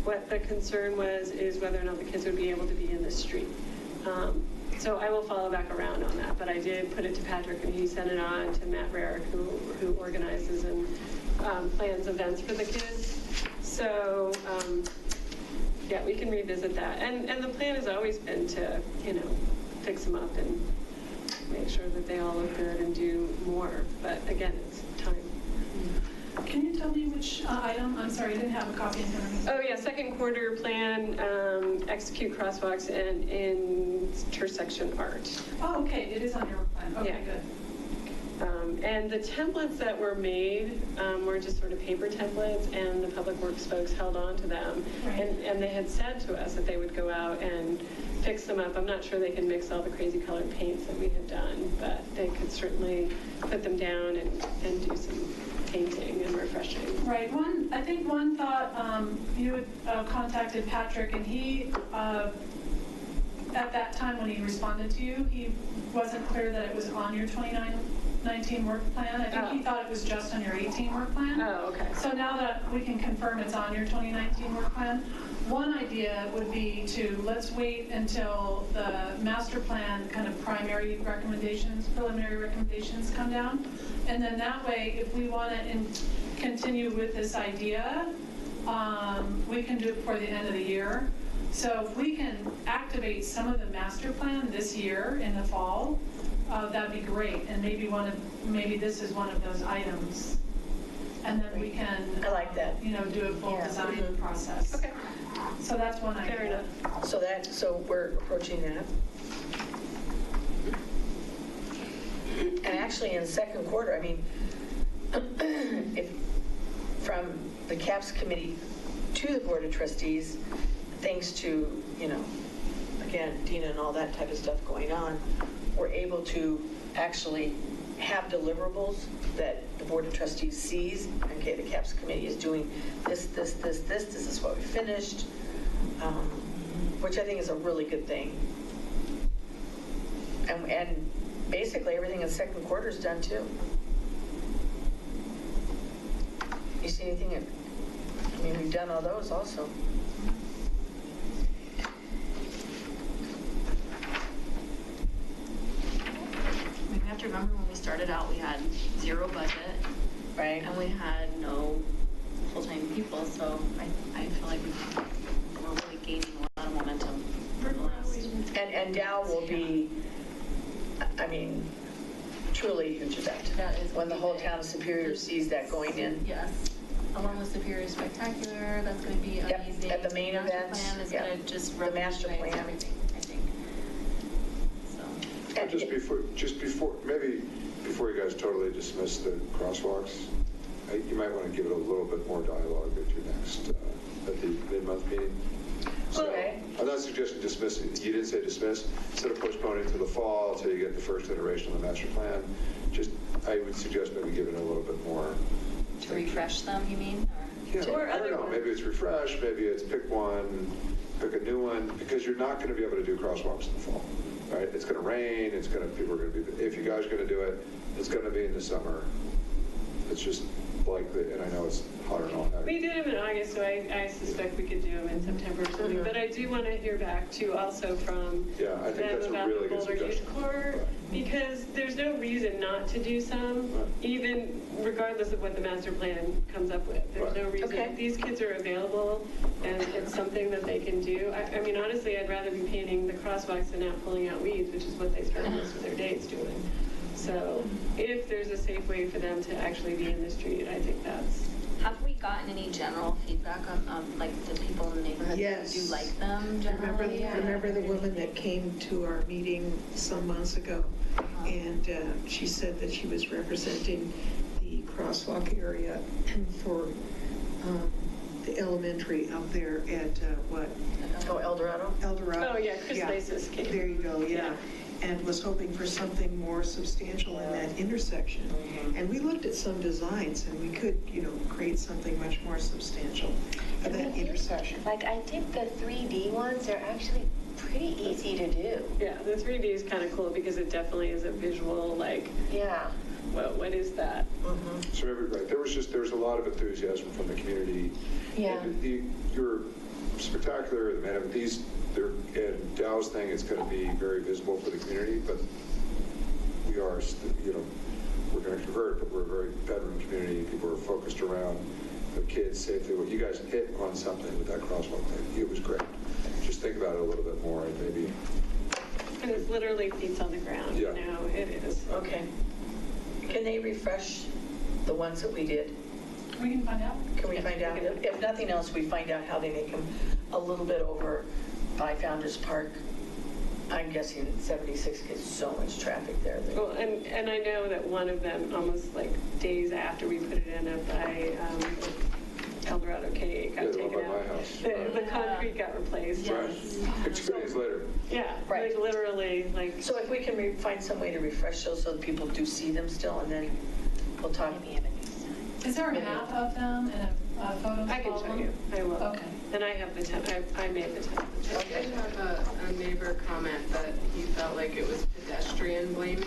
What the concern is whether or not the kids would be able to be in the street. So I will follow back around on that, but I did put it to Patrick and he sent it on to Matt Rarick, who organizes and plans events for the kids. So, yeah, we can revisit that. And the plan has always been to, fix them up and make sure that they all look good and do more. But again, it's time. Can you tell me which item? I'm sorry, I didn't have a copy in front of me. Oh, yeah, second quarter plan, execute crosswalks and intersection art. Oh, okay, it is on your plan. Okay, Yeah. good. And the templates that were made were just sort of paper templates, and the Public Works folks held on to them. Right. And they had said to us that they would go out and fix them up. I'm not sure they can mix all the crazy colored paints that we had done, but they could certainly put them down and do some painting and refreshing. Right, I think one thought, you had contacted Patrick, and he, at that time when he responded to you, he wasn't clear that it was on your 2019 work plan. I think he thought it was just on your 18 work plan. Oh, okay. So now that we can confirm it's on your 2019 work plan, one idea would be let's wait until the master plan kind of preliminary recommendations come down. And then that way, if we want to continue with this idea, we can do it before the end of the year. So if we can activate some of the master plan this year in the fall, that'd be great. And maybe this is one of those items. And then we can. I like that. Do a full Yeah. design process. Okay. So that's one idea. Fair enough. So we're approaching that. And actually in second quarter, I mean, if from the CAPS committee to the Board of Trustees, thanks to, again, Dina and all that type of stuff going on, we're able to actually have deliverables that the Board of Trustees sees. Okay, the CAPS committee is doing this is what we finished, which I think is a really good thing. And basically everything in second quarter is done too. You see anything? We've done all those also. We have to remember when we started out, we had 0 budget. Right. And we had no full-time people, so I feel like we're really gaining a lot of momentum for the last. And Dow will be, truly a huge event. That is when the whole big. town of Superior sees that going in. Yes, along with Superior Spectacular, that's going to be Yep, amazing. at the main Master event, plan is yeah. going to just The master revolutionize plan. everything, I think. So. Just before, maybe before you guys totally dismiss the crosswalks, you might want to give it a little bit more dialogue at your next, at the mid-month meeting. So, Okay. I'm not suggesting dismissing, you didn't say dismiss, instead of postponing to the fall until you get the first iteration of the master plan, I would suggest maybe giving it a little bit more. To refresh them, you mean? Yeah, Or I don't other know, ones. maybe it's refresh, maybe it's pick a new one, because you're not going to be able to do crosswalks in the fall, right? It's going to rain, people are going to be, if you guys are going to do it, it's going to be in the summer. It's just likely, and I know it's hotter and all that. We did them in August, so I suspect we could do them in September or something. But I do want to hear back too, also from Yeah, I think them that's a about really the good Boulder Youth suggestion. Corps, Right. because there's no reason not to do some, Right. even regardless of what the master plan comes up with. There's Right. no reason. Okay. These kids are available, and it's something that they can do. Honestly, I'd rather be painting the crosswalks than not pulling out weeds, which is what they spend most of their days doing. So if there's a safe way for them to actually be in the street, I think that's. Have we gotten any general feedback on like the people in the neighborhood Yes. who do like them generally? Remember the woman that came to our meeting some months ago? And she said that she was representing the crosswalk area for the elementary up there at what? Oh, El Dorado? El Dorado. Oh, yeah, Chris Lasis came. There you go, yeah. And was hoping for something more substantial in that intersection. And we looked at some designs, and we could, create something much more substantial at that intersection. Like, I think the 3D ones are actually pretty easy to do. Yeah, the 3D is kind of cool because it definitely is a visual, Yeah. what is that? So right, there was a lot of enthusiasm from the community. Yeah. And your spectacular, the man of and Dow's thing, it's going to be very visible for the community, but we are, we're going to convert, but we're a very veteran community. People are focused around the kids safely. Well, you guys hit on something with that crosswalk thing. It was great. Just think about it a little bit more and maybe. And it's literally feet on the ground, Yeah. it is. Okay. Can they refresh the ones that we did? We can find out. Can we find out? If nothing else, we find out how they make them a little bit over by Founders Park. I'm guessing 76 gets so much traffic there. Well, and I know that one of them, almost like days after we put it in up by El Dorado K, got Yeah, the one taken by my out. house. The concrete got replaced. Right. 2 days later. Yeah, Right. literally, So if we can find some way to refresh those so that people do see them still, and then we'll talk. Is there a map of them and a photo? I can show you, I will. Okay. And I have the I made the template. I did have a neighbor comment that he felt like it was pedestrian blaming.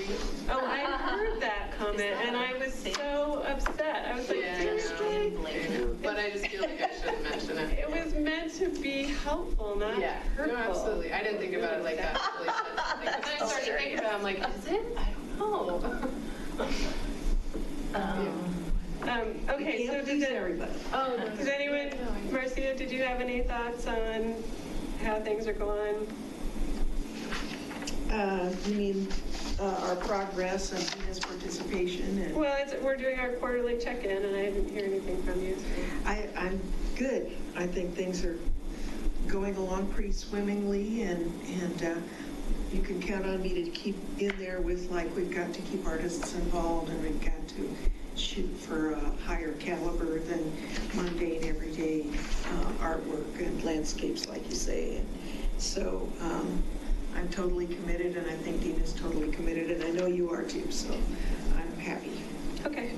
Oh, I heard that comment, and I was so upset. I was like, Yeah, I seriously? But I just feel like I shouldn't mention it. It was meant to be helpful, not Yeah, hurtful. no, absolutely. I didn't think about it like that. Really said something. But then I started to think about it, I'm like, is it? I don't know. Okay, so Can't please everybody. does anyone, Marcia, did you have any thoughts on how things are going? You mean our progress and Dina's participation. And Well, we're doing our quarterly check-in, and I didn't hear anything from you. So. I'm good. I think things are going along pretty swimmingly, and you can count on me to keep in there with, like, we've got to keep artists involved, and we've got to shoot for a higher caliber than mundane, everyday artwork and landscapes, like you say. And so I'm totally committed, and I think Dina's totally committed, and I know you are too, so I'm happy. Okay.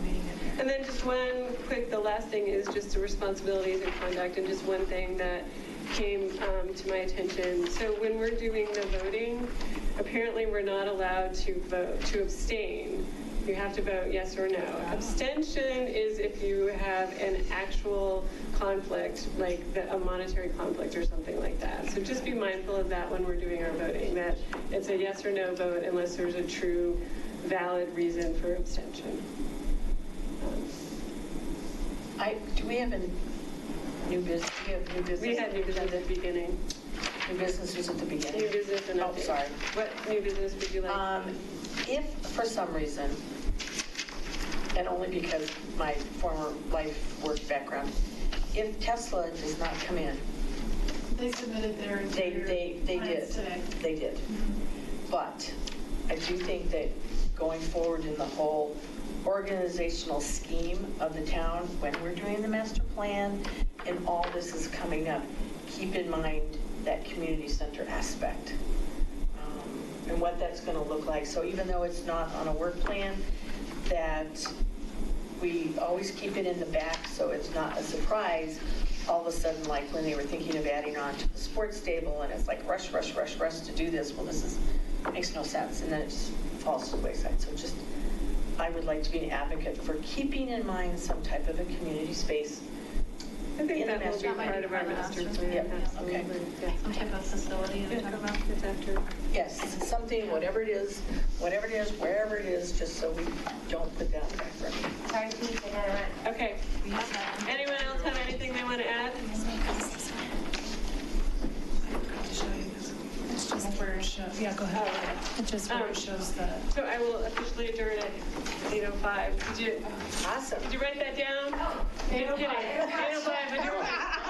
And then just one quick, the last thing is just the responsibilities and conduct, and just one thing that came to my attention. So when we're doing the voting, apparently we're not allowed to vote, to abstain. You have to vote yes or no. Abstention is if you have an actual conflict, like a monetary conflict or something like that. So just be mindful of that when we're doing our voting, that it's a yes or no vote unless there's a true, valid reason for abstention. Do we have a new business? We have new business. We had new business at the beginning. New business was at the beginning. New business and update. sorry. What new business would you like? If for some reason, and only because my former life work background, if Tesla does not come in, They submitted their they plans did. today. They did. But I do think that going forward in the whole organizational scheme of the town, when we're doing the master plan and all this is coming up, keep in mind that community center aspect and what that's going to look like. So even though it's not on a work plan, that we always keep it in the back so it's not a surprise all of a sudden, like when they were thinking of adding on to the sports stable, and it's like rush to do this. Well, makes no sense, and then it just falls to the wayside. So just, I would like to be an advocate for keeping in mind some type of a community space. I think in that the will be master part of our master plan. Yeah, Absolutely. okay. Yeah. Some type of facility you're talking about? It's after. Yes, something, whatever it is, wherever it is, just so we don't put that on the back burner. Sorry, Pete, I gotta run. Okay. Anyone else have anything they want to add? It's just where it shows, yeah, go ahead. It's just where it shows the. So I will officially adjourn at 8:05. Awesome. Did you write that down? 8:05. 8:05.